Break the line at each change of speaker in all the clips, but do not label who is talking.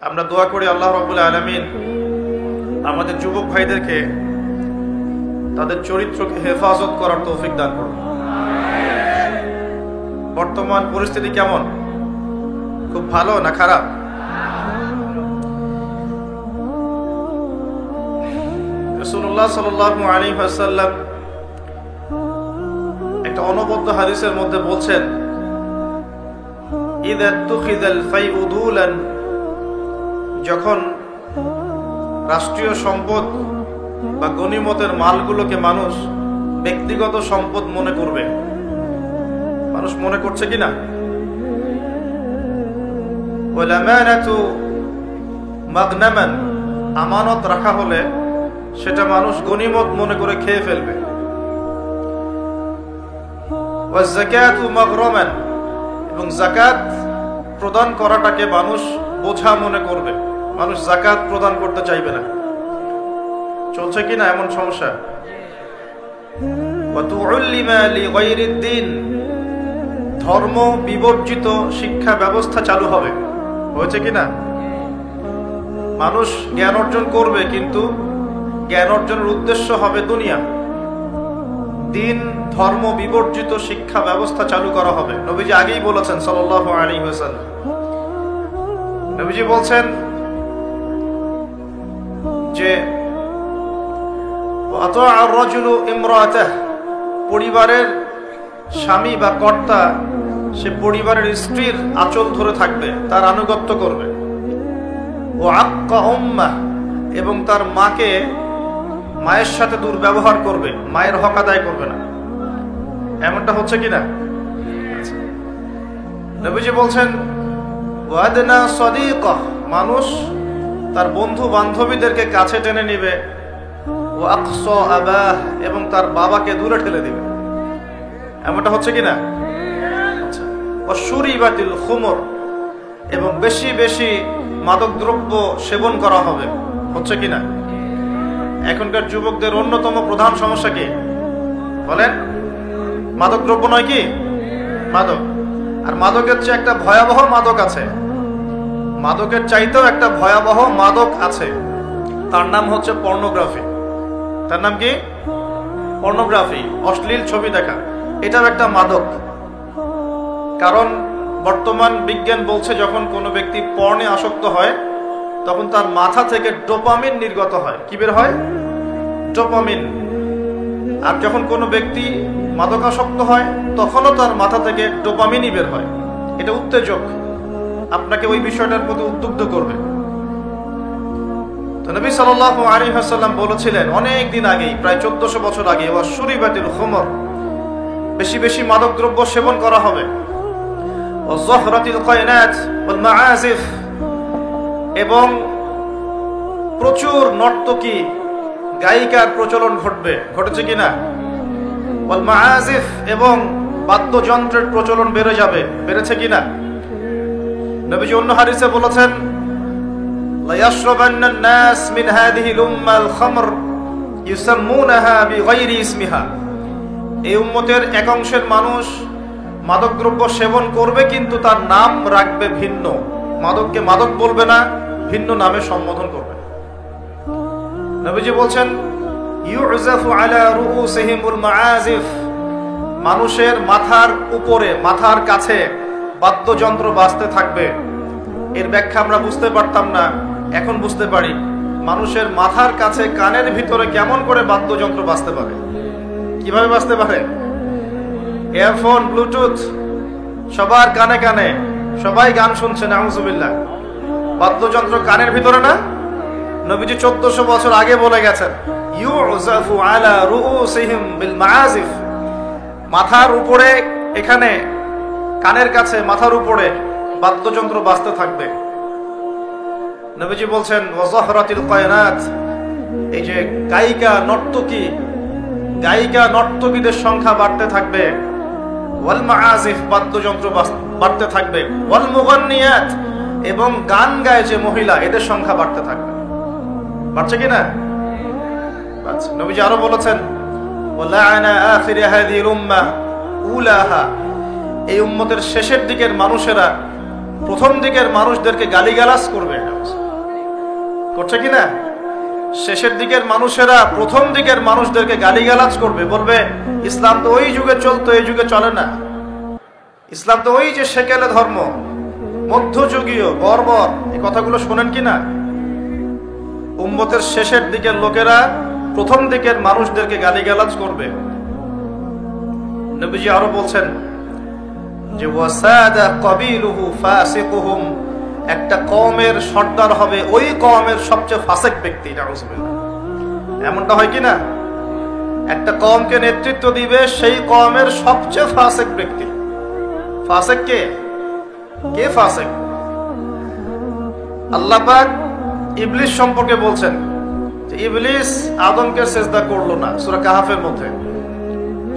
আমরা দোয়া করি আল্লাহ রাব্বুল আলামিন আমাদের যুবক ভাইদেরকে তাদের চরিত্রকে হেফাজত করার তৌফিক দান করুন। বর্তমান পরিস্থিতি কেমন? খুব ভালো না খারাপ? রাসূলুল্লাহ সাল্লাল্লাহু আলাইহি ওয়াসাল্লাম একটা অনবদ্য হাদিসের মধ্যে বলছেন, ইযা তুখিযাল ফাইউ দুলান, যখন রাষ্ট্রীয় সম্পদ বা গনিমতের মালগুলোকে মানুষ ব্যক্তিগত সম্পদ মনে করবে, মানুষ মনে করছে কিনা? ওয়াল আমানাতু মাগনামান, আমানত রাখা হলে সেটা মানুষ গনিমত মনে করে খেয়ে ফেলবে। ওয়াজ যাকাতু মাগরামান, এবং যাকাত প্রদান করাটাকে মানুষ বোঝা মনে করবে, মানুষ যাকাত প্রদান করতে চাইবে না। চলছে কিনা এমন সমস্যা? ওয়া তুউল্লিমা লিগাইরিদ দ্বীন, ধর্ম বিবর্জিত শিক্ষা ব্যবস্থা চালু হবে। হয়েছে কিনা? মানুষ জ্ঞান অর্জন করবে, কিন্তু জ্ঞান অর্জনের উদ্দেশ্য হবে দুনিয়া। দিন ধর্ম বিবর্জিত শিক্ষা ব্যবস্থা চালু করা হবে। নবীজি আগেই বলেছেন সাল্লাল্লাহু আলাইহি ওয়াসাল্লাম, নবীজি বলছেন যে আতাআ আর-রাজুলু ইমরাতাহ, পরিবারের স্বামী বা কর্তা সে পরিবারের স্ত্রীর আঁচল ধরে থাকবে, তার আনুগত্য করবে। ওয়া আক্কা উম্মাহ, এবং তার মাকে মায়ের সাথে দুর্ব্যবহার করবে, মায়ের হক আদায় করবে না। এমনটা হচ্ছে কিনা? নবীজি বলছেন ওয়াদনা সাদিকাহ, মানুষ তার বন্ধু বান্ধবীদেরকে কাছে টেনে নিবে। ওয়া আকসা আবাহ, এবং তার বাবাকে দূরে ঠেলে দিবে। এমনটা হচ্ছে কিনা? ওয়া শুরিবাতিল খুমর, এবং বেশি বেশি মাদকদ্রব্য সেবন করা হবে। হচ্ছে কিনা? এখনকার যুবকদের অন্যতম প্রধান সমস্যা কি বলেন? মাদকদ্রব্য নয় কি? মাদক। আর মাদকের চেয়ে একটা ভয়াবহ মাদক আছে, মাদকের চাইতেও একটা ভয়াবহ মাদক আছে, তার নাম হচ্ছে পর্নোগ্রাফি। তার নাম কি? পর্নোগ্রাফি, অশ্লীল ছবি দেখা। এটাও একটা মাদক। কারণ বর্তমান বিজ্ঞান বলছে, যখন কোনো ব্যক্তি পর্নে আসক্ত হয় তখন তার মাথা থেকে ডোপামিন নির্গত হয়। কি বের হয়? ডোপামিন। আর যখন কোনো ব্যক্তি মাদকাসক্ত হয় তখনও তার মাথা থেকে ডোপামিনই বের হয়। এটা উত্তেজক, আপনাকে ওই বিষয়টার প্রতি উদ্বুদ্ধ করবে। তো নবী সাল্লাল্লাহু আলাইহি ওয়াসাল্লাম বলেছিলেন অনেক দিন আগেই, প্রায় 1400 বছর আগে, ওয়া শুরিবাতিল খুমর, বেশি বেশি মাদকদ্রব্য সেবন করা হবে। ওয়া যহরাতিল কায়নাত ওয়াল মাআজিফ, এবং প্রচুর নর্তকী গায়িকার প্রচলন ঘটবে। ঘটেছে কিনা? ওয়াল মাআজিফ, এবং বাদ্যযন্ত্রের প্রচলন বেড়ে যাবে। বেড়েছে কিনা? নবীজি অন্য হাদিসে বলেছেন লা ইয়াশরাবান্না আন-নাস মিন হাযিহিল উম্মাল খামর ইউসাম্মুনাহা বিগাইরি ইসমিহা, এই উম্মতের এক অংশের মানুষ মাদকদ্রব্য সেবন করবে, কিন্তু তার নাম রাখবে ভিন্ন। মাদককে মাদক বলবে না, ভিন্ন নামে সম্বোধন করবে। নবীজি বলছেন ইউজাফু আলা রুউসিহিমুল মাআজিফ, মানুষের মাথার উপরে, মাথার কাছে বাদ্যযন্ত্র বাজতে থাকবে। এর ব্যাখ্যা আমরা বুঝতে পারতাম না, এখন বুঝতে পারি। মানুষের মাথার কাছে, কানের ভিতরে কেমন করে বাদ্যযন্ত্র বাজতে পারে? কিভাবে বাজতে পারে? ইয়ারফোন, ব্লুটুথ, সবার কানে কানে, সবাই গান শুনছে, নাউজুবিল্লাহ। বাদ্যযন্ত্র কানের ভিতরে না? নবীজি 1400 বছর আগে বলে গেছেন ইউজাফু আলা রুউসিহিম বিল মাআজিফ, মাথার উপরে, এখানে কানের কাছে, মাথার উপরে বাদ্যযন্ত্র বাজতে থাকবে। নবীজি বলছেন ওয়া যহরাতিল কায়নাত, এই যে গায়িকা নর্তকী, গায়িকা নর্তকীদের সংখ্যা বাড়তে থাকবে। ওয়াল মাআজিফ, বাদ্যযন্ত্র বাড়তে থাকবে। ওয়াল মুগান্নিয়াত, এবং গান গায় যে মহিলা, এদের সংখ্যা বাড়তে থাকবে। বাড়ছে কিনা? বাড়ছে। নবীজি আরো বলেছেন ওয়ালাআনা আখির হাযিহিল উম্মাহ উলাহা, এই উম্মতের শেষের দিকের মানুষেরা প্রথম দিকের মানুষদেরকে গালিগালাজ করবে, করছে কিনা? শেষের দিকের মানুষেরা প্রথম দিকের মানুষদেরকে গালিগালাজ করবে, বলবে ইসলাম তো ওই যুগে চলতো, এই যুগে চলে না। ইসলাম তো ওই যে সেকেলে ধর্ম, মধ্যযুগীয় বর্বর, এই কথাগুলো শোনেন কিনা? উম্মতের শেষের দিকের লোকেরা প্রথম দিকের মানুষদেরকে গালিগালাজ করবে। নবীজি আরো বলছেন যে ওয়াসাদা কবিলুহু ফাসিকুহুম, একটা কওমের সর্দার হবে ওই কওমের সবচেয়ে ফাসিক ব্যক্তি। নাউজুবিল্লাহ। এমনটা হয় কিনা? একটা কওমকে নেতৃত্ব দিবে সেই কওমের সবচেয়ে ফাসিক ব্যক্তি। ফাসিক কে? কে ফাসিক? আল্লাহ পাক ইবলিস সম্পর্কে বলছেন যে ইবলিস আদমকে সিজদা করলো না, সূরা কাহফের মধ্যে।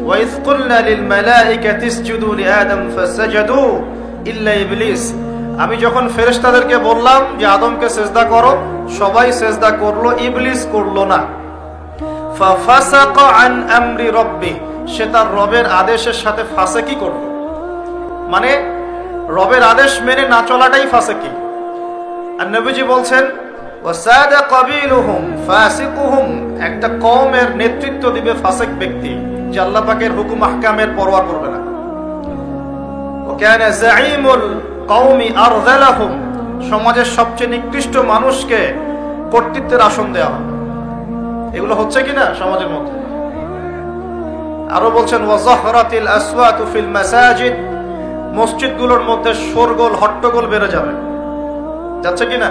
ওয়াইজ কুলনা লিল মালাইকাতি ইসজুদু লিআদম ফাসাজাদু ইল্লা ইবলিস, আমি যখন ফেরেশতাদেরকে বললাম যে আদমকে সিজদা করো, সবাই সিজদা করলো, ইবলিস করলো না। ফাফাসাকা আন আমরি রাব্বি, সে তার রবের আদেশের সাথে ফাসিকি করলো, মানে রবের আদেশ মেনে না চলাটাই ফাসিকি। আর নবীজি বলছেন ওয়াসাদা কবিলুহুম ফাসিকুহুম, একটা কওমের নেতৃত্ব দিবে ফাসিক ব্যক্তি, যে আল্লাহ পাকের হুকুম আহকামের পরোয়া করবে না। ওয়াকানা যাঈমুল কওমি আরযালাহুম, সমাজের সবচেয়ে নিকৃষ্ট মানুষকে কর্তৃত্বের আসন দেওয়া হবে। এগুলো হচ্ছে কিনা সমাজের মধ্যে? আরো বলছেন ওয়াযাহরাতিল আসওয়াতু ফিল মাসাজিদ, মসজিদগুলোর মধ্যে শোরগোল হট্টগোল বেড়ে যাবে, যাচ্ছে কিনা?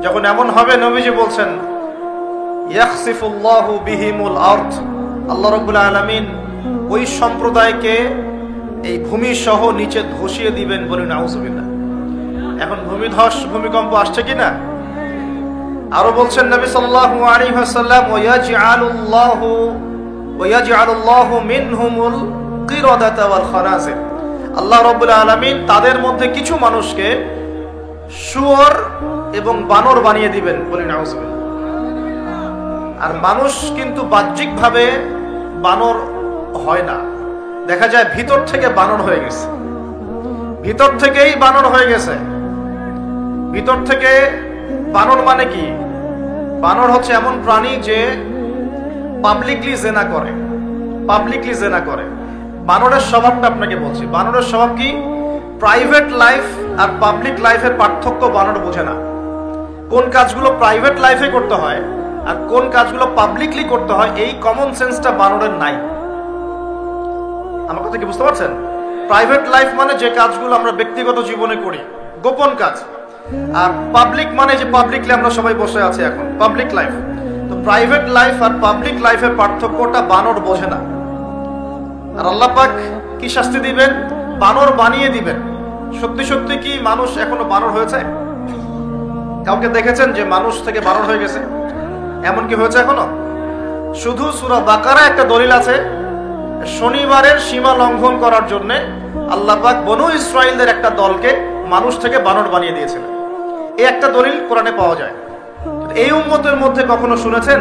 যখন এমন হবে নবীজি বলছেন ইয়াখসিফুল্লাহু বিহিমুল আরদ, আল্লাহ রাব্বুল আলামিন ওই সম্প্রদায়কে এই ভূমি সহ নিচে ধসিয়ে দিবেন, বলি নাউজুবিল্লাহ। এখন ভূমিধস ভূমিকম্প আসছে কিনা? আরো বলছেন নবী সাল্লাল্লাহু আলাইহি ওয়াসাল্লাম ওয়ায়াজআলুল্লাহু মিনহুমুল কিরাদাতা ওয়াল খানাজির, আল্লাহ রাব্বুল আলামিন তাদের মধ্যে কিছু মানুষকে শুয়োর এবং বানর বানিয়ে দিবেন, বলি নাউজুবিল্লাহ। আর মানুষ কিন্তু বাহ্যিকভাবে বানর হয় না, দেখা যায় ভিতর থেকে বানর হয়ে গেছে, ভিতর থেকেই বানর হয়ে গেছে। ভিতর থেকে বানর মানে কি? বানর হচ্ছে এমন প্রাণী যে পাবলিকলি জেনা করে, পাবলিকলি জেনা করে। বানরের স্বভাবটা আপনাকে বলছি, বানরের স্বভাব কি? প্রাইভেট লাইফ আর পাবলিক লাইফের পার্থক্য বানর বোঝে না। কোন কাজগুলো প্রাইভেট লাইফে করতে হয় আর কোন কাজগুলো পাবলিকলি করতে হয়, এই কমন সেন্সটা বানরের নাই। আমার কথা কি বুঝতে পারছেন? প্রাইভেট লাইফ মানে যে কাজগুলো আমরা ব্যক্তিগত জীবনে করি, গোপন কাজ। আর পাবলিক মানে যে পাবলিকলি আমরা সবাই বসে আছি এখন, পাবলিক লাইফ। তো প্রাইভেট লাইফ আর পাবলিক লাইফের পার্থক্যটা বানর বোঝে না। আর আল্লাহ পাক কি শাস্তি দিবেন? বানর বানিয়ে দিবেন। সত্যি সত্যি কি মানুষ এখনো বানর হয়েছে? কাউকে দেখেছেন যে মানুষ থেকে বানর হয়ে গেছে? এমন কি হয়েছে এখনো? শুধু সূরা বাকারা একটা দলিল আছে, শনিবারের সীমা লঙ্ঘন করার জন্য আল্লাহ পাক বনু ইসরাইলদের একটা দলকে মানুষ থেকে বানর বানিয়ে দিয়েছিলেন। এই একটা দলিল কোরআনে পাওয়া যায়। এই উম্মতের মধ্যে কখনো শুনেছেন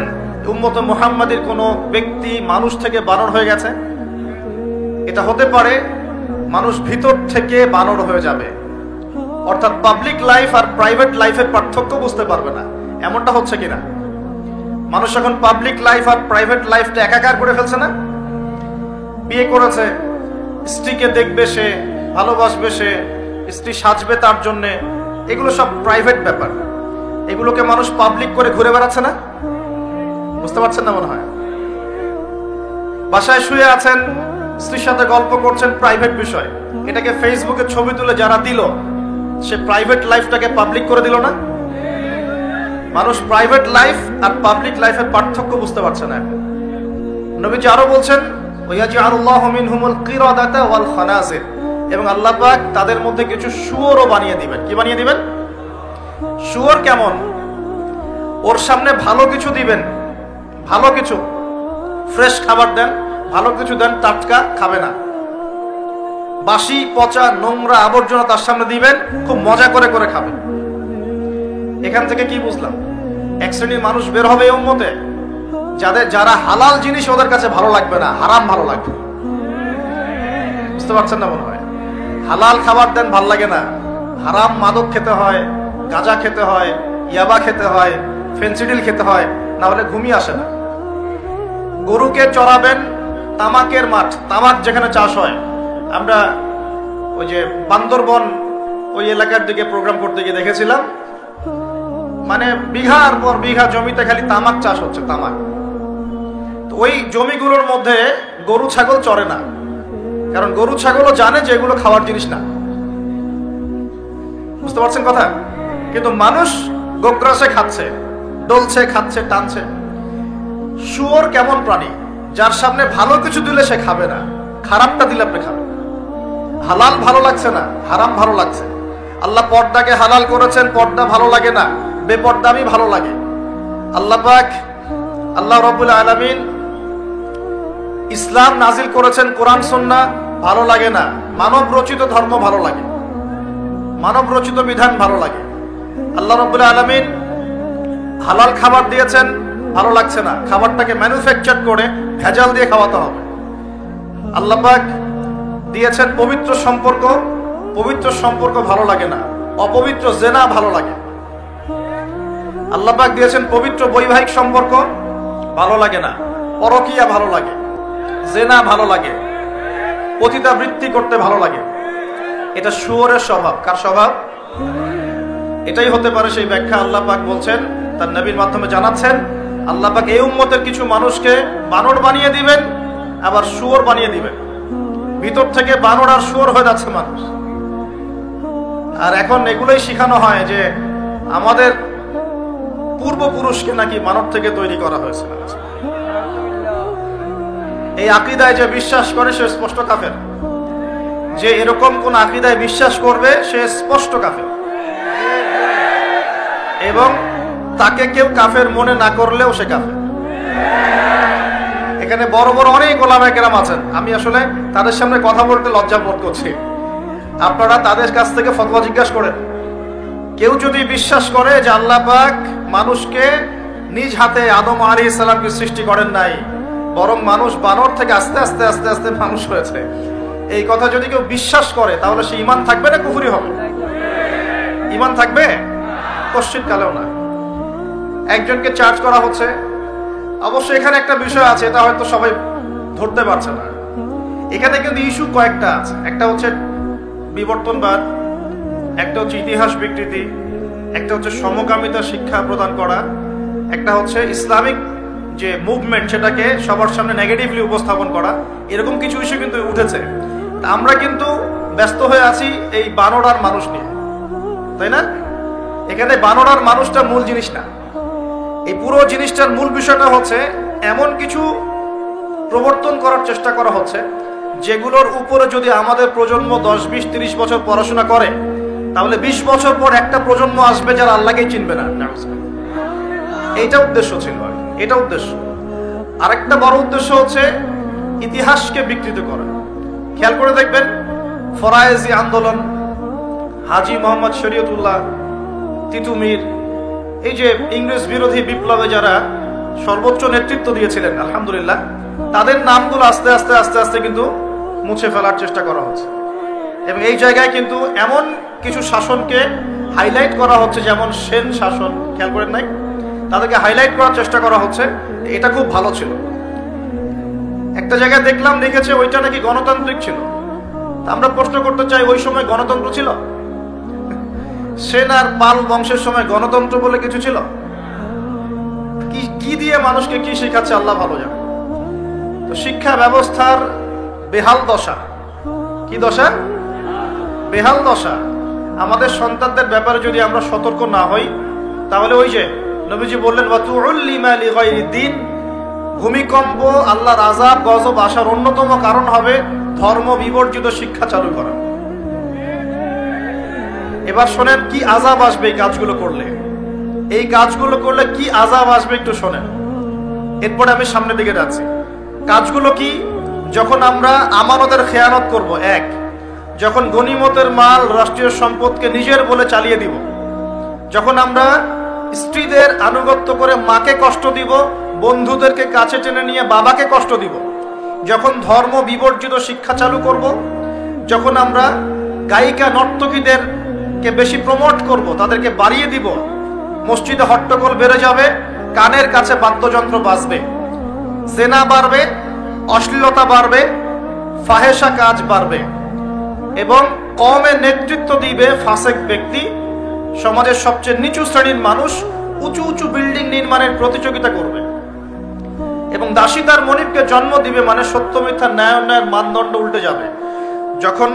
উম্মতে মুহাম্মাদের কোনো ব্যক্তি মানুষ থেকে বানর হয়ে গেছে? এটা হতে পারে মানুষ ভিতর থেকে বানর হয়ে যাবে, অর্থাৎ পাবলিক লাইফ আর প্রাইভেট লাইফের পার্থক্য বুঝতে পারবে না। এমনটা হচ্ছে কিনা? মানুষ এখন পাবলিক লাইফ আর প্রাইভেট লাইফটা একাকার করে ফেলছে না? বিয়ে করেছে, স্ত্রীকে দেখবে সে, ভালোবাসবে সে, স্ত্রী সাজবে তার জন্যে, এগুলো সব প্রাইভেট ব্যাপার। এগুলোকে মানুষ পাবলিক করে ঘুরে বেড়াচ্ছে না? বুঝতে পারছেন না মনে হয়? বাসায় শুয়ে আছেন, স্ত্রীর সাথে গল্প করছেন, প্রাইভেট বিষয়। এটাকে ফেসবুকে ছবি তুলে যারা দিল, সে প্রাইভেট লাইফটাকে পাবলিক করে দিল না? মানুষ প্রাইভেট লাইফ আর পাবলিক লাইফের পার্থক্য বুঝতে পারছে না। নবীজি আরো বলছেন ওয়ায়াজআলুল্লাহু মিনহুমুল কিরাদাতা ওয়াল খানাজির, এবং আল্লাহ পাক তাদের মধ্যে কিছু শুয়োরও বানিয়ে দিবেন। কি বানিয়ে দিবেন? শুয়োর কেমন? ওর সামনে ভালো কিছু দিবেন, ভালো কিছু, ফ্রেশ খাবার দেন, ভালো কিছু দেন, টাটকা খাবে না। বাসি পচা নোংরা আবর্জনা তার সামনে দিবেন, খুব মজা করে করে খাবে। এখান থেকে কি বুঝলাম? এক শ্রেণীর মানুষ বের হবে এই উম্মতে, যারা হালাল জিনিস ওদের কাছে ভালো লাগবে না, হারাম ভালো লাগবে। বুঝতে পারছেন না মনে হয়? হালাল খাবার দেন, ভাল লাগে না। হারাম মাদক খেতে হয়, গাঁজা খেতে হয়, ইয়াবা খেতে হয়, ফেন্সিডিল খেতে হয়, না হলে ঘুমিয়ে আসে না। গরুকে চড়াবেন তামাকের মাঠ, তামাক যেখানে চাষ হয়। আমরা ওই যে বান্দরবন ওই এলাকার দিকে প্রোগ্রাম করতে গিয়ে দেখেছিলাম, মানে বিঘার পর বিঘা জমিতে খালি তামাক চাষ হচ্ছে, তামাক। তো ওই জমিগুলোর মধ্যে গরু ছাগল চড়ে না, কারণ গরু ছাগলও জানে যে এগুলো খাওয়ার জিনিস না। বুঝতে পারছেন কথা? কিন্তু মানুষ গোগ্রাসে খাচ্ছে, ডলছে, খাচ্ছে, টানছে। শুয়োর কেমন প্রাণী? যার সামনে ভালো কিছু দিলে সে খাবে না, খারাপটা দিলে আপনি খাবেন। হালাল ভালো লাগছে না, হারাম ভালো লাগছে। আল্লাহ পর্দাকে হালাল করেছেন, পর্দা ভালো লাগে না, বেপর্দামি ভালো লাগে। আল্লাহ পাক, আল্লাহ রাব্বুল আলামিন ইসলাম নাজিল করেছেন, কোরআন সুন্নাহ ভালো লাগে না, মানব রচিত ধর্ম ভালো লাগে, মানব রচিত বিধান ভালো লাগে। আল্লাহ রাব্বুল আলামিন হালাল খাবার দিয়েছেন, ভালো লাগছে না, খাবারটাকে ম্যানুফ্যাকচার করে ভেজাল দিয়ে খাওয়াতে হবে। আল্লাহ পাক দিয়েছেন পবিত্র সম্পর্ক, পবিত্র সম্পর্ক ভালো লাগে না, অপবিত্র জেনা ভালো লাগে। আল্লাহ পাক দিয়েছেন পবিত্র বৈবাহিক সম্পর্ক, ভালো লাগে না, পরকীয়া ভালো লাগে, জেনা ভালো লাগে, পতিতাবৃত্তি করতে ভালো লাগে। এটা শুয়োরের স্বভাব। কার স্বভাব? এটাই হতে পারে সেই ব্যাখ্যা আল্লাহ পাক বলছেন, তার নবীর মাধ্যমে জানাচ্ছেন, আল্লাহ পাক এই উম্মতের কিছু মানুষকে বানর বানিয়ে দিবেন, আবার শুয়োর বানিয়ে দিবেন। ভিতর থেকে বানর আর শুয়োর হয়ে যাচ্ছে মানুষ। আর এখন এগুলোই শেখানো হয় যে আমাদের পূর্বপুরুষকে নাকি মানব থেকে তৈরি করা হয়েছে। এই আকীদায় যে বিশ্বাস করে সে স্পষ্ট কাফের। যে এরকম কোন আকীদায় বিশ্বাস করবে সে স্পষ্ট কাফের, এবং তাকে কেউ কাফের মনে না করলেও সে কাফের। এখানে বড় বড় অনেক ওলামায়ে কেরাম আছেন, আমি আসলে তাদের সামনে কথা বলতে লজ্জা বোধ করছি। আপনারা তাদের কাছ থেকে ফতোয়া জিজ্ঞাসা করেন। কেউ যদি বিশ্বাস করে যে আল্লাহ পাক মানুষকে নিজ হাতে আদম আলাইহিস সালামকে সৃষ্টি করেন নাই, বরং মানুষ বানর থেকে আস্তে আস্তে আস্তে আস্তে মানুষ হয়েছে, এই কথা যদি কেউ বিশ্বাস করে, তাহলে সে ঈমান থাকবে না কুফরি হবে? ঈমান থাকবে? কশ্চিৎ কালেও না। একজনকে চার্জ করা হচ্ছে। অবশ্য এখানে একটা বিষয় আছে, এটা হয়তো সবাই ধরতে পারছে না। এখানে কিন্তু ইস্যু কয়েকটা আছে। একটা হচ্ছে বিবর্তনবাদ, একটা হচ্ছে ইতিহাস বিকৃতি, একটা হচ্ছে সমকামিতা শিক্ষা প্রদান করা, একটা হচ্ছে ইসলামিক যে মুভমেন্ট সেটাকে সবার সামনে নেগেটিভলি উপস্থাপন করা। এরকম কিছু ইস্যু কিন্তু উঠেছে। আমরা কিন্তু ব্যস্ত হয়ে আছি এই বানর আর মানুষ নিয়ে, তাই না? এখানে বানর আর মানুষটা মূল জিনিস না। এই পুরো জিনিসটার মূল বিষয়টা হচ্ছে এমন কিছু প্রবর্তন করার চেষ্টা করা হচ্ছে যেগুলোর উপরে যদি আমাদের প্রজন্ম 10, 20, 30 বছর পড়াশোনা করে, তাহলে 20 বছর পর একটা প্রজন্ম আসবে যারা আল্লাহকেই চিনবে না। এইটা উদ্দেশ্য ছিল, এটা উদ্দেশ্য। আরেকটা বড় উদ্দেশ্য হচ্ছে ইতিহাসকে বিকৃত করা। খেয়াল করে দেখবেন, ফরায়েজি আন্দোলন, হাজী মোহাম্মদ শরীয়তুল্লাহ, তিতুমির, এই যে ইংরেজ বিরোধী বিপ্লবে যারা সর্বোচ্চ নেতৃত্ব দিয়েছিলেন, আলহামদুলিল্লাহ, তাদের নামগুলো আস্তে আস্তে আস্তে আস্তে কিন্তু মুছে ফেলার চেষ্টা করা হচ্ছে। এবং এই জায়গায় কিন্তু এমন কিছু শাসনকে হাইলাইট করা হচ্ছে, যেমন সেন শাসন, খেয়াল করেন নাই? তাদেরকে হাইলাইট করার চেষ্টা করা হচ্ছে, এটা খুব ভালো ছিল। একটা জায়গায় দেখলাম লিখেছে ওইটা নাকি গণতান্ত্রিক ছিল। আমরা প্রশ্ন করতে চাই, ওই সময় গণতন্ত্র ছিল? সেন আর পাল বংশের সময় গণতন্ত্র বলে কিছু ছিল? কি দিয়ে মানুষকে কি শেখাচ্ছে আল্লাহ ভালো জানে। তো শিক্ষা ব্যবস্থার বেহাল দশা। কি দশা? বেহাল দশা। আমাদের সন্তানদের ব্যাপারে যদি আমরা সতর্ক না হই, তাহলে ওই যে নবীজি বললেন, ওয়াতুউল্লিমা লিগাইরিদ্দিন, ভূমিকম্প, আল্লাহর আযাব গজব আসার অন্যতম কারণ হবে ধর্ম বিবর্জিত শিক্ষা চালু করা। এবার শোনেন কি আযাব আসবে এই কাজগুলো করলে। এই কাজগুলো করলে কি আযাব আসবে একটু শোনেন, এরপরে আমি সামনের দিকে যাচ্ছি। কাজগুলো কি? যখন আমরা আমানতের খেয়ানত করব, এক, যখন গনিমতের মাল, রাষ্ট্রীয় সম্পদকে নিজের বলে চালিয়ে দিব, যখন আমরা স্ত্রীদের আনুগত্য করে মাকে কষ্ট দিব, বন্ধুদেরকে কাছে টেনে নিয়ে বাবাকে কষ্ট দিব, যখন ধর্ম বিবর্জিত শিক্ষা চালু করব, যখন আমরা গায়িকা নর্তকীদের কে বেশি প্রমোট করব, তাদেরকে বাড়িয়ে দিব, মসজিদে হট্টগোল বেড়ে যাবে, কানের কাছে বাদ্যযন্ত্র বাজবে, জেনা বাড়বে, অশ্লীলতা বাড়বে, ফাহেসা কাজ বাড়বে, এবং কওমের নেতৃত্ব দিবে ফাসেক ব্যক্তি, সমাজের সবচেয়ে নিচু শ্রেণীর মানুষ উঁচু উঁচু বিল্ডিং নির্মাণের প্রতিযোগিতা করবে, এবং দাসী তার মনিবকে জন্ম দিবে, মানে সত্য মিথ্যা ন্যায় অন্যায়ের মানদণ্ড উল্টে যাবে। যখন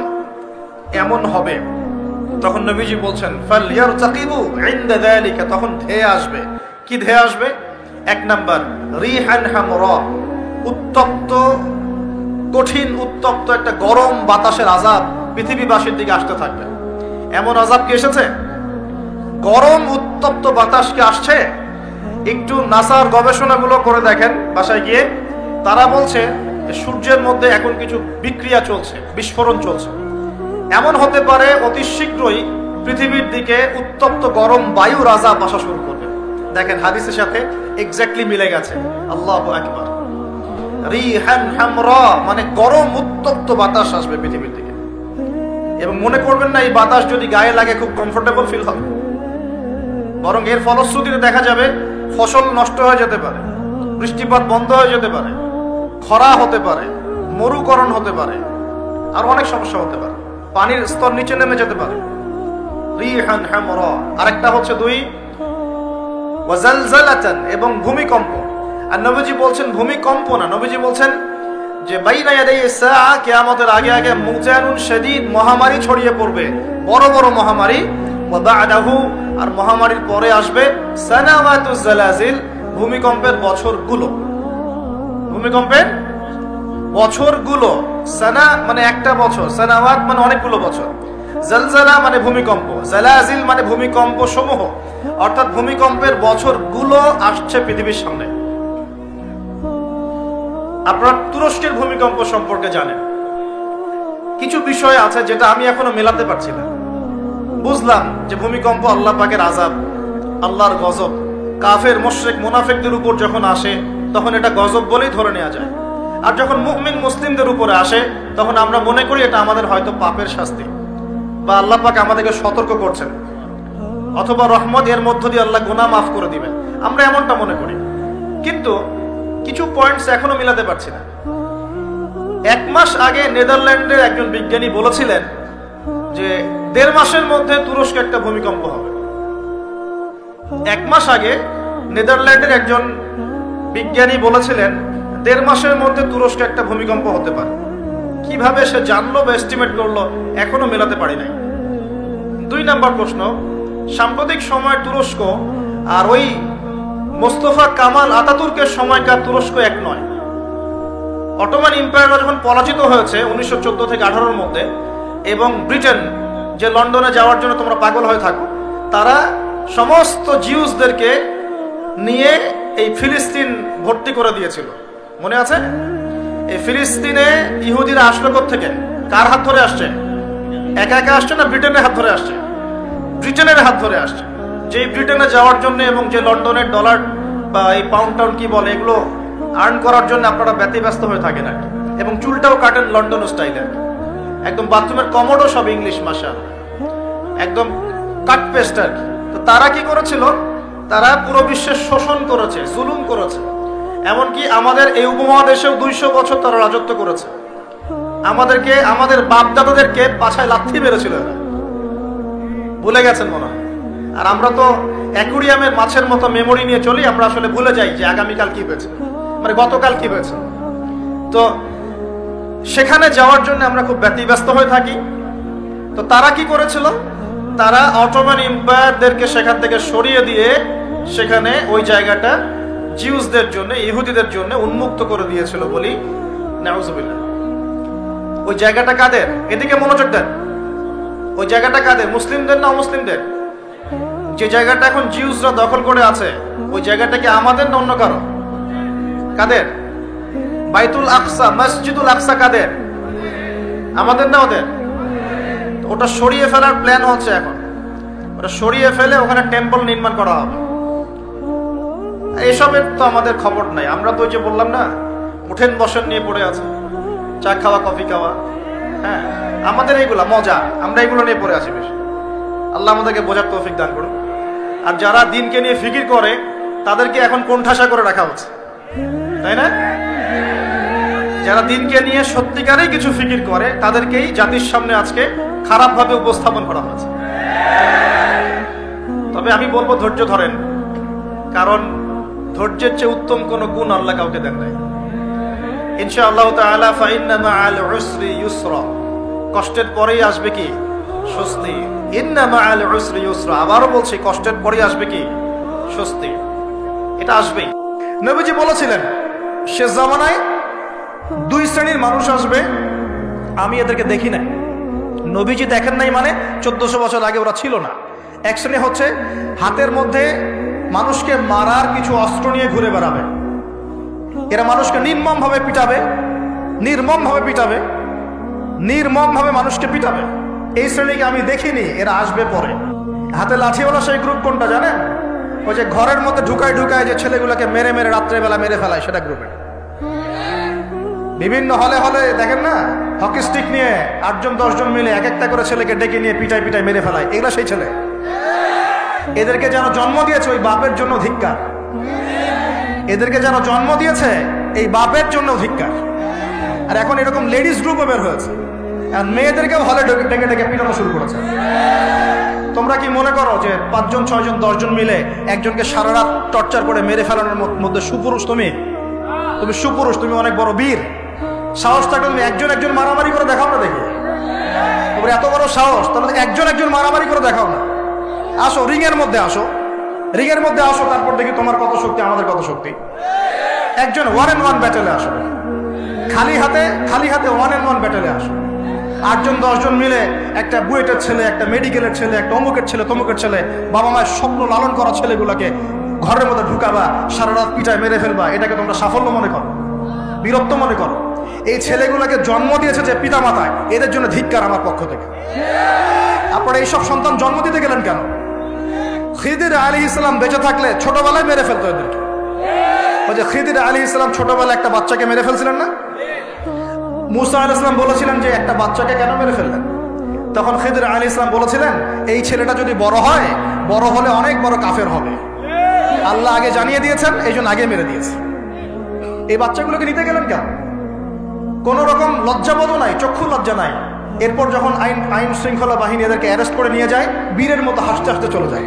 এমন হবে তখন নবীজি বলছেন ফালইয়ারতাকিবু ইনদা যালিকা, তখন ধেয়ে আসবে। কি ধেয়ে আসবে? এক নাম্বার রিহান হামরা, উত্তপ্ত, কঠিন উত্তপ্ত একটা গরম বাতাসের আযাব পৃথিবীবাসীর দিকে আসতে থাকবে। এমন আযাব কি এসেছে? গরম উত্তপ্ত বাতাস কি আসছে? একটু নাসার গবেষণাগুলো করে দেখেন বাসায় গিয়ে, তারা বলছে সূর্যের মধ্যে এখন কিছু বিক্রিয়া চলছে, বিস্ফোরণ চলছে। এমন হতে পারে অতি শীঘ্রই পৃথিবীর দিকে উত্তপ্ত গরম বায়ুর আযাব আসা শুরু করবে। দেখেন হাদিসের সাথে এক্স্যাক্টলি মিলে গেছে। আল্লাহু আকবার। রিহান হামরা মানে গরম উত্তপ্ত বাতাস আসবে পৃথিবীর দিকে, এবং মনে করবেন না এই বাতাস যদি গায়ে লাগে খুব কমফোর্টেবল ফিল হবে, বরং এর ফলশ্রুতিতে দেখা যাবে ফসল নষ্ট হয়ে যেতে পারে, বৃষ্টিপাত বন্ধ হয়ে যেতে পারে, খরা হতে পারে, মরুকরণ হতে পারে, আর অনেক সমস্যা হতে পারে, পানির স্তর নিচে নেমে যেতে পারে। রিহান হামরা। আরেকটা হচ্ছে 2 ওয়াজালজালাতান, এবং ভূমিকম্প। আর নবীজি বলছেন ভূমিকম্প না, নবীজি বলছেন যে বাইনা ইয়াদাই সাআ, কিয়ামতের আগে আগে মুজানুন শাদীদ, মহামারী ছড়িয়ে পড়বে, বড় বড় মহামারী। ওয়া বা'দাহু, আর মহামারীর পরে আসবে সানাওয়াতুজ জালাজিল, ভূমিকম্পের বছরগুলো। ভূমিকম্পের বছরগুলো। সানা মানে একটা বছর, সানাওয়াত মানে অনেকগুলো বছর, জালজালা মানে ভূমিকম্প, জালাজিল মানে ভূমিকম্প সমূহ, অর্থাৎ ভূমিকম্পের বছরগুলো আসছে পৃথিবীর সামনে। আপনারা তুরস্কের ভূমিকম্প সম্পর্কে জানেন। কিছু বিষয় আছে যেটা আমি এখনো মেলাতে পারছি না। বুঝলাম যে ভূমিকম্প আল্লাহ পাকের আযাব, আল্লাহর গজব। কাফের মুশরিক মুনাফিকদের উপর যখন আসে তখন এটা গজব বলেই ধরে নেওয়া যায়, আর যখন মুমিন মুসলিমদের উপরে আসে তখন আমরা মনে করি এটা আমাদের হয়তো পাপের শাস্তি, বা আল্লাহ পাক আমাদেরকে সতর্ক করছেন, অথবা রহমত, এর মধ্য দিয়ে আল্লাহ গুনাহ মাফ করে দিবেন, আমরা এমনটা মনে করি। কিন্তু কিছু পয়েন্টস এখনো মিলাতে পারছি না। 1 মাস আগে নেদারল্যান্ডের একজন বিজ্ঞানী বলেছিলেন যে 1.5 মাসের মধ্যে তুরস্কে একটা ভূমিকম্প হবে। 1 মাস আগে নেদারল্যান্ডের একজন বিজ্ঞানী বলেছিলেন 1.5 মাসের মধ্যে তুরস্কে একটা ভূমিকম্প হতে পারে। কিভাবে সে জানলো বা এস্টিমেট করলো এখনো মেলাতে পারি নাই। 2 নাম্বার প্রশ্ন, সাম্প্রতিক সময় তুরস্ক আর ওই মোস্তফা কামাল আতাতুর্কের সময়কার তুরস্ক এক নয়। অটোমান এম্পায়াররা যখন পরাজিত হয়েছে 1914 থেকে 18-র মধ্যে, এবং ব্রিটেন, যে লন্ডনে যাওয়ার জন্য তোমরা পাগল হয়ে থাকো, তারা সমস্ত জিউসদেরকে নিয়ে এই ফিলিস্তিন ভর্তি করে দিয়েছিল, মনে আছে? এই ফিলিস্তিনে ইহুদিরা আসলো থেকে, কার হাত ধরে আসছে? একা একা আসছে না ব্রিটেনের হাত ধরে আসছে? ব্রিটেনের হাত ধরে আসছে। যেই ব্রিটেনে যাওয়ার জন্য এবং যে লন্ডনের ডলার বা এই পাউন্ড টাউন কি বলে এগুলো আর্ন করার জন্য আপনারা ব্যতিব্যস্ত হয়ে থাকেন আর কি, এবং চুলটাও কাটেন লন্ডন স্টাইলে, একদম বাথরুমের কমোডও সব ইংলিশ ভাষা, একদম কাট পেস্ট আর কি। তো তারা কি করেছিল? তারা পুরো বিশ্বের শোষণ করেছে, জুলুম করেছে, এমনকি আমাদের এই উপমহাদেশেও 200 বছর তারা রাজত্ব করেছে। আমাদেরকে, আমাদের বাপদাদাদেরকে পাছায় লাথি মেরেছিল, ভুলে গেছেন মনে হয়। আর আমরা তো অ্যাকুরিয়ামের মাছের মতো মেমোরি নিয়ে চলি, আমরা আসলে ভুলে যাই যে আগামীকাল কি হয়েছে, মানে গতকাল কি হয়েছে। তো সেখানে যাওয়ার জন্য আমরা খুব ব্যতিব্যস্ত হয়ে থাকি। তো তারা কি করেছিল? তারা অটোমান এম্পায়ারদেরকে সেখান থেকে সরিয়ে দিয়ে সেখানে ওই জায়গাটা জিউসদের জন্য, ইহুদিদের জন্য উন্মুক্ত করে দিয়েছিল বলি, নাউজুবিল্লাহ। ওই জায়গাটা কাদের? এদিকে মনোযোগ দেন। ওই জায়গাটা কাদের? মুসলিমদের না অমুসলিমদের? যে জায়গাটা এখন জিউসরা দখল করে আছে ওই জায়গাটা কি আমাদের না অন্য কারো? কাদের? বাইতুল আকসা, মসজিদুল আকসা কাদের? আমাদের না ওদের? ওটা সরিয়ে ফেলার প্ল্যান হচ্ছে এখন। ওটা সরিয়ে ফেলে ওখানে টেম্পল নির্মাণ করা হবে। এসবের তো আমাদের খবর নাই। আমরা তো ওই যে বললাম না, উঠেন বসেন নিয়ে পড়ে আছে, চা খাওয়া, কফি খাওয়া, হ্যাঁ, আমাদের এইগুলা মজা, আমরা এগুলো নিয়ে পড়ে আছি বেশি। আল্লাহ আমাদেরকে বোঝার তৌফিক দান করুন। আর যারা দিনকে নিয়ে ফিকির করে তাদেরকে এখন কোণঠাসা করে রাখা হচ্ছে, তাই না? যারা দিনকে নিয়ে সত্যিকারেই কিছু ফিকির করে তাদেরকেই জাতির সামনে আজকে খারাপভাবে উপস্থাপন করা হয়েছে। তবে আমি বলবো ধৈর্য ধরেন, কারণ ধৈর্যের চেয়ে উত্তম কোন গুণ আল্লাহ কাউকে দেন নাই। ইনশাআল্লাহ তাআলা ফাইন্না মাআল উসরি ইউসরা, কষ্টের পরেই আসবে কি? স্বস্তি। ইন্না মাআল উসরি ইউসরা, আবারও বলছি কষ্টের পরেই আসবে কি? স্বস্তি। এটা আসবেই। নবীজি বলেছিলেন শেষ জামানায় দুই শ্রেণীর মানুষ আসবে, আমি এদেরকে দেখি নাই। নবীজি দেখেন নাই মানে 1400 বছর আগে ওরা ছিল না। এক শ্রেণী হচ্ছে হাতের মধ্যে মানুষকে মারার কিছু অস্ত্র নিয়ে ঘুরে বেড়াবে, এরা মানুষকে নির্মমভাবে পিটাবে, নির্মমভাবে পিটাবে, নির্মমভাবে মানুষকে পিটাবে। এই শ্রেণীকে আমি দেখিনি, এরা আসবে পরে। হাতে লাঠিওয়ালা সেই গ্রুপ কোনটা জানেন? ওই যে ঘরের মধ্যে ঢুকায় ঢুকায় যে ছেলেগুলোকে মেরে মেরে রাত্রেবেলা মেরে ফেলায়, সেটা গ্রুপে। বিভিন্ন হলে হলে দেখেন না, হকি স্টিক নিয়ে 8-10 জন মিলে এক একটা করে ছেলেকে ডেকে নিয়ে পিটাই পিটাই মেরে ফেলায়, এগুলা সেই ছেলে। এদেরকে যেন জন্ম দিয়েছে ওই বাপের জন্য ধিক্কার, এদেরকে যেন জন্ম দিয়েছে এই বাপের জন্য ধিক্কার। আর এখন এরকম লেডিস গ্রুপও বের হয়েছে, আর মেয়েদেরকেও হলে ডেকে ডেকে পিটানো শুরু করেছে। তোমরা কি মনে করো যে 5 জন 6 জন 10 জন মিলে একজনকে সারা রাত টর্চার করে মেরে ফেলানোর মধ্যে সুপুরুষ? তুমি সুপুরুষ, তুমি অনেক বড় বীর। সাহস থাকলে তুমি একজন মারামারি করে দেখাও না, দেখি তোমার এত বড় সাহস, তাহলে একজন মারামারি করে দেখাও না। আসো রিংয়ের মধ্যে, আসো রিংয়ের মধ্যে আসো, তারপর দেখি তোমার কত শক্তি, আমাদের কত শক্তি। একজন 1-on-1 ব্যাটেলে আসো, খালি হাতে 1-on-1 ব্যাটেলে আসো। 8 জন 10 জন মিলে একটা বুয়েটের ছেলে, একটা মেডিকেলের ছেলে, একটা অমুকের ছেলে, তমুকের ছেলে, বাবা মায়ের স্বপ্ন লালন করা ছেলেগুলোকে ঘরের মধ্যে ঢুকাবা, সারা রাত পিটায় মেরে ফেলবা, এটাকে তোমরা সাফল্য মনে করো, বীরত্ব মনে করো? এই ছেলেগুলোকে জন্ম দিয়েছে যে পিতা মাতায়, এদের জন্য ধিক্কার আমার পক্ষ থেকে। আপনারা এইসব সন্তান জন্ম দিতে গেলেন কেন? খিদির আলাইহিস সালাম বেঁচে থাকলে ছোটবেলায় মেরে ফেলতো এদেরকে। ওই যে খিদির আলাইহিস সালাম ছোটবেলায় একটা বাচ্চাকে মেরে ফেলছিলেন না? মুসা আলাইহিস সালাম বলেছিলেন যে একটা বাচ্চাকে কেন মেরে ফেললেন? তখন খিদির আলাইহিস সালাম বলেছিলেন এই ছেলেটা যদি বড় হয়, বড় হলে অনেক বড় কাফের হবে। আল্লাহ আগে জানিয়ে দিয়েছেন, এই জন্য আগে মেরে দিয়েছে। এই বাচ্চাগুলোকে নিতে গেলেন কেন? কোন রকম লজ্জাবোধ নাই, চক্ষু লজ্জা নাই। এরপর যখন আইন শৃঙ্খলা বাহিনী এদেরকে অ্যারেস্ট করে নিয়ে যায়, বীরের মতো হাসতে হাসতে চলে যায়।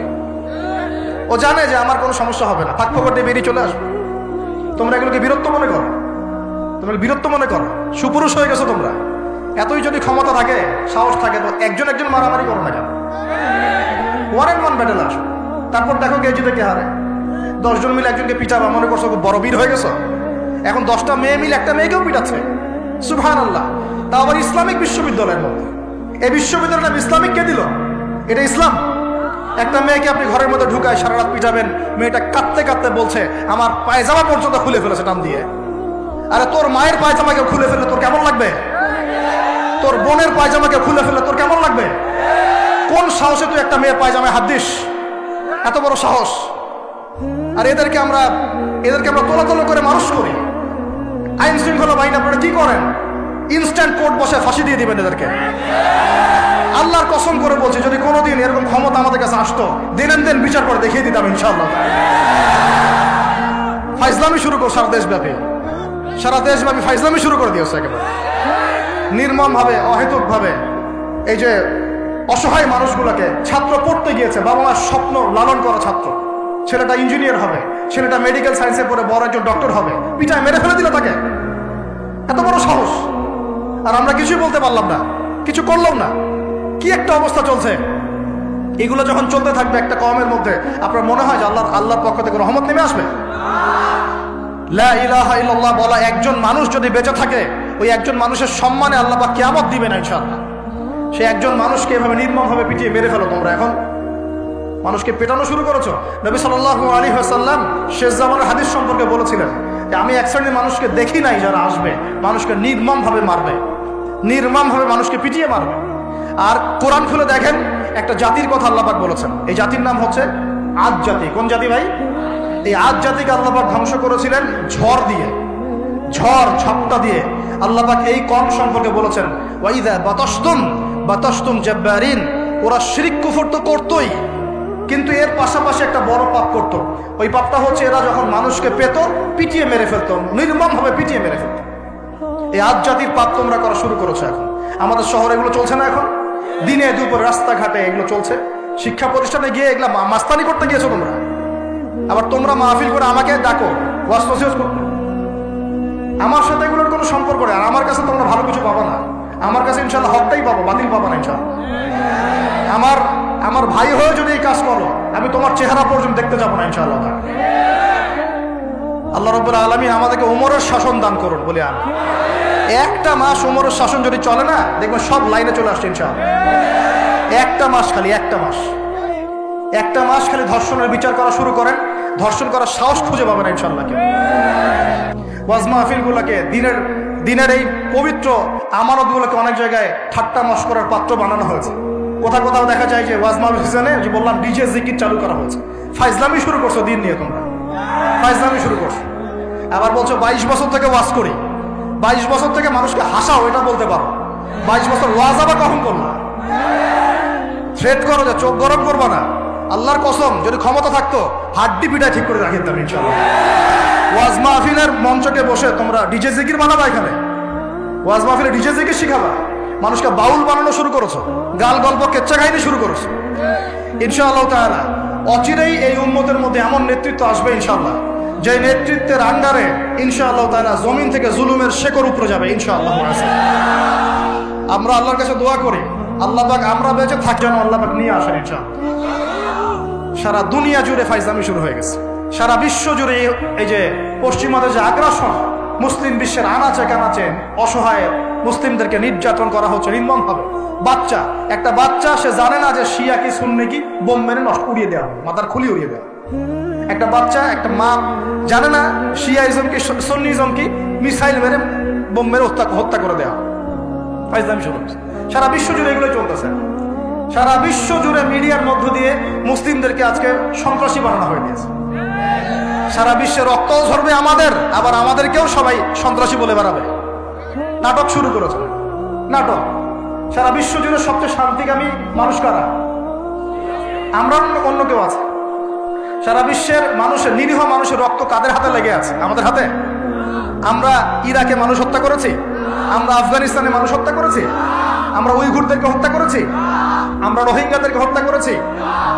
ও জানে যে আমার কোনো সমস্যা হবে না, ফাঁক ফোকর দিয়ে বেরিয়ে চলে আসবে। তোমরা এগুলোকে বীরত্ব মনে করো, তোমরা বীরত্ব মনে করো, সুপুরুষ হয়ে গেছো তোমরা। এতই যদি ক্ষমতা থাকে, সাহস থাকে, তো একজন মারামারি করো না কেন? 1-on-1 ব্যাটেল আসো, তারপর দেখো কে জিতে কে হারে। 10 জন মিলে একজনকে পিটাবা, মনে করছো বড় বীর হয়ে গেছো। এখন 10টা মেয়ে মিলে একটা মেয়েকেও পিটাচ্ছে, সুবহানাল্লাহ। তা আবার ইসলামিক বিশ্ববিদ্যালয়ের মধ্যে। এই বিশ্ববিদ্যালয়ের নাম ইসলামিক কে দিল? এটা ইসলাম? একটা মেয়েকে আপনি ঘরের মধ্যে ঢুকায় সারা রাত পিটাবেন, মেয়েটা কাঁদতে কাঁদতে বলছে আমার পায়জামা পর্যন্ত খুলে ফেলেছে টান দিয়ে। আরে তোর মায়ের পায়জামাকে খুলে ফেললে তোর কেমন লাগবে? তোর বোনের পায়জামাকে খুলে ফেললে তোর কেমন লাগবে? কোন সাহসে তুই একটা মেয়ের পায়জামায় হাত দিস? এত বড় সাহস! আর এদেরকে আমরা তোলা করে মানুষ করি। আইন শৃঙ্খলা বাহিনী আপনারা কি করেন? ইনস্ট্যান্ট কোর্ট বসে ফাঁসি দিয়ে দিবেন এদেরকে। আল্লাহর কসম করে বলছি, যদি কোনোদিন এরকম ক্ষমতা আমাদের কাছে আসতো, দিন বিচার করে দেখিয়ে দিতাম ইনশাআল্লাহ। ফাইজলামি শুরু কর সারা দেশব্যাপী ফাইজলামি শুরু করে দিয়েছে একেবারে নির্মম ভাবে, অহেতুক ভাবে। এই যে অসহায় মানুষগুলোকে, ছাত্র পড়তে গিয়েছে, বাবা মার স্বপ্ন লালন করা ছাত্র, ছেলেটা ইঞ্জিনিয়ার হবে, ছেলেটা মেডিকেল সায়েন্সে পড়ে বড় একজন ডক্টর হবে, পিটায় মেরে ফেলে দিল তাকে। এত বড় সাহস! আর আমরা কিছুই বলতে পারলাম না, কিছু করলাম না। কি একটা অবস্থা চলছে! এগুলো যখন চলতে থাকবে একটা কওমের মধ্যে, আপনার মনে হয় যে আল্লাহর পক্ষ থেকে রহমত নেমে আসবে? লা ইলাহা ইল্লাল্লাহ বলা একজন মানুষ যদি বেঁচে থাকে, ওই একজন মানুষের সম্মানে আল্লাহ পাক কিয়ামত দিবেন ইনশাআল্লাহ। সে একজন মানুষকে এভাবে নির্মমভাবে পিটিয়ে মেরে ফেলো তোমরা। এখন মানুষকে পেটানো শুরু করেছো। নবী সাল্লাল্লাহু আলাইহি ওয়াসাল্লাম শেষ জামানার হাদিস সম্পর্কে বলেছিলেন যে আমি এক শ্রেণীর মানুষকে দেখি নাই যারা আসবে, মানুষকে নির্মমভাবে মারবে, নির্মমভাবে মানুষকে পিটিয়ে মারবে। আর কোরআন খুলে দেখেন, একটা জাতির কথা আল্লাহ পাক বলেছেন। এই জাতির নাম হচ্ছে আদ জাতি। কোন জাতি ভাই? এই আদ জাতিকে আল্লাহ পাক ধ্বংস করেছিলেন ঝড় দিয়ে, ঝড় দিয়ে। আল্লাহ পাক এই কওম সম্পর্কে বলেছেন ওয়াইদা বাতাসতুম জাব্বারিন,
ওরা শিরক কুফর তো করতোই, কিন্তু এর পাশাপাশি একটা বড় পাপ করতো। ওই পাপটা হচ্ছে এরা যখন মানুষকে পেত পিটিয়ে মেরে ফেলতো, নির্মমভাবে পিটিয়ে মেরে ফেলতো। এই আজ জাতির পাপ তোমরা করা শুরু করেছো। এখন আমাদের শহরে এগুলো চলছে না? এখন দিনে দুপুরে রাস্তাঘাটে এগুলো চলছে। শিক্ষা প্রতিষ্ঠানে গিয়ে এগুলা মাস্তানি করতে গিয়েছো তোমরা। আবার তোমরা মাহফিল করে আমাকে ডাকো ওয়াজ নসিহত করতে। আমার সাথে এগুলোর কোনো সম্পর্ক নেই। আর আমার কাছে তোমরা ভালো কিছু পাবো না। আমার কাছে ইনশাল্লাহ হকটাই পাবো, বাতিল পাবো না ইনশাল্লাহ। আমার ভাই হয়ে যদি এই কাজ করো, আমি তোমার চেহারা পর্যন্ত দেখতে যাবো না ইনশাআল্লাহ। আল্লাহ রাব্বুল আলামিন আমাদেরকে উমরের শাসন দান করুন বলে আমি। একটা মাস উমরের শাসন যদি চলে না, দেখবেন সব লাইনে চলে আসছে ইনশাআল্লাহ। একটা মাস খালি, একটা মাস খালি ধর্ষণের বিচার করা শুরু করেন, ধর্ষণ করার সাহস খুঁজে পাবেন ইনশাআল্লাহ। ওয়াজ মাহফিলগুলোকে দিনের এই পবিত্র আমানতগুলোকে অনেক জায়গায় ঠাট্টা মশকরার পাত্র বানানো হয়েছে। কোথাও দেখা যায় যে ওয়াজ মাহফিল সিজনে যে বললাম ডিজে জিকির চালু করা হয়েছে। ফাইজলামি শুরু করছো দিন নিয়ে, তোমরা ফাইজলামি শুরু করছো। আবার বলছো 22 বছর থেকে ওয়াজ করি, 22 বছর থেকে মানুষকে হাসাও, এটা বলতে পারো। 22 বছর ওয়াজ আবার কখন করলো? থ্রেট করো যে চোখ গরম করবো না। আল্লাহর কসম, যদি ক্ষমতা থাকতো হাড্ডি পিটায় ঠিক করে রাখিতাম ইনশাআল্লাহ। ওয়াজ মাহফিলের মঞ্চকে বসে তোমরা ডিজে জিকির বানাবা, এখানে ওয়াজ মাহফিলে ডিজে জিকির শিখাবা, মানুষকে বাউল বানানো শুরু করেছো, গাল গল্প কেচ্চা কাহিনী শুরু করেছো। ইনশাআল্লাহ তাআলা অচিরেই এই উম্মতের মধ্যে এমন নেতৃত্ব আসবে ইনশাআল্লাহ, যে নেতৃত্বের আন্ডারে ইনশাআল্লাহ তাআলা জমিন থেকে জুলুমের শেকড় উপরে যাবে ইনশাআল্লাহ। আমরা আল্লাহর কাছে দোয়া করি, আল্লাহ পাক আমরা বেঁচে থাকি যেন আল্লাহ পাক নিয়ে আসেন ইনশাআল্লাহ। সারা দুনিয়া জুড়ে ফাইজলামি শুরু হয়ে গেছে, সারা বিশ্ব জুড়ে এই যে পশ্চিমাদের যে আগ্রাসন, মুসলিম বিশ্বের আনাচে কানাচে অসহায় মুসলিমদেরকে নির্যাতন করা হচ্ছে নির্মমভাবে। একটা বাচ্চা সে জানে না যে শিয়া কি সুন্নি কি, বোম মেরে নষ্ট উড়িয়ে দেওয়া, মাথার খুলি উড়িয়ে দেওয়া। একটা বাচ্চা, একটা মা জানে না শিয়াইজম কি সুন্নিজম কি, মিসাইল মেরে বোম মেরে হত্যা করে দেওয়া। ফাইজলামি শুরু হচ্ছে সারা বিশ্ব জুড়ে, এগুলো চলতেছে। সারা বিশ্ব জুড়ে মিডিয়ার মধ্য দিয়ে মুসলিমদেরকে আজকে সন্ত্রাসী বানানো হয়ে গিয়েছে। সারা বিশ্বে রক্তও ঝরবে আমাদের, আবার আমাদেরকেও সবাই সন্ত্রাসী বলে বেড়াবে। নাটক শুরু করেছে, নাটক। সারা বিশ্ব জুড়ে সবচেয়ে শান্তিকামী মানুষ কারা? আমরা, অন্য কেউ আছে? সারা বিশ্বের মানুষের, নিরীহ মানুষের রক্ত কাদের হাতে লেগে আছে? আমাদের হাতে। আমরা ইরাকে মানুষ হত্যা করেছি, আমরা আফগানিস্তানে মানুষ হত্যা করেছি, আমরা উইঘুরদেরকে হত্যা করেছি, আমরা রোহিঙ্গাদেরকে হত্যা করেছি,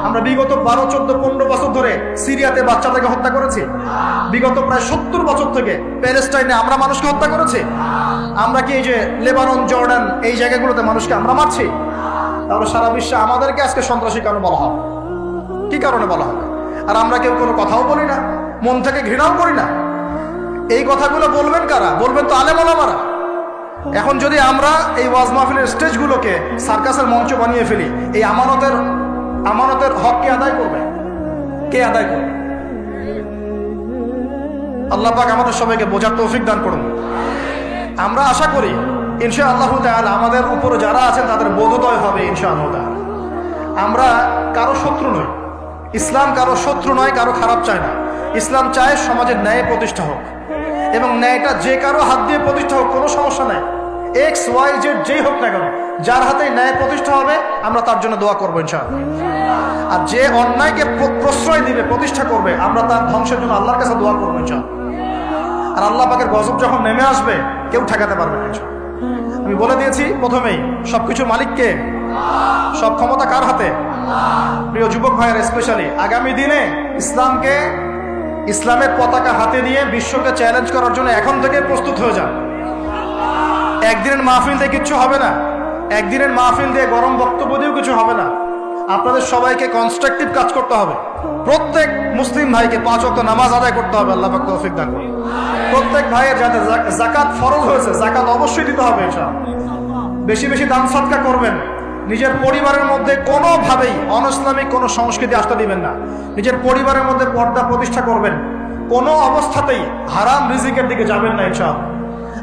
আমরা বিগত 12, 14, 15 বছর ধরে সিরিয়াতে বাচ্চাদেরকে হত্যা করেছি, বিগত প্রায় 70 বছর থেকে প্যালেস্টাইনে আমরা মানুষকে হত্যা করেছি। আমরা কি এই যে লেবানন, জর্ডান এই জায়গাগুলোতে মানুষকে আমরা মারছি? তাহলে সারা বিশ্বে আমাদেরকে আজকে সন্ত্রাসী কেন বলা হবে? কি কারণে বলা হবে? আর আমরা কেউ কোনো কথাও বলি না, মন থেকে ঘৃণাও করি না। এই কথাগুলো বলবেন কারা? বলবেন তো আলেম ওলামারা। এখন যদি আমরা এই ওয়াজ মাহফিলের স্টেজগুলোকে সার্কাসের মঞ্চ বানিয়ে ফেলি, এই আমানতের হক কে আদায় করবে? কে আদায় করবে? আল্লাহ পাক আমাদের সবাইকে বোঝার তৌফিক দান করুন। আমরা আশা করি ইনশাআল্লাহ তাআলা আমাদের উপরে যারা আছেন তাদের বোধোদয় হবে ইনশাআল্লাহ তাআলা। আমরা কারো শত্রু নই, ইসলাম কারো শত্রু নয়, কারো খারাপ চায় না। ইসলাম চায় সমাজের ন্যায় প্রতিষ্ঠা হোক, এবং ন্যায়টা যে কারো হাত দিয়ে প্রতিষ্ঠা হোক, কোনো সমস্যা নাই। এক্স ওয়াই জেড যেই হোক না কেন, যার হাতে ন্যায় প্রতিষ্ঠা হবে আমরা তার জন্য দোয়া করবো ইনশাআল্লাহ। আর যে অন্যায়কে প্রশ্রয় দিবে, প্রতিষ্ঠা করবে, আমরা তার ধ্বংসের জন্য আল্লাহর কাছে দোয়া করবো ইনশাআল্লাহ। আর আল্লাহ পাকের গজব যখন নেমে আসবে কেউ ঠেকাতে পারবে না ইনশাআল্লাহ। আমি বলে দিয়েছি প্রথমেই, সবকিছুর মালিককে, সব ক্ষমতা কার হাতে? প্রিয় যুবক ভাইয়ের স্পেশালি আগামী দিনে ইসলামের পতাকা হাতে নিয়ে বিশ্বকে চ্যালেঞ্জ করার জন্য এখন থেকে প্রস্তুত হয়ে যান। একদিনের মাহফিল দিয়ে কিচ্ছু হবে না, একদিনের মাহফিল দিয়ে গরম বক্তব্য দিয়েও কিছু হবে না। আপনাদের সবাইকে কনস্ট্রাকটিভ কাজ করতে হবে। প্রত্যেক মুসলিম ভাইকে 5 ওয়াক্ত নামাজ আদায় করতে হবে, আল্লাহ পাক তৌফিক দান করুন। প্রত্যেক ভাইয়ের যাতে যাকাত ফরজ হয়েছে, যাকাত অবশ্যই দিতে হবে ইনশাআল্লাহ। বেশি বেশি দান সদকা করবেন। নিজের পরিবারের মধ্যে কোনোভাবেই অনইসলামিক কোনো সংস্কৃতি আসতে দিবেন না। নিজের পরিবারের মধ্যে পর্দা প্রতিষ্ঠা করবেন। কোনো অবস্থাতেই হারাম রিজিকের দিকে যাবেন না ইনশাআল্লাহ।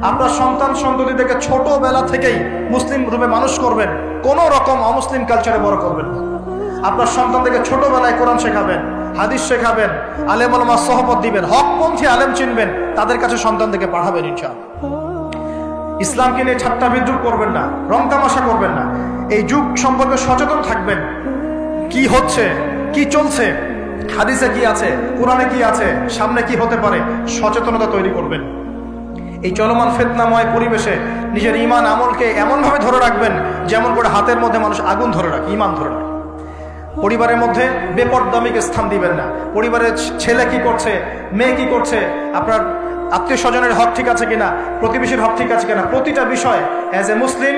আপনার সন্তান সন্ততিদেরকে ছোটবেলা থেকেই মুসলিম রূপে মানুষ করবেন, কোনো রকম অমুসলিম কালচারে বড় করবেন। আপনার সন্তানদেরকে ছোটবেলায় কোরআন শেখাবেন, হাদিস শেখাবেন, আলেম ওলামার সহবত দিবেন, হকপন্থী আলেম চিনবেন, তাদের কাছে সন্তানদেরকে পাঠাবেন ইনশাআল্লাহ। ইসলামকে নিয়ে ঠাট্টা বিদ্রুপ করবেন না, রং তামাশা করবেন না। এই যুগ সম্পর্কে সচেতন থাকবেন। কি হচ্ছে, কি চলছে, হাদিসে কি আছে, কোরআনে কি আছে, সামনে কি হতে পারে, সচেতনতা তৈরি করবেন। এই চলমান ফিতনাময় পরিবেশে নিজের ঈমান আমলকে এমনভাবে ধরে রাখবেন যেমন করে হাতের মধ্যে মানুষ আগুন ধরে রাখে, ঈমান ধরে রাখে। পরিবারের মধ্যে বেপরদামিকে স্থান দিবেন না। পরিবারের ছেলে কি করছে, মেয়ে কি করছে, আপনার আত্মীয় স্বজনের হক ঠিক আছে কিনা, প্রতিবেশীর হক ঠিক আছে কিনা, প্রতিটা বিষয় as a Muslim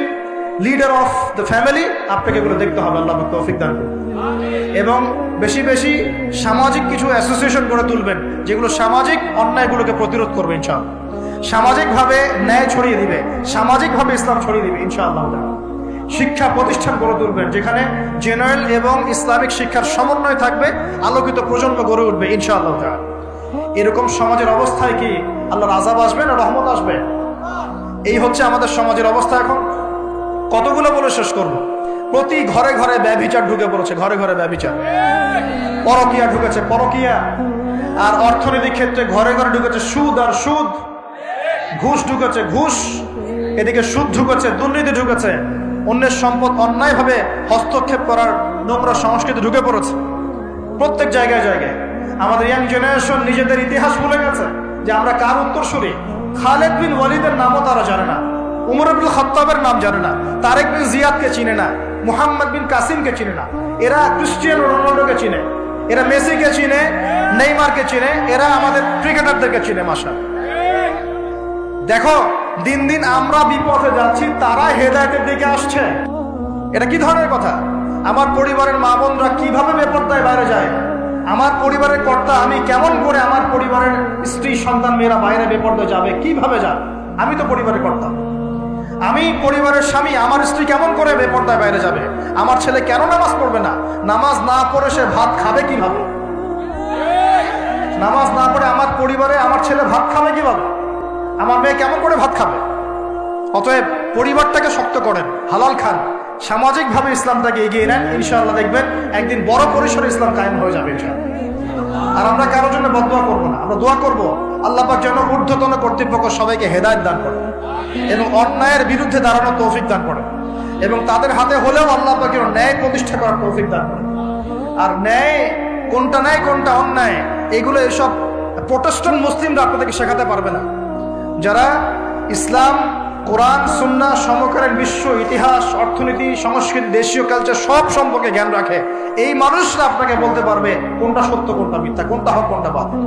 leader of the family আপনাকে এগুলো দেখতে হবে। আল্লাহ পাক তৌফিক দান করুন। এবং বেশি বেশি সামাজিক কিছু অ্যাসোসিয়েশন গড়ে তুলবেন যেগুলো সামাজিক অন্যায়গুলোকে প্রতিরোধ করবে ইনশাআল্লাহ, সামাজিকভাবে ন্যায় ছড়িয়ে দিবে, সামাজিকভাবে ইসলাম ছড়িয়ে দিবে ইনশাআল্লাহ। শিক্ষা প্রতিষ্ঠান গড়ে তুলবেন যেখানে জেনারেল এবং ইসলামিক শিক্ষার সমন্বয় থাকবে, আলোকিত প্রজন্ম গড়ে উঠবে ইনশাআল্লাহ। এরকম সমাজের অবস্থায় কি আল্লাহর আযাব আসবে না রহমত আসবে? এই হচ্ছে আমাদের সমাজের অবস্থা। এখন কতগুলো বলে শেষ করব। প্রতি ঘরে ঘরে ব্যভিচার ঢুকে পড়েছে, ঘরে ঘরে ব্যভিচার, পরকিয়া ঢুকেছে, পরকিয়া। আর অর্থনৈতিক ক্ষেত্রে ঘরে ঘরে ঢুকেছে সুদ আর সুদ, ঘুষ ঢুকেছে ঘুষ, এদিকে সুদ ঢুকেছে, দুর্নীতি ঢুকেছে, অন্যের সম্পদ অন্যায়ভাবে হস্তক্ষেপ করার নোংরা সংস্কৃতি ঢুকে পড়েছে প্রত্যেক জায়গায় জায়গায়। আমাদের ইয়াং জেনারেশন নিজেদের ইতিহাস ভুলে গেছে যে আমরা কার উত্তরসূরি। খালেদ বিন ওয়ালিদের নামও তারা জানে না, উমর ইবনুল খাত্তাবের নাম জানে না, তারেক বিন জিয়াদকে চিনে না, মুহাম্মদ বিন কাসিমকে চিনে না। এরা ক্রিস্টিয়ানো রোনাল্ডোকে চিনে, এরা মেসিকে চিনে, নেইমারকে চিনে, এরা আমাদের ক্রিকেটারদেরকে চিনে। মাশাআল্লাহ, দেখো দিন দিন আমরা বিপথে যাচ্ছি, তারা হেদায়েতের দিকে আসছে। এটা কি ধরনের কথা? আমার পরিবারের মা বোনরা কিভাবে বেপরদায় বাইরে যায়, আমার পরিবারের কর্তা আমি কেমন করে আমার পরিবারের স্ত্রী সন্তান মেয়েরা বাইরে বেপরদায় যাবে, কিভাবে যাবে? আমি তো পরিবারের কর্তা, আমি পরিবারের স্বামী, আমার স্ত্রী কেমন করে বেপরদায় বাইরে যাবে? আমার ছেলে কেন নামাজ পড়বে না? নামাজ না পড়ে সে ভাত খাবে কিভাবে? নামাজ না পড়ে আমার পরিবারে আমার ছেলে ভাত খাবে কিভাবে? আমার মেয়ে কেমন করে ভাত খাবে? অতএব পরিবারটাকে শক্ত করেন, হালাল খান, সামাজিকভাবে ইসলামটাকে এগিয়ে নেন, ইনশাআল্লাহ দেখবেন একদিন বড় পরিসরে ইসলাম কায়েম হয়ে যাবে ইনশাআল্লাহ। আর আমরা কারোর জন্য বদদোয়া করবো না, আমরা দোয়া করবো আল্লাহ পাক যেন ঊর্ধ্বতন কর্তৃপক্ষ সবাইকে হেদায়েত দান করে এবং অন্যায়ের বিরুদ্ধে দাঁড়ানোর তৌফিক দান করে এবং তাদের হাতে হলেও আল্লাহ পাক যেন ন্যায় প্রতিষ্ঠা করার তৌফিক দান করে। আর ন্যায় কোনটা অন্যায় এগুলো এসব প্রোটেস্ট্যান্ট মুসলিমরা আপনাদেরকে শেখাতে পারবে না। যারা ইসলাম, কোরআন, সুন্নাহ, সমকালীন বিশ্ব ইতিহাস, অর্থনীতি, সংস্কৃতি, দেশীয় কালচার সব সম্পর্কে জ্ঞান রাখে, এই মানুষরা আপনাকে বলতে পারবে কোনটা সত্য, কোনটা মিথ্যা, কোনটা হক, কোনটা বাতিল।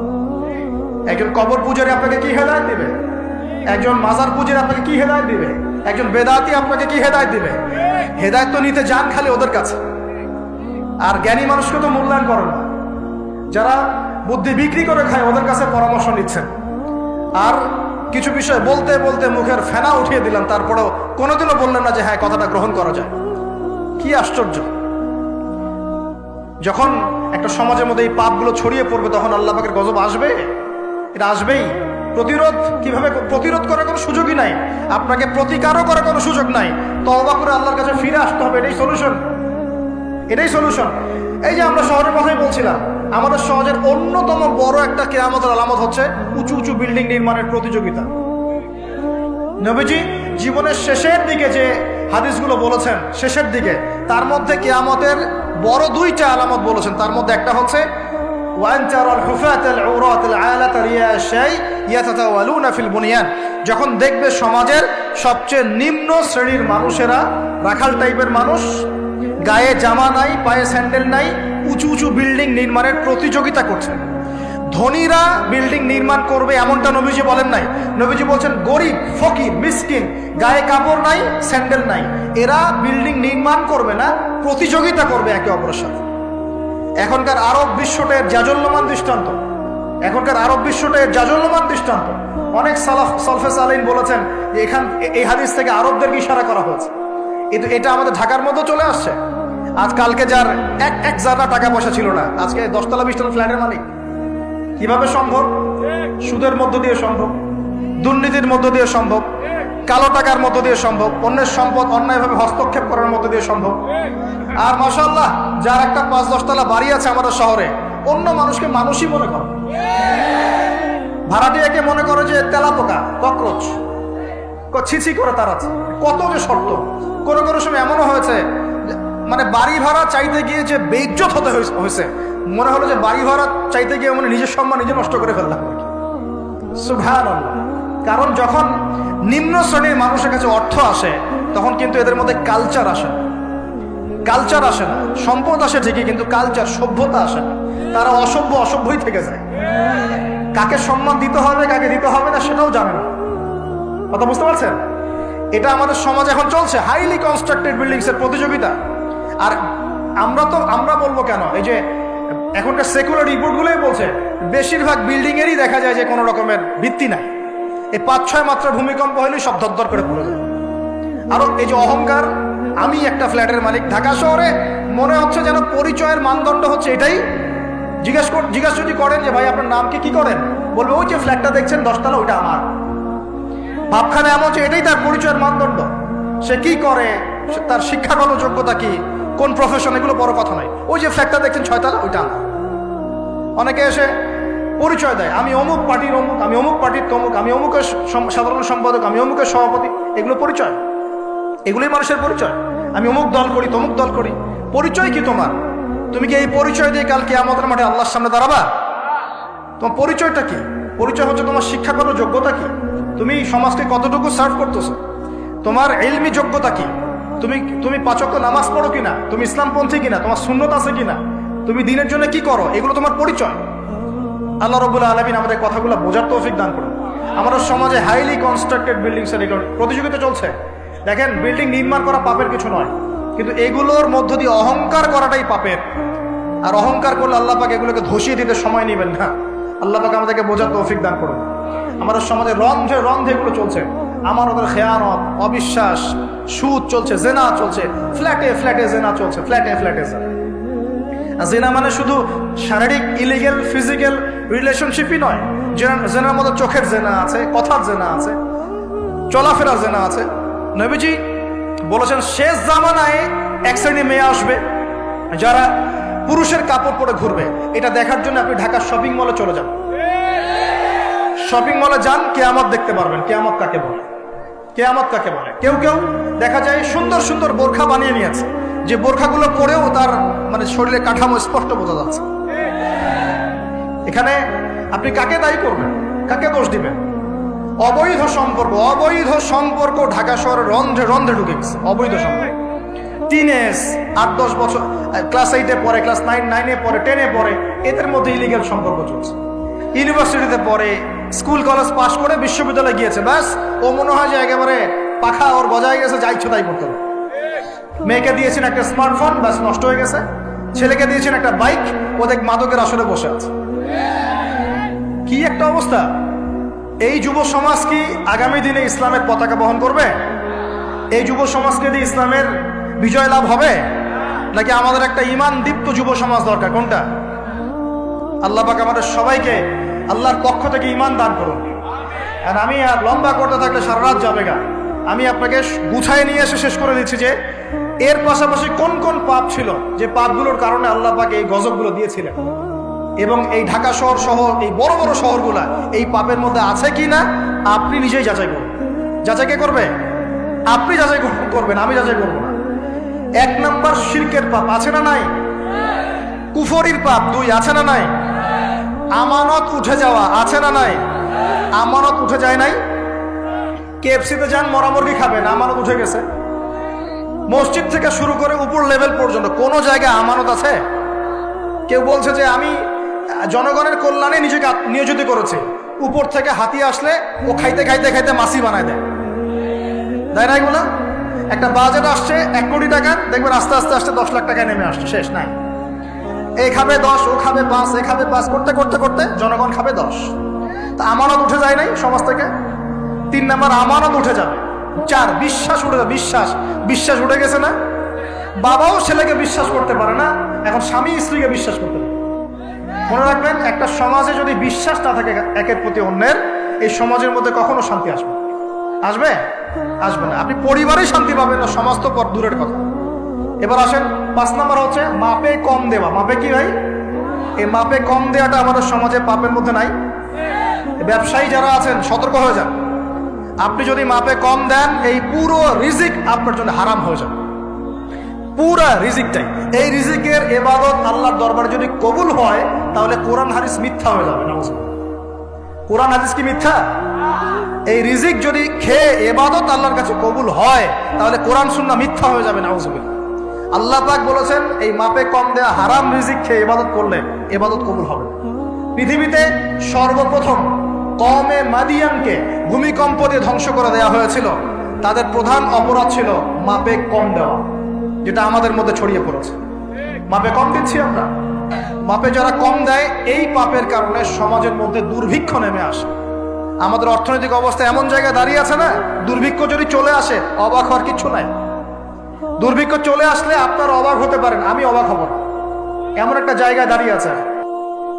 একজন কবর পূজারী আপনাকে কি হেদায়েত দিবে? একজন মাজার পূজারী আপনাকে কি হেদায়েত দিবে? একজন বেদাতি আপনাকে কি হেদায়েত দিবে? হেদায়েত তো নিতে যান খালি ওদের কাছে, আর জ্ঞানী মানুষকে তো মূল্যায়ন করে না। যারা বুদ্ধি বিক্রি করে খায় ওদের কাছে পরামর্শ নিচ্ছেন। আর কিছু বিষয় বলতে বলতে মুখের ফেনা উঠিয়ে দিলাম, তারপরেও কোনোদিনও বললেন না যে হ্যাঁ কথাটা গ্রহণ করা যায়। কি আশ্চর্য! যখন একটা সমাজের মধ্যে এই পাপগুলো ছড়িয়ে পড়বে তখন আল্লাহ পাকের গজব আসবে, এটা আসবেই। কিভাবে প্রতিরোধ করার কোনো সুযোগই নাই, আপনাকে প্রতিকারও করার কোনো সুযোগ নাই। তওবা করে আল্লাহর কাছে ফিরে আসতে হবে, এটাই সলিউশন। এই যে আমরা শহরের কথাই বলছিলাম, আমাদের সমাজের অন্যতম বড় একটা কিয়ামতের আলামত হচ্ছে উঁচু উঁচু বিল্ডিং নির্মাণের প্রতিযোগিতা। নবীজি জীবনের শেষের দিকে যে হাদিসগুলো বলেছেন, শেষের দিকে, তার মধ্যে কিয়ামতের বড় দুইটা আলামত বলেছেন। তার মধ্যে একটা হচ্ছে যখন দেখবে সমাজের সবচেয়ে নিম্ন শ্রেণীর মানুষেরা, রাখাল টাইপের মানুষ, গায়ে জামা নাই, পায়ে স্যান্ডেল নাই, উঁচু উঁচু বিল্ডিং নির্মাণের প্রতিযোগিতা করছে। ধনীরা বিল্ডিং নির্মাণ করবে এমনটা নবীজি বলেন নাই। নবীজি বলছেন গরিব, ফকির, মিসকিন, গায়ে কাপড় নাই, স্যান্ডেল নাই, এরা বিল্ডিং নির্মাণ করবে না, প্রতিযোগিতা করবে একে অপরের সাথে। এখনকার আরব বিশ্বটের জাজল্যমান দৃষ্টান্ত, অনেক সালফে সালেহিন বলেছেন যে এই হাদিস থেকে আরবদেরকে ইশারা করা হয়েছে। এটা আমাদের ঢাকার মধ্যে চলে আসছে। কালকে যার এক জায়গা টাকা পয়সা ছিল না, আজকে 10 তলা 20 তলা ফ্ল্যাটের মালিক। কিভাবে সম্ভব? সুদের মধ্য দিয়ে সম্ভব, দুর্নীতির মধ্য দিয়ে সম্ভব, কালো টাকার মধ্য দিয়ে সম্ভব, অন্যের সম্পদ অন্যায়ভাবে হস্তক্ষেপ করার মধ্য দিয়ে সম্ভব। আর মাশাআল্লাহ, যার একটা 5-10 তলা বাড়ি আছে আমাদের শহরে, অন্য মানুষকে মানুষই মনে করে, ভাড়াটিয়াকে মনে করে যে তেলাপোকা, ছিছি করে তাড়াচ্ছে। কত যে শর্ত! কোনো কোনো সময় এমনও হয়েছে মানে বাড়ি ভাড়া চাইতে গিয়ে যে বেইজ্জত হতে হয়েছে, মনে হলো যে বাড়ি ভাড়া চাইতে গিয়ে মানে নিজের সম্মান নিজে নষ্ট করে ফেললাম। সুবহানাল্লাহ। কারণ যখন নিম্ন শ্রেণীর মানুষের কাছে অর্থ আসে তখন কিন্তু এদের মধ্যে কালচার আসে না। কালচার আসে না, সম্পদ আসে ঠিকই, কিন্তু কালচার, সভ্যতা আসে না। তারা অসভ্যই থেকে যায়। কাকে সম্মান দিতে হবে কাকে দিতে হবে না সেটাও জানে না। কথা বুঝতে পারছেন? এটা আমাদের সমাজ এখন চলছে, হাইলি কনস্ট্রাক্টেড বিল্ডিংস এর প্রতিযোগিতা। আর আমরা বলবো কেন, এই যে এখনকার সেকুলার রিপোর্টগুলোই বলছে বেশিরভাগ বিল্ডিং এরই দেখা যায় যে কোনো রকমের ভিত্তি নাই। এই 5-6 মাত্রা ভূমিকম্প হলেই সব ধরধর করে পড়ে যায়। আরো এই যে অহংকার, আমি একটা ফ্ল্যাটের মালিক। ঢাকা শহরে মনে হচ্ছে যেন পরিচয়ের মানদণ্ড হচ্ছে এটাই। জিজ্ঞাসা যদি করেন যে ভাই আপনার নাম কি করেন, বলবে ওই যে ফ্ল্যাটটা দেখছেন 10 তলা ওইটা আমার। ভাবখানে এমন যে এটাই তার পরিচয়ের মানদণ্ড। সে কি করে, তার শিক্ষাগত যোগ্যতা কি, কোন প্রফেশন, এগুলো বড় কথা নয়। ওই যে ফ্ল্যাটটা দেখছেন 6 তলা ওইটা আমার। অনেকে এসে পরিচয় দেয়, আমি অমুক পার্টির অমুক, আমি অমুক পার্টির তমুক, আমি অমুকের সাধারণ সম্পাদক, আমি অমুকের সভাপতি। এগুলো পরিচয়, এগুলোই মানুষের পরিচয়। আমি অমুক দল করি, তমুক দল করি। পরিচয় কি তোমার? তুমি কি এই পরিচয় দিয়ে কাল কিয়ামতের মাঠে আল্লাহর সামনে দাঁড়াবা? তোমার পরিচয়টা কি? পরিচয় হচ্ছে তোমার শিক্ষাগত যোগ্যতা কি, তুমি সমাজকে কতটুকু সার্ভ করতেছো, তোমার ইলমি যোগ্যতা কি, তুমি 5 ওয়াক্ত নামাজ পড়ো কিনা, তুমি ইসলামপন্থী কিনা, তোমার সুন্নত আছে কিনা, তুমি দিনের জন্য কি করো, এগুলো তোমার পরিচয়। আল্লাহ রাব্বুল আলামিন আমাদের কথাগুলো বোঝার তৌফিক দান করুন। আমাদের সমাজে হাইলি কনস্ট্রাক্টেড বিল্ডিংস এর প্রতিযোগিতা চলছে। দেখেন, বিল্ডিং নির্মাণ করা পাপের কিছু নয়, কিন্তু এগুলোর মধ্য দিয়ে অহংকার করাটাই পাপের। আর অহংকার করলে আল্লাহ পাক এগুলোকে ধসিয়ে দিতে সময় নেবেন না। আল্লাহ পাক আমাদেরকে বোঝার তৌফিক দান করুন। আমাদের সমাজে রন্ধে রন্ধে এগুলো চলছে। আমার ওদের খেয়ানত, অবিশ্বাস, সুদ চলছে, জেনা চলছে, ফ্ল্যাটে ফ্ল্যাটে জেনা চলছে, ফ্ল্যাটে ফ্ল্যাটে জেনা। জেনা মানে শুধু শারীরিক ইলিগেল ফিজিক্যাল রিলেশনশিপই নয়। জেনার মধ্যে চোখের জেনা আছে, কথার জেনা আছে, চলাফেরার জেনা আছে। নবীজি বলেছেন শেষ জামানায় এক শ্রেণী মেয়ে আসবে যারা পুরুষের কাপড় পরে ঘুরবে। এটা দেখার জন্য আপনি ঢাকার শপিং মলে চলে যান। শপিং মলে যান, কিয়ামত দেখতে পারবেন। কিয়ামত কাকে বলে? কিয়ামত কাকে বলে? কেউ কেউ দেখা যায় সুন্দর সুন্দর বোরখা বানিয়ে নিয়েছে, যে বোরখাগুলো পরেও তার মানে শরীরের কাঠামো স্পষ্ট বোঝা যাচ্ছে। এখানে আপনি কাকে দায়ী করবেন, কাকে দোষ দিবেন? অবৈধ সম্পর্ক ঢাকা শহরে রন্ধে রন্ধে ঢুকে গেছে। অবৈধ সম্পর্ক, টিনেজ 8-10 বছর, ক্লাস 8-এ পড়ে, ক্লাস 9-এ পড়ে, 10-এ পড়ে, এদের মধ্যে ইলিগাল সম্পর্ক চলছে। ইউনিভার্সিটিতে পড়ে, স্কুল কলেজ পাশ করে বিশ্ববিদ্যালয়ে গিয়েছে, ব্যাস ও মনে হয় যে একেবারে পাখা ওর গজায় গেছে, যা ইচ্ছে তাই করতে হবে। মেয়েকে দিয়েছেন একটা স্মার্টফোন, ব্যাস নষ্ট হয়ে গেছে। ছেলেকে দিয়েছেন একটা বাইক, ও দেখ মাদকের আসরে বসে আছে। কি একটা অবস্থা! এই যুব সমাজ কি আগামী দিনে ইসলামের পতাকা বহন করবে? এই যুব সমাজকে দিয়ে ইসলামের বিজয় লাভ হবে, নাকি আমাদের একটা ঈমান দীপ্ত যুব সমাজ দরকার? কোনটা? আল্লাহ পাক আমাদের সবাইকে আল্লাহর পক্ষ থেকে ঈমান দান করুন। আর আমি আর লম্বা করতে থাকলে সারা রাত যাবে গা। আমি আপনাকে গুছায় নিয়ে এসে শেষ করে দিচ্ছি যে এর পাশাপাশি কোন কোন পাপ ছিল, যে পাপগুলোর কারণে আল্লাহ পাক এই গজবগুলো দিয়েছিলেন, এবং এই ঢাকা শহর সহ এই বড় বড় শহরগুলা এই পাপের মধ্যে আছে কি না আপনি নিজেই যাচাই করুন। যাচাই কে করবে? আপনি যাচাই করবেন, আমি যাচাই করবো না। 1 নাম্বার শিরকের পাপ আছে না নাই? কুফরির পাপ 2 আছে না নাই? আমানত উঠে যাওয়া আছে না নাই? আমানত উঠে যায় নাই? কেএফসিতে যান, মরা মুরগি খাবেন, আমানত উঠে গেছে। মসজিদ থেকে শুরু করে উপর লেভেল পর্যন্ত কোন জায়গায় আমানত আছে? কেউ বলছে যে আমি জনগণের কল্যাণে নিজেকে নিয়োজিত করেছি, উপর থেকে হাতি আসলে ও খাইতে খাইতে খাইতে মাসি বানায় দেয় না? এগুলো একটা বাজেট আসছে 1 কোটি টাকার, দেখবেন আস্তে আস্তে আস্তে 10 লাখ টাকায় নেমে আসছে, শেষ নাই। এ খাবে 10, ও খাবে 5, এ খাবে 5 করতে করতে করতে জনগণ খাবে 10। তা আমানত উঠে যায় নাই সমাজ থেকে? 3 নাম্বার আমানত উঠে যাবে। 4 বিশ্বাস উঠে যাবে। বিশ্বাস উঠে গেছে না? বাবাও ছেলেকে বিশ্বাস করতে পারে না, এখন স্বামী স্ত্রীকে বিশ্বাস করতে পারে। মনে রাখবেন, একটা সমাজে যদি বিশ্বাস না থাকে একের প্রতি অন্যের, এই সমাজের মধ্যে কখনো শান্তি আসবে? আসবে? আসবে না। আপনি পরিবারেই শান্তি পাবেন না, সমাজ তো দূরের কথা। এবার আসেন 5 নাম্বার হচ্ছে মাপে কম দেওয়া। মাপে কি ভাই? এই মাপে কম দেওয়াটা আমাদের সমাজে পাপের মধ্যে নাই। ব্যবসায়ী যারা আছেন সতর্ক হয়ে যান। আপনি যদি মাপে কম দেন, এই পুরো রিজিক আপনার জন্য হারাম হয়ে যাবে, পুরা রিজিকটাই। এই রিজিকের ইবাদত আল্লাহর দরবারে যদি কবুল হয়, তাহলে কোরআন হাদিস মিথ্যা হয়ে যাবে। কোরআন হাদিস কি মিথ্যা? এই রিজিক যদি খেয়ে ইবাদত আল্লাহর কাছে কবুল হয়, তাহলে কোরআন সুন্নাহ মিথ্যা হয়ে যাবে। নাউজুবিল্লাহ। আল্লাহ পাক বলেছেন, এই মাপে কম দেয়া হারাম রিজিক খেয়ে ইবাদত করলে ইবাদত কবুল হবে। পৃথিবীতে সর্বপ্রথম কওমে মাদিয়ানকে ভূমিকম্প দিয়ে ধ্বংস করে দেওয়া হয়েছিল। তাদের প্রধান অপরাধ ছিল মাপে কম দেওয়া, যেটা আমাদের মধ্যে ছড়িয়ে পড়েছে। মাপে কম দিচ্ছি আমরা। মাপে যারা কম দেয়, এই পাপের কারণে সমাজের মধ্যে দুর্ভিক্ষ নেমে আসে। আমাদের অর্থনৈতিক অবস্থা এমন জায়গায় দাঁড়িয়ে আছে না, দুর্ভিক্ষ যদি চলে আসে অবাক হওয়ার কিছু নাই। দুর্ভিক্ষ চলে আসলে আপনার অবাক হতে পারেন, আমি অবাক হব না। এমন একটা জায়গায় দাঁড়িয়ে আছে,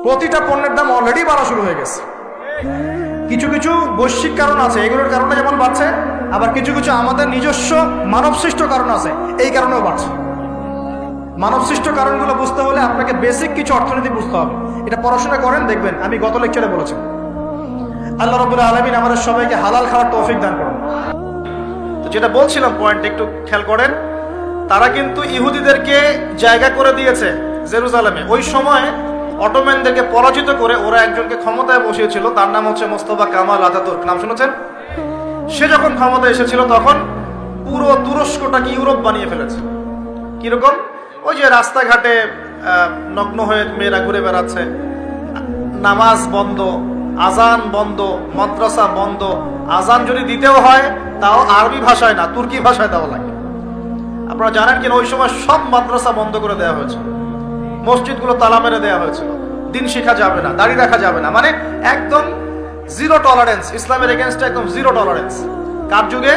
প্রতিটা পণ্যের দাম অলরেডি বাড়া শুরু হয়ে গেছে। কিছু কিছু বৈশ্বিক কারণ আছে, এগুলোর কারণে যেমন বাড়ছে, আবার কিছু কিছু আমাদের নিজস্ব মানবসৃষ্ট কারণ আছে, এই কারণেও বাড়ছে। মানবসৃষ্ট কারণগুলো বুঝতে হলে আপনাকে বেসিক কিছু অর্থনীতি বুঝতে হবে। এটা পড়াশোনা করেন, দেখবেন। আমি গত লেকচারে বলেছি। আল্লাহ রাব্বুল আলামিন আমাদের সবাইকে হালাল খাওয়ার তৌফিক দান করুন।
তো যেটা বলছিলাম, পয়েন্ট একটু খেয়াল করেন। তারা কিন্তু ইহুদিদেরকে জায়গা করে দিয়েছে জেরুজালেমে। ওই সময় অটোম্যানদেরকে পরাজিত করে ওরা একজনকে ক্ষমতায় বসিয়েছিল, তার নাম হচ্ছে মোস্তফা কামাল আতাতুর্ক। নাম শুনেছেন? সে যখন ক্ষমতায় এসেছিল, তখন পুরো তুরস্কটাকে ইউরোপ বানিয়ে ফেলেছে। কিরকম? ওই যে রাস্তাঘাটে নগ্ন হয়ে মেয়েরা ঘুরে বেড়াচ্ছে, নামাজ বন্ধ, আজান বন্ধ, মাদ্রাসা বন্ধ। আজান যদি দিতেও হয়, তাও আরবি ভাষায় না, তুর্কি ভাষায় দেওয়া লাগে। আপনারা জানেন কিনা, ওই সময় সব মাদ্রাসা বন্ধ করে দেওয়া হয়েছে, মসজিদগুলো তালা মেরে দেওয়া হয়েছিল। দিন শিখা যাবে না, দাড়ি রাখা যাবে না, মানে একদম জিরো টলারেন্স। ইসলামের এগেনস্টে একদম জিরো টলারেন্স। কার যুগে?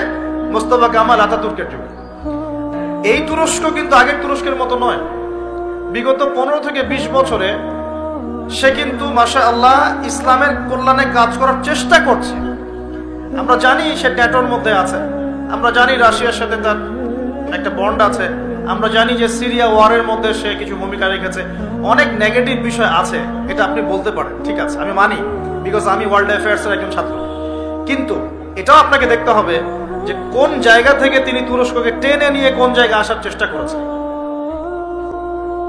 মোস্তফা কামাল আতাতুর্কের যুগে। এই তুরস্ক কিন্তু আগের তুরস্কের মতো নয়। বিগত 15 থেকে 20 বছরে সে কিন্তু মাশাআল্লাহ ইসলামের কল্যাণে কাজ করার চেষ্টা করছে। আমরা জানি সে ন্যাটোর মধ্যে আছে, আমরা জানি রাশিয়ার সাথে তার একটা বন্ড আছে, আমরা জানি যে সিরিয়া ওয়ারের মধ্যে সে কিছু ভূমিকা রেখেছে। অনেক নেগেটিভ বিষয় আছে, এটা আপনি বলতে পারেন, ঠিক আছে, আমি মানি, বিকজ আমি ওয়ার্ল্ড অ্যাফেয়ার্সের একজন ছাত্র। কিন্তু এটাও আপনাকে দেখতে হবে যে কোন জায়গা থেকে তিনি তুরস্ককে টেনে নিয়ে কোন জায়গায় আসার চেষ্টা করেছেন।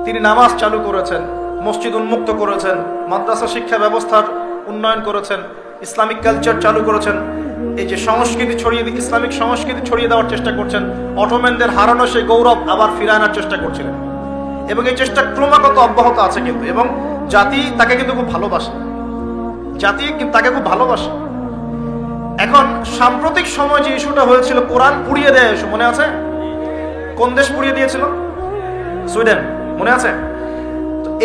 তিনি নামাজ চালু করেছেন, মসজিদ উন্মুক্ত করেছেন, মাদ্রাসা শিক্ষা ব্যবস্থার উন্নয়ন করেছেন, ইসলামিক কালচার চালু করেছেন। এই যে সংস্কৃতি ছড়িয়ে, ইসলামিক সংস্কৃতি ছড়িয়ে দেওয়ার চেষ্টা করছেন। অটোম্যানদের হারানো সেই গৌরব আবার ফিরে আনার চেষ্টা করছিলেন, এবং এই চেষ্টা ক্রমাগত অব্যাহত আছে কিন্তু। এবং জাতি তাকে কিন্তু খুব ভালোবাসে, জাতি কিন্তু তাকে খুব ভালোবাসে। এখন সাম্প্রতিক সময় যে ইস্যুটা হয়েছিল, কোরআন পুড়িয়ে দেয় ইস্যু, মনে আছে? কোন দেশ পুড়িয়ে দিয়েছিল? সুইডেন, মনে আছে?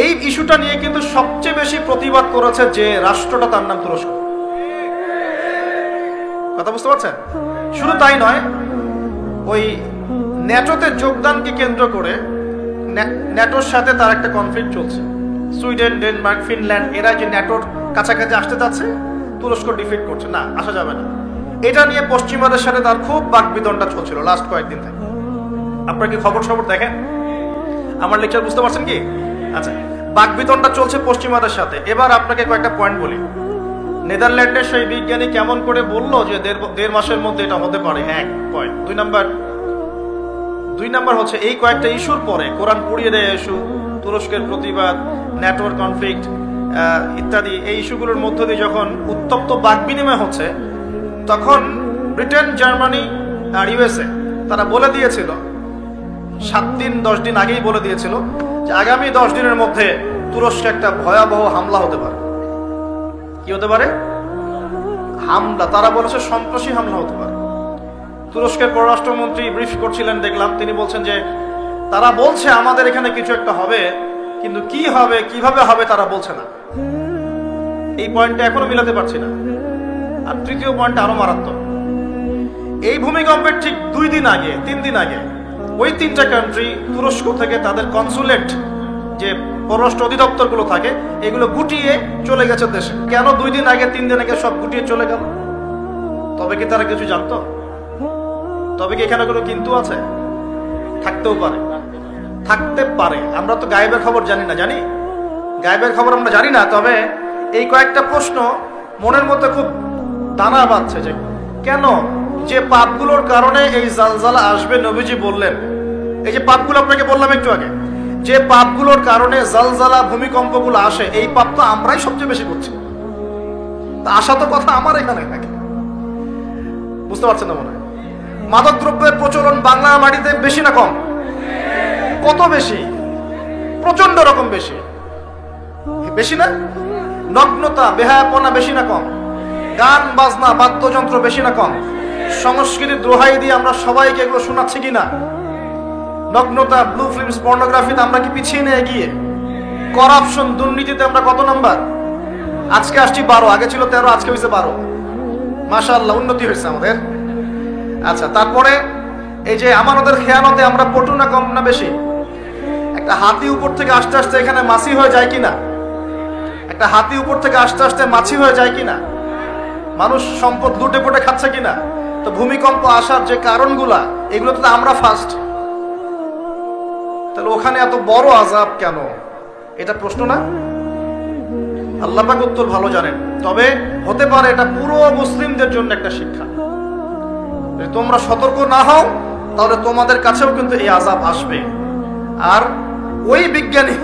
এই ইস্যুটা নিয়ে কিন্তু সবচেয়ে বেশি প্রতিবাদ করেছে যে রাষ্ট্রটা, তার নাম তুরস্ক। কথা বুঝতে পারছেন? শুধু তাই নয়, ওই ন্যাটোতে যোগদানকে কেন্দ্র করে ন্যাটোর সাথে তার একটা কনফ্লিক্ট চলছে। সুইডেন, ডেনমার্ক, ফিনল্যান্ড এরা যে ন্যাটোর কাছাকাছি আসতে যাচ্ছে, তুরস্ক ডিফিট করছে, না আসা যাবে না। এটা নিয়ে পশ্চিমাদের সাথে তার খুব বাকবিতণ্ডা চলছিল লাস্ট কয়েকদিন থেকে। আপনারা কি খবর দেখেন? আমার লেকচার বুঝতে পারছেন কি? আচ্ছা, বাকবিতণ্ডা চলছে পশ্চিমাদের সাথে। এবার আপনাকে কয়েকটা পয়েন্ট বলি। নেদারল্যান্ডের সেই বিজ্ঞানী কেমন করে বললো যে দেড় মাসের মধ্যে এটা হতে পারে, এক পয়েন্ট। দুই নাম্বার হচ্ছে এই কয়েকটা ইস্যুর পরে কোরআন পুড়িয়ে দেয় ইস্যু, তুরস্কের প্রতিবাদ, ন্যাটোর কনফ্লিক্ট ইত্যাদি, এই ইস্যুগুলোর মধ্য দিয়ে যখন উত্তপ্ত বাক বিনিময় হচ্ছে, তখন ব্রিটেন, জার্মানি আর ইউএসএ তারা বলে দিয়েছিল 7-10 দিন আগেই বলে দিয়েছিল যে আগামী 10 দিনের মধ্যে তুরস্কে একটা ভয়াবহ হামলা হতে পারে। কি হতে পারে? হামলা। তারা বলেছে সন্ত্রাসী হামলা হতে পারে। তুরস্কের পররাষ্ট্রমন্ত্রী ব্রিফ করছিলেন, দেখলাম তিনি বলছেন যে তারা বলছে আমাদের এখানে কিছু একটা হবে, কিন্তু কি হবে, কিভাবে হবে তারা বলছে না। এই পয়েন্টটা এখনো মিলাতে পারছি না। আর তৃতীয় পয়েন্ট আরো মারাত্মক। এই ভূমিকম্পের ঠিক 2 দিন আগে, 3 দিন আগে ওই 3টা কান্ট্রি তুরস্ক থেকে তাদের কনসুলেট, যে পররাষ্ট্র অধিদপ্তরগুলো থাকে, এগুলো গুটিয়ে চলে গেছে দেশে। কেন 2 দিন আগে, 3 দিন আগে সব গুটিয়ে চলে গেল? তবে কি তারা কিছু জানতো? তবে কি এখানে কোনো কিন্তু আছে? থাকতেও পারে, থাকতে পারে। আমরা তো গায়েবের খবর জানি না, জানি গায়েবের খবর আমরা জানি না। তবে এই কয়েকটা প্রশ্ন মনের মধ্যে খুব দানা বাঁধছে যে কেন? যে পাপগুলোর কারণে এই জালজালা আসবে নবীজি বললেন। এই যে পাপগুলো আপনাকে বললাম একটু আগে, যে পাপগুলোর কারণে জালজালা ভূমিকম্পগুলো আসে, এই পাপ তো আমরাই সবচেয়ে বেশি করছি। তা আসা তো কথা আমার এখানে নাকি? বুঝতে পারছেন না মনে হয়? মাদক দ্রব্যের প্রচলন বাংলা মাটিতে বেশি না কম? কত বেশি? প্রচন্ড রকম বেশি। বেশি না? নগ্নতা, বেহায়াপনা বেশি না কম? গান বাজনা, বাদ্যযন্ত্র বেশি না কম? সংস্কৃতির দোহাই দিয়ে আমরা সবাইকে এগুলো শোনাচ্ছি কিনা? নগ্নতা, ব্লু ফিল্মস, পর্নোগ্রাফিতে আমরা কি পিছিয়ে নিয়ে এগিয়ে? করাপশন, দুর্নীতিতে আমরা কত নাম্বার? আজকে আসছি 12, আগে ছিল 13, আজকে হয়েছে 12। মাশাআল্লাহ, উন্নতি হয়েছে আমাদের। আচ্ছা, তারপরে এই যে আমানতের খেয়ানতে আমরা পটু না কম না বেশি? একটা হাতি উপর থেকে আস্তে আস্তে এখানে মাছি হয়ে যায় কিনা? একটা হাতি উপর থেকে আস্তে আস্তে মাছি হয়ে যায় কিনা? মানুষ সম্পদ লুটে পুটে খাচ্ছে কিনা? তো ভূমিকম্প আসার যে কারণগুলা, এগুলো তো আমরা ফার্স্ট। তাহলে ওখানে এত বড় আযাব কেন? এটা প্রশ্ন না? আল্লাহ পাক উত্তর ভালো জানেন। তবে হতে পারে এটা পুরো মুসলিমদের জন্য একটা শিক্ষা। যদি তোমরা সতর্ক না হও তাহলে তোমাদের কাছেও কিন্তু এই আযাব আসবে। আর ওই বিজ্ঞানী,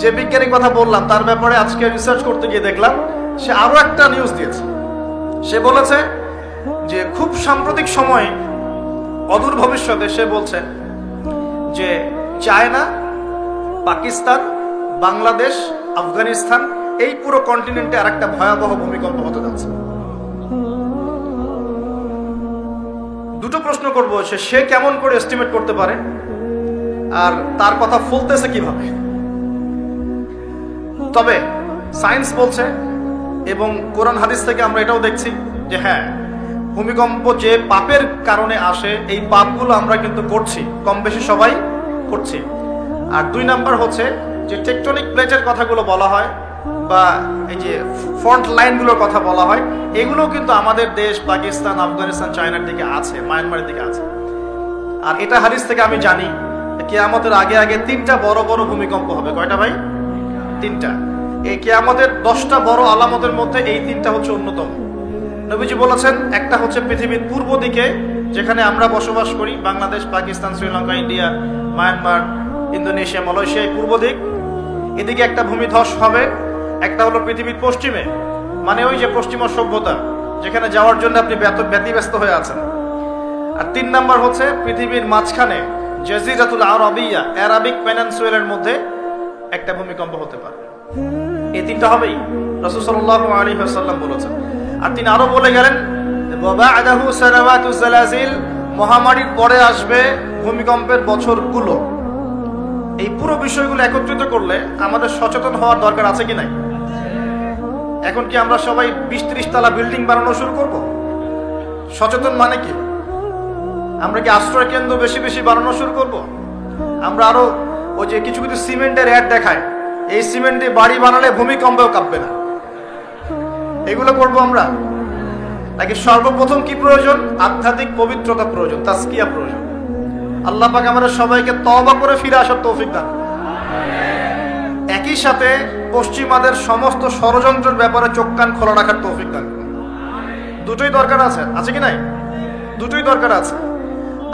যে বিজ্ঞানীর কথা বললাম, তার ব্যাপারে আজকে রিসার্চ করতে গিয়ে দেখলাম সে আরো একটা নিউজ দিয়েছে। সে বলেছে যে খুব সাম্প্রতিক সময়ে, অদূর ভবিষ্যতে, সে বলছে যে চায়না, পাকিস্তান, বাংলাদেশ, আফগানিস্তান, এই পুরো কন্টিনেন্টে আর একটা ভয়াবহ ভূমিকম্প হতে যাচ্ছে। দুটো প্রশ্ন করবো, সে কেমন করে এস্টিমেট করতে পারে আর তার কথা ফলতেছে কিভাবে? তবে সায়েন্স বলছে এবং কোরআন হাদিস থেকে আমরা এটাও দেখছি যে হ্যাঁ, ভূমিকম্প যে পাপের কারণে আসে, এই পাপগুলো আমরা কিন্তু করছি, কম বেশি সবাই করছি। আর 2 নাম্বার হচ্ছে যে টেকটনিক প্লেটের কথাগুলো বলা হয় বা এই যে ফ্রন্ট লাইনগুলোর কথা বলা হয়, এগুলো কিন্তু আমাদের দেশ পাকিস্তান, আফগানিস্তান, চায়নার দিকে আছে, মায়ানমারের দিকে আছে। আর এটা হাদিস থেকে আমি জানি কিয়ামতের আগে আগে 3টা বড় বড় ভূমিকম্প হবে। কয়টা ভাই? 3টা। এই কিয়ামতের 10টা বড় আলামতের মধ্যে এই 3টা হচ্ছে অন্যতম। নবীজি বলেছেন, একটা হচ্ছে পৃথিবীর পূর্ব দিকে, যেখানে আমরা বসবাস করি, Bangladesh, Pakistan, Sri Lanka, India, Myanmar, Indonesia, Malaysia, এই পূর্ব দিক, এদিকে একটা ভূমিধস হবে। একটা হলো পৃথিবীর পশ্চিমে, মানে ওই যে পশ্চিমা সভ্যতা, যেখানে যাওয়ার জন্য আপনি ব্যতিব্যস্ত হয়ে আছেন। আর 3 নাম্বার হচ্ছে পৃথিবীর মাঝখানে, জাজিরাতুল আরাবিয়া, আরাবিক পেনিনসুলার মধ্যে একটা ভূমিকম্প হতে পারে। এই 3টা হবেই, রাসূল সাল্লাল্লাহু আলাইহি ওয়াসাল্লাম বলেছেন। আর তিনি আরো বলে গেলেন, বা'দাহু সানাওয়াতুজ জালাজিল, মহামারীর পরে আসবে ভূমিকম্পের বছরগুলো। এই পুরো বিষয়গুলো একত্রিত করলে আমাদের সচেতন হওয়ার দরকার আছে কি নাই? এখন কি আমরা সবাই 20-30 তলা বিল্ডিং বানানো শুরু করব? সচেতন মানে কি? আমরা কি আশ্রয় কেন্দ্র বেশি বেশি বানানো শুরু করব? আমরা আরো ওই যে কিছু কিছু সিমেন্টের অ্যাড দেখায়, এই সিমেন্টে বাড়ি বানালে ভূমিকম্পেও কাঁপবে না, এগুলো করব আমরা? নাকি সর্বপ্রথম কি প্রয়োজন? আধ্যাত্মিক পবিত্রতা প্রয়োজন, তাজকিয়া প্রয়োজন। আল্লাহ পাক আমাদের সবাইকে তওবা করে ফিরে আসার তৌফিক দান। একই সাথে পশ্চিমাদের সমস্ত ষড়যন্ত্রের ব্যাপারে চোখ কান খোলা রাখার তৌফিক দান। দুটোই দরকার আছে, আছে কি নাই? দুটোই দরকার আছে।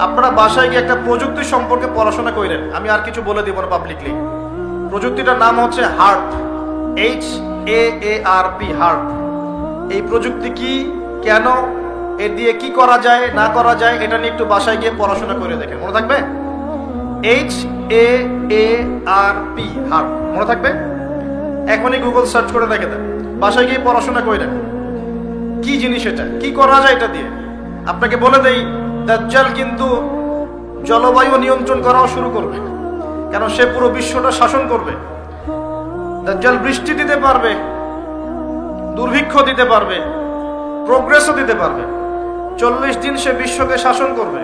আপনারা বাসায় গিয়ে একটা প্রযুক্তি সম্পর্কে পড়াশোনা করেন, আমি আর কিছু বলে দিব না পাবলিকলি। প্রযুক্তিটার নাম হচ্ছে হার্প, HAARP, হার্প। এই প্রযুক্তি কি, কেন, এর দিয়ে কি করা যায় না করা যায়, এটা নিয়ে একটু বাসায় গিয়ে পড়াশোনা করে দেখেন, মনে থাকবে? HAARP, হার্প, মনে থাকবে? এখনই গুগল সার্চ করে দেখে দেন, বাসায় গিয়ে পড়াশোনা করে দেন কি জিনিস, এটা কি করা যায় এটা দিয়ে। আপনাকে বলে দেই, দাজ্জাল কিন্তু জলবায়ু নিয়ন্ত্রণ করাও শুরু করবে, কেন সে পুরো বিশ্বটা শাসন করবে। দাজ্জাল বৃষ্টি দিতে পারবে, দুর্ভিক্ষ দিতে পারবে, প্রোগ্রেসও দিতে পারবে। 40 দিন সে বিশ্বকে শাসন করবে,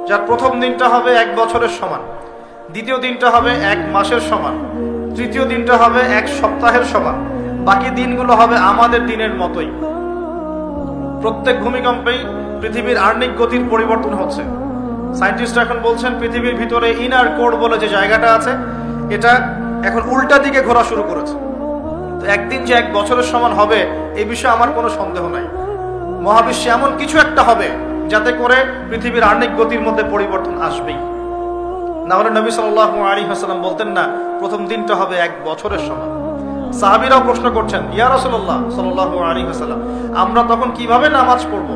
যার প্রথম দিনটা হবে 1 বছরের সমান, দ্বিতীয় দিনটা হবে 1 মাসের সমান, তৃতীয় দিনটা হবে 1 সপ্তাহের সমান, বাকি দিনগুলো হবে আমাদের দিনের মতোই। প্রত্যেক ভূমিকম্পেই পৃথিবীর আর্নিক গতির পরিবর্তন হচ্ছে। সায়েন্টিস্টরা এখন বলছেন পৃথিবীর ভিতরে ইনার কোর বলে যে জায়গাটা আছে, এটা এখন উল্টা দিকে ঘোরা শুরু করেছে। তো একদিন যে 1 বছরের সমান হবে, এই বিষয়ে আমার কোনো সন্দেহ নাই। মহাবিশ্বে এমন কিছু একটা হবে যাতে করে পৃথিবীর আর্নিক গতির মধ্যে পরিবর্তন আসবেই। না হলে নবী সাল্লাল্লাহু আলাইহি ওয়াসাল্লাম বলতেন না প্রথম দিনটা হবে 1 বছরের সমান। সাহাবীরাও প্রশ্ন করছেন, ইয়া রাসূলুল্লাহ সাল্লাল্লাহু আলাইহি ওয়াসাল্লাম, আমরা তখন কিভাবে নামাজ পড়ব?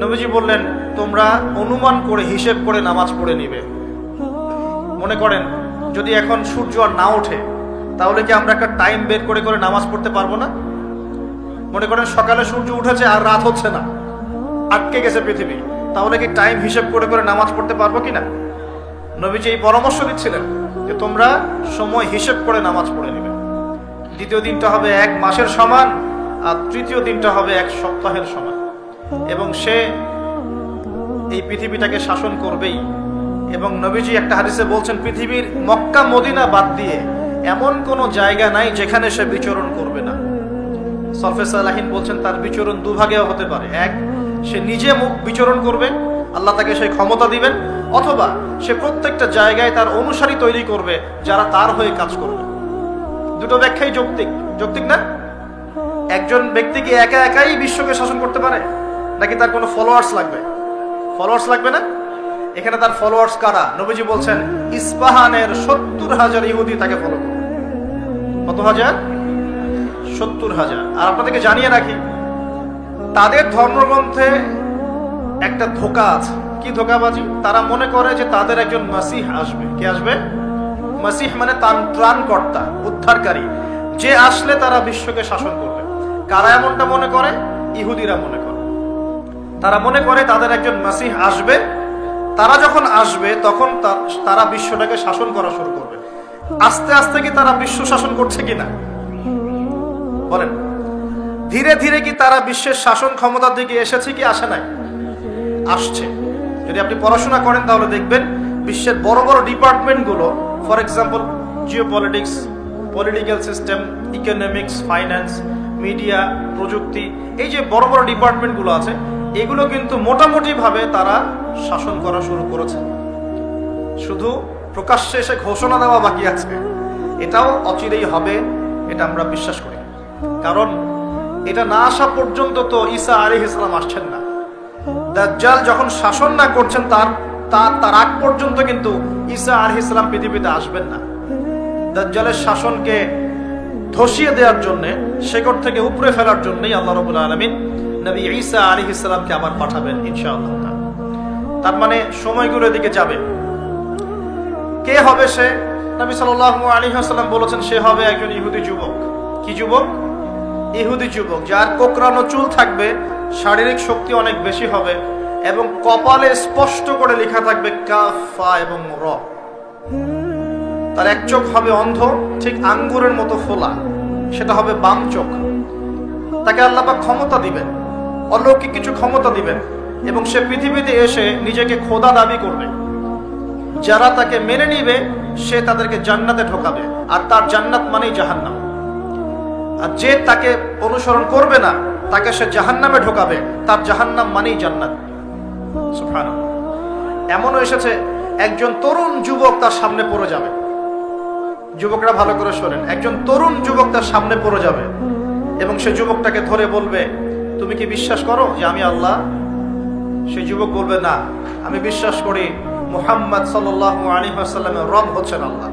নবীজি বললেন, তোমরা অনুমান করে হিসেব করে নামাজ পড়ে নিবে। মনে করেন যদি এখন সূর্য আর না ওঠে, তাহলে কি আমরা একটা টাইম বের করে করে নামাজ পড়তে পারবো না? মনে করেন সকালে সূর্য উঠেছে আর রাত হচ্ছে না, আটকে গেছে পৃথিবী, তাহলে কি টাইম হিসেব করে করে নামাজ পড়তে পারবো কিনা? নবীজি এই পরামর্শ দিচ্ছিলেন যে তোমরা সময় হিসেব করে নামাজ পড়ে নেবে। দ্বিতীয় দিনটা হবে 1 মাসের সমান, আর তৃতীয় দিনটা হবে 1 সপ্তাহের সমান। এবং সে এই পৃথিবীটাকে শাসন করবেই। এবং নবীজি একটা হাদিসে বলছেন, পৃথিবীর মক্কা মদিনা বাদ দিয়ে এমন কোন জায়গা নাই যেখানে সে বিচরণ করবে না। সরফে সালাহিন বলছেন তার বিচরণ দুভাগেও হতে পারে। 1, সে নিজে বিচরণ করবে, আল্লাহ তাকে সেই ক্ষমতা দিবেন, অথবা সে প্রত্যেকটা জায়গায় তার অনুসারী তৈরি করবে যারা তার হয়ে কাজ করবে। দুটো ব্যাখ্যাই যৌক্তিক না? একজন ব্যক্তি কি একা একাই বিশ্বকে শাসন করতে পারে, নাকি তার কোনো ফলোয়ার্স লাগবে? ফলোয়ার্স লাগবে না? এখানে তার ফলোয়ার্স কারা? নবীজি বলছেন ইস্পাহানের 70,000 ইহুদি তাকে ফলো করবে। কত হাজার? 70,000। আর আপনাদেরকে জানিয়ে রাখি, তাদের ধর্মগ্রন্থে একটা ধোঁকা আছে। কি ধোঁকাবাজি? তারা মনে করে যে তাদের একজন মাসিহ আসবে। কে আসবে? মাসিহ মানে ত্রাণকর্তা, উদ্ধারকারী, যে আসলে তারা বিশ্বকে শাসন করবে। কারা এমনটা মনে করে? ইহুদিরা মনে করে। তারা মনে করে তাদের একজন মাসিহ আসবে, তারা যখন আসবে তখন তারা বিশ্বটাকে শাসন করা শুরু করবে। আস্তে আস্তে কি তারা বিশ্ব শাসন করছে কিনা বলেন? ধীরে ধীরে কি তারা বিশ্বের শাসন ক্ষমতার দিকে এসেছে কি আসে নাই? আসছে। যদি আপনি পড়াশোনা করেন তাহলে দেখবেন বিশ্বের বড় বড় ডিপার্টমেন্টগুলো, for example geopolitics, political system, economics, finance, media, প্রযুক্তি, এই যে বড় বড় ডিপার্টমেন্টগুলো আছে, এগুলো কিন্তু মোটামুটি ভাবে তারা শাসন করা শুরু করেছে। শুধু প্রকাশ্যে এসে ঘোষণা দেওয়া বাকি আছে। এটাও অচিরেই হবে, এটা আমরা বিশ্বাস করি। কারণ এটা না আসা পর্যন্ত তো ঈসা আলাইহিস সালাম আসছেন না। দাজ্জাল যখন শাসন না করছেন তার আগ পর্যন্ত কিন্তু ঈসা আলাইহিস সালাম পৃথিবীতে আসবেন না। দাজ্জালের শাসনকে ধসিয়ে দেওয়ার জন্য, শেকড় থেকে উপড়ে ফেলার জন্যই আল্লাহ রাব্বুল আলামিন নবী ঈসা আলাইহিস সালামকে আবার পাঠাবেন ইনশাআল্লাহ। তার মানে সময়গুলোর দিকে যাবে। কে হবে সে? নবী সাল্লাল্লাহু আলাইহি ওয়াসাল্লাম বলেছেন সে হবে একজন ইহুদি যুবক। কি যুবক? ইহুদি যুবক, যার কোকড়ানো চুল থাকবে, শারীরিক শক্তি অনেক বেশি হবে, এবং কপালে স্পষ্ট করে লেখা থাকবে কাফ ফা এবং র। তার এক চোখ হবে অন্ধ, ঠিক আঙ্গুরের মতো ফোলা, সেটা হবে বাম চোখ। তাকে আল্লাহ পাক ক্ষমতা দিবেন, অলৌকিক কিছু ক্ষমতা দিবেন, এবং সে পৃথিবীতে এসে নিজেকে খোদা দাবি করবে। যারা তাকে মেনে নিবে সে তাদেরকে জান্নাতে ঢোকাবে, আর তার জান্নাত মানেই জাহান্নাম। আর যে তাকে অনুসরণ করবে না তাকে সে জাহান্নামে ঢোকাবে, তার জাহান্নাম মানেই জান্নাত। সুবহানাল্লাহ। এমনও এসেছে একজন তরুণ যুবক তার সামনে পড়ে যাবে। যুবকরা ভালো করে শোনেন, একজন তরুণ যুবক তার সামনে পড়ে যাবে এবং সে যুবকটাকে ধরে বলবে, তুমি কি বিশ্বাস করো যে আমি আল্লাহ? সেই যুবক বলবে, না, আমি বিশ্বাস করি মুহাম্মদ সাল্লাল্লাহু আলাইহি ওয়াসাল্লামের রব হচ্ছেন আল্লাহ।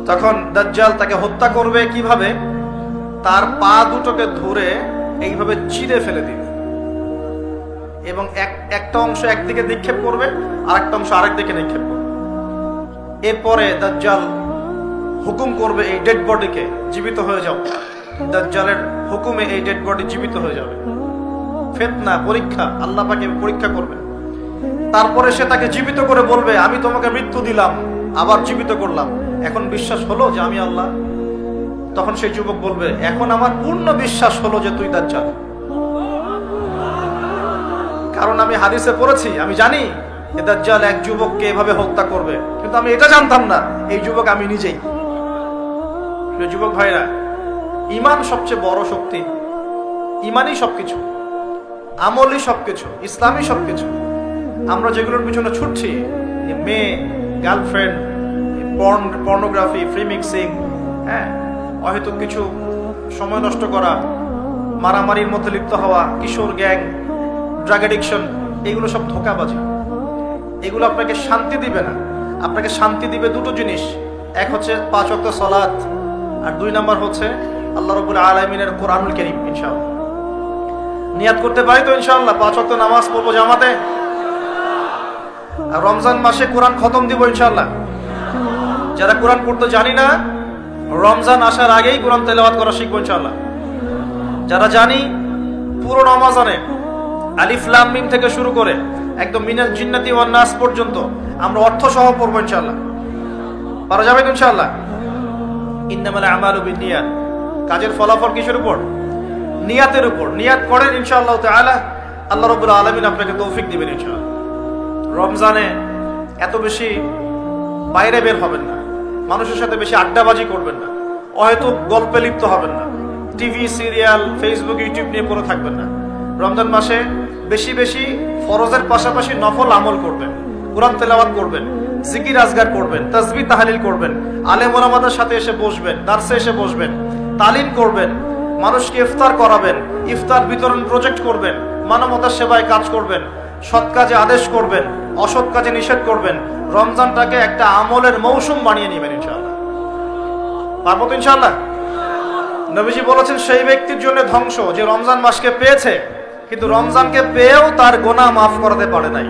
তখন দাজ্জাল তাকে হত্যা করবে কিভাবে? তার পা দুটোকে ধরে এইভাবে চিরে ফেলে দিবে, এবং একটা অংশ একদিকে নিক্ষেপ করবে, আর একটা অংশ আরেক দিকে নিক্ষেপ করবে। এরপরে দাজ্জাল হুকুম করবে এই ডেড বডিকে জীবিত হয়ে যাও। দাজ্জালের হুকুমে এই ডেড বডি জীবিত হয়ে যাবে। ফিতনা, পরীক্ষা, আল্লাহ পাকে পরীক্ষা করবে। তারপরে সে তাকে জীবিত করে বলবে, আমি তোমাকে মৃত্যু দিলাম, আবার জীবিত করলাম, এখন বিশ্বাস হলো যে আমি আল্লাহ? তখন সেই যুবক বলবে, এখন আমার পূর্ণ বিশ্বাস হলো যে তুই দাজ্জাল। কারণ আমি হাদিসে পড়েছি, আমি জানি যে দাজ্জাল এক যুবককে এভাবে হত্যা করবে, কিন্তু আমি এটা জানতাম না এই যুবক আমি নিজেই। যুবক ভাইরা, ঈমান সবচেয়ে বড় শক্তি। ঈমানই সবকিছু, আমলই সবকিছু, ইসলামই সবকিছু। আমরা যেগুলোর পিছনে ছুটছি, মেয়ে, গার্লফ্রেন্ড, পর্নোগ্রাফি, ফ্রি মিক্সিং, হ্যাঁ, অহেতুক কিছু সময় নষ্ট করা, মারামারির মধ্যে লিপ্ত হওয়া, কিশোর গ্যাং, ড্রাগ অ্যাডিকশন, এগুলো সব ধোঁকাবাজি। এগুলো আপনাকে শান্তি দিবে না। আপনাকে শান্তি দিবে দুটো জিনিস, এক হচ্ছে 5 ওয়াক্ত সালাত, আর 2 নাম্বার হচ্ছে আল্লাহ রাব্বুল আলামিনের কোরআনুল কারীম। ইনশাআল্লাহ নিয়াত করতে পারি তো ইনশাআল্লাহ 5 ওয়াক্ত নামাজ পড়বো জামাতে, আর রমজান মাসে কোরআন খতম দিব ইনশাআল্লাহ। যারা কোরআন পড়তে জানি না, রমজান আসার আগেই কোরআন তেলাওয়াত করা শিখবো ইনশাআল্লাহ। যারা জানি, পুরো রমাজানে আলিফ লাম মিম থেকে শুরু করে একদম মিনাল জিন্নাতি ওয়ান নাস পর্যন্ত আমরা অর্থ সহ পড়বো ইনশাআল্লাহ। পারা যাবে ইনশাআল্লাহ। ইন্নামাল আমালু বিন্নিয়াত, কাজের ফলাফল কিসের উপর? নিয়াতের উপর। নিয়াত করেন ইনশাআল্লাহ তাআলা, আল্লাহ রাব্বুল আলামিন আপনাকে তৌফিক দিবেন ইনশাআল্লাহ। রমজানে এত বেশি বাইরে বের হবেন না, মানুষের সাথে বেশি আড্ডাবাজি করবেন না, অহেতুক গল্পে লিপ্ত হবেন না, টিভি সিরিয়াল ফেসবুক ইউটিউব নিয়ে পড়ে থাকবেন না। রমজান মাসে বেশি বেশি ফরজের পাশাপাশি নফল আমল করবেন, কোরআন তেলাওয়াত করবেন, জিকির আজগার করবেন, তাসবিহ তাহলিল করবেন, আলেম ওলামাদের সাথে এসে বসবেন, দার্সে এসে বসবেন, তালিম করবেন, মানুষকে ইফতার করাবেন, ইফতার বিতরণ প্রজেক্ট করবেন, মানবতার সেবায় কাজ করবেন, সৎ কাজে আদেশ করবেন, অসৎ কাজে নিষেধ করবেন। রমজানটাকে একটা আমলের মৌসুম বানিয়ে নেবেন ইনশাআল্লাহ। পারবো তো ইনশাআল্লাহ? নবীজি বলেছেন সেই ব্যক্তির জন্য ধ্বংস যে রমজান মাসকে পেয়েছে কিন্তু রমজানকে পেয়েও তার গোনা মাফ করাতে পারে নাই।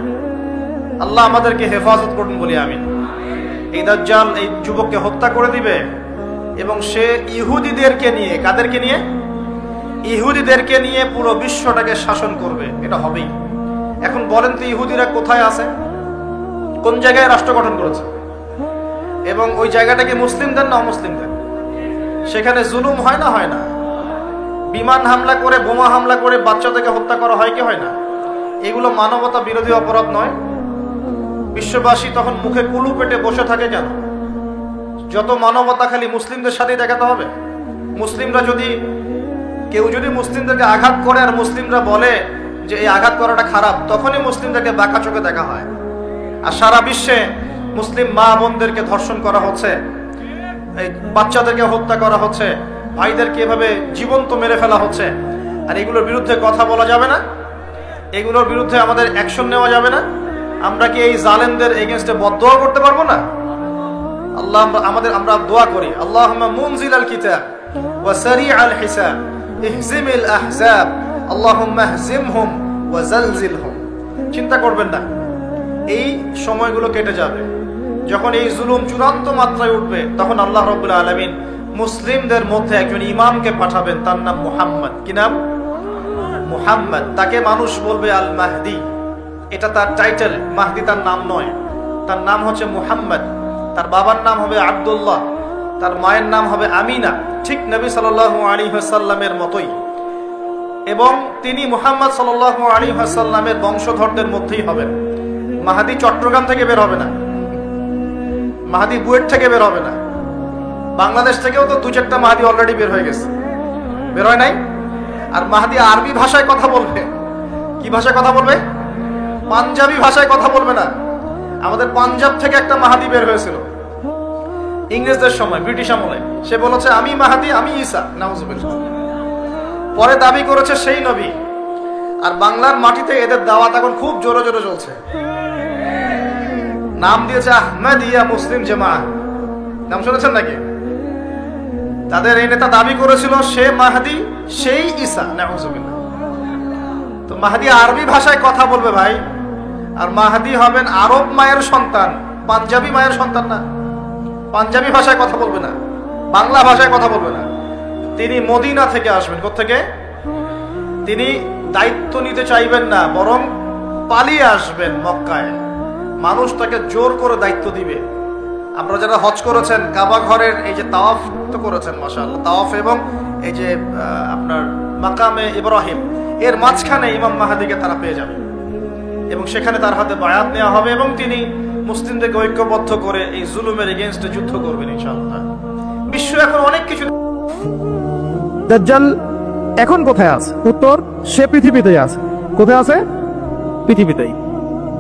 আল্লাহ আমাদেরকে হেফাজত করুন বলি আমিন। এই দাজ্জাল এই যুবককে হত্যা করে দিবে এবং সে ইহুদিদেরকে নিয়ে, কাদেরকে নিয়ে? ইহুদিদেরকে নিয়ে পুরো বিশ্বটাকে শাসন করবে। এটা হবেই। এখন বলেন তো ইহুদিরা কোথায় আছে? কোন জায়গায় রাষ্ট্র গঠন করেছে? এবং ওই জায়গাটা কি মুসলিমদের না অমুসলিমদের? সেখানে জুলুম হয় না? হয় না? বিমান হামলা করে, বোমা হামলা করে বাচ্চাদেরকে হত্যা করা হয় কি হয় না? এগুলো মানবতা বিরোধী অপরাধ নয়? বিশ্ববাসী তখন মুখে কুলু পেটে বসে থাকে কেন? যত মানবতা খালি মুসলিমদের সাথে দেখাতে হবে? মুসলিমরা যদি, কেউ যদি মুসলিমদেরকে আঘাত করে আর মুসলিমরা বলে যে এই আঘাত করাটা খারাপ, তখনই মুসলিমদেরকে বাঁকা চোখে দেখা হয়। আর সারা বিশ্বে মুসলিম মা বোনদেরকে ধর্ষণ করা হচ্ছে, এই বাচ্চাদেরকে হত্যা করা হচ্ছে, ভাইদেরকে এভাবে জীবন্ত মেরে ফেলা হচ্ছে। আর এগুলোর বিরুদ্ধে কথা বলা যাবে না? এগুলোর বিরুদ্ধে আমাদের অ্যাকশন নেওয়া যাবে না? আমরা কি এই জালেমদের এগেইনস্টে বদদোয়া করতে পারবো না? আল্লাহ আমরা দোয়া করি, আল্লাহুম্মা মুনজিলাল কিতাব ওয়া সারিআল হিসাব ইহজিমিল আহজাব আল্লাহুম্মা ইহজিমহুম ওয়া জালজিলহুম। চিন্তা করবেন না, এই সময়গুলো কেটে যাবে। যখন এই জুলুম চূড়ান্ত মাত্রায় উঠবে তখন আল্লাহ রাব্বুল আলামিন মুসলিমদের মধ্যে একজন ইমামকে পাঠাবেন, তার নাম মুহাম্মদ। কি নাম? মুহাম্মদ। তাকে মানুষ বলবে আল মাহদি। এটা তার টাইটেল, মাহদি তার নাম নয়। তার নাম হচ্ছে মুহাম্মদ। তার বাবার নাম হবে আব্দুল্লাহ, তার মায়ের নাম হবে আমিনা, ঠিক নবী সাল্লাল্লাহু আলাইহি ওয়াসাল্লামের মতোই। এবং তিনি মুহাম্মদ সাল্লাল্লাহু আলাইহি ওয়াসাল্লামের বংশধরদের মধ্যেই হবেন। মাহদি চট্টগ্রাম থেকে বের হবে না, মাহদি বুয়েট থেকে বের হবে না। বাংলাদেশ থেকেও তো 2-4টা মাহদি অলরেডি বের হয়ে গেছে, বের হয় নাই? আর মাহদি আরবি ভাষায় কথা বলবে। কি ভাষায় কথা বলবে? পাঞ্জাবি ভাষায় কথা বলবে না। আমাদের পাঞ্জাব থেকে একটা মাহদি বের হয়েছিল ইংরেজদের সময়, ব্রিটিশ আমলে। সে বলেছে আমি মাহদি, আমি ঈসা। নাউজুবিল্লাহ। পরে দাবি করেছে সেই নবী। আর বাংলার মাটিতে এদের দাওয়াত এখন খুব জোরে জোরে চলছে। নাম দিয়েছে আহমদিয়া মুসলিম জামাত। নাম শুনেছেন নাকি? তাদের এই নেতা দাবি করেছিল সে মাহদি, সেই ঈসা। নাউজুবিল্লাহ। তো মাহদি আরবি ভাষায় কথা বলবে ভাই, আর মাহদি হবেন আরব মায়ের সন্তান, পাঞ্জাবি মায়ের সন্তান না। পাঞ্জাবি ভাষায় কথা বলবে না, বাংলা ভাষায় কথা বলবে না। তিনি মদিনা থেকে আসবেন। কোত্থেকে? তিনি দায়িত্ব নিতে চাইবেন না, বরং পালিয়ে আসবেন মক্কায়। মানুষ তাকে জোর করে দায়িত্ব দিবে। আপনারা যারা হজ করেছেন, কাবা ঘরের এই যে তাওয়াফ তো করেছেন মাশাআল্লাহ, তাওয়াফ এবং এই যে আপনার মাকামে ইব্রাহিম, এর মাঝখানে ইমাম মাহদিকে তারা পেয়ে যাবে এবং সেখানে তার হাতে বায়াত নেওয়া হবে এবং তিনি মুসলিমদেরকে ঐক্যবদ্ধ করে এই জুলুমের এগেইনস্টে যুদ্ধ করবেন ইনশাআল্লাহ। বিশ্ব এখন অনেক কিছু।
দাজ্জাল এখন কোথায় আছে? উত্তর, সে পৃথিবীতেই আছে। কোথায় আছে? পৃথিবীতেই।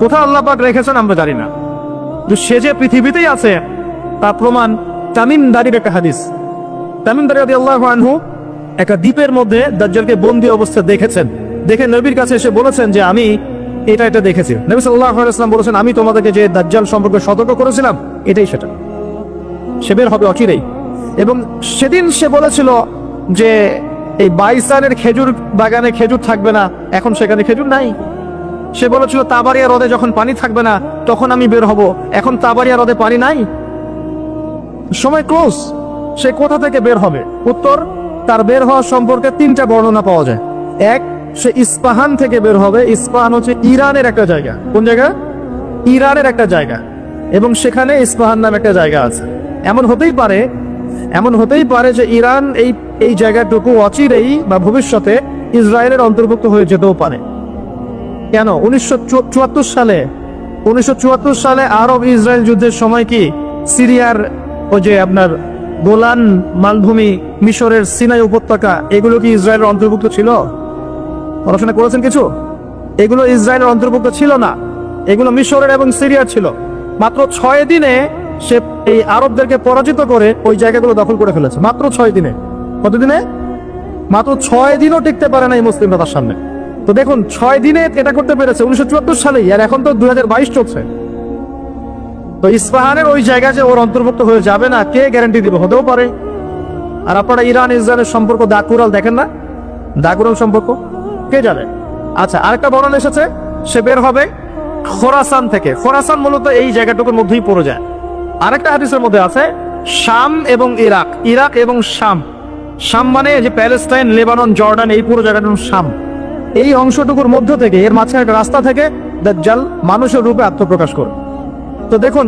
কোথায় আল্লাহ পাক রেখেছেন আমরা জানি না, কিন্তু সে যে পৃথিবীতেই আছে তার প্রমাণ তামিম দারির একটা হাদিস। তামিম দারি রাদিয়াল্লাহু আনহু একটা দ্বীপের মধ্যে দাজ্জালকে বন্দী অবস্থায় দেখেছেন, দেখে নবীর কাছে এসে বলেছেন যে আমি এটা দেখেছি। নবী সাল্লাল্লাহু আলাইহি ওয়াসাল্লাম বলেছেন, আমি তোমাদেরকে যে দাজ্জাল সম্পর্কে সতর্ক করেছিলাম এটাই সেটা, সে বের হবে অচিরেই। এবং সেদিন সে বলেছিল যে এই বাইসানের খেজুর বাগানে খেজুর থাকবে না, এখন সেখানে খেজুর নাই। সে বলেছিল তাবারিয়া হ্রদে যখন পানি থাকবে না তখন আমি বের হব, এখন তাবারিয়া হ্রদে পানি নাই, সময় ক্লোজ। সে কোথা থেকে বের হবে? উত্তর, তার বের হওয়া সম্পর্কে তিনটা বর্ণনা পাওয়া যায়। এক, সে ইস্পাহান থেকে বের হবে। ইস্পাহান হচ্ছে ইরানের একটা জায়গা। কোন জায়গা? ইরানের একটা জায়গা, এবং সেখানে ইস্পাহান নামে একটা জায়গা আছে। এমন হতেই পারে যে ইরান এই জায়গাটুকু অচিরেই বা ভবিষ্যতে ইসরায়েলের অন্তর্ভুক্ত হয়ে যেতেও পারে। কেন? 1974 সালে আরব ইসরায়েল যুদ্ধের সময় কি সিরিয়ার ওই যে আপনার গোলান মালভূমি, মিশরের সিনাই উপত্যকা, এগুলো কি ইসরায়েলের অন্তর্ভুক্ত ছিল? পড়াশোনা করেছেন কিছু? এগুলো ইসরায়েলের অন্তর্ভুক্ত ছিল না, এগুলো মিশরের এবং সিরিয়ার ছিল। মাত্র 6 দিনে সে এই আরবদেরকে পরাজিত করে ওই জায়গাগুলো দখল করে ফেলেছে। মাত্র 6 দিনে। কত দিনে? মাত্র 6 দিনও টিকতে পারে না এই মুসলিমরা তার সামনে। তো দেখুন, 6 দিনে এটা করতে পেরেছে 1974 সালেই, আর এখন তো 2022 চলছে। তো ইস্পাহানের ওই জায়গা যে ওর অন্তর্ভুক্ত হয়ে যাবে না, কে গ্যারান্টি দিবে? হতেও পারে। আর আপনারা ইরান ইসরায়েলের সম্পর্ক দাকুরাল দেখেন না? দাকুরাল সম্পর্ক কে জানে? আচ্ছা, আরেকটা বর্ণনা এসেছে সে বের হবে খোরাসান থেকে। খোরাসান মূলত এই জায়গাটুকুর মধ্যেই পড়ে যায়। আরেকটা হাদিসের মধ্যে আছে শাম এবং ইরাক, ইরাক এবং শাম। শাম মানে যে প্যালেস্টাইন, লেবানন, জর্ডান, এই পুরো জায়গাটার নাম শাম। এই অংশটুকুর মধ্য থেকে, এর মাঝখানে একটা রাস্তা থেকে দাজ্জাল মানুষের রূপে আত্মপ্রকাশ করবে। তো দেখুন,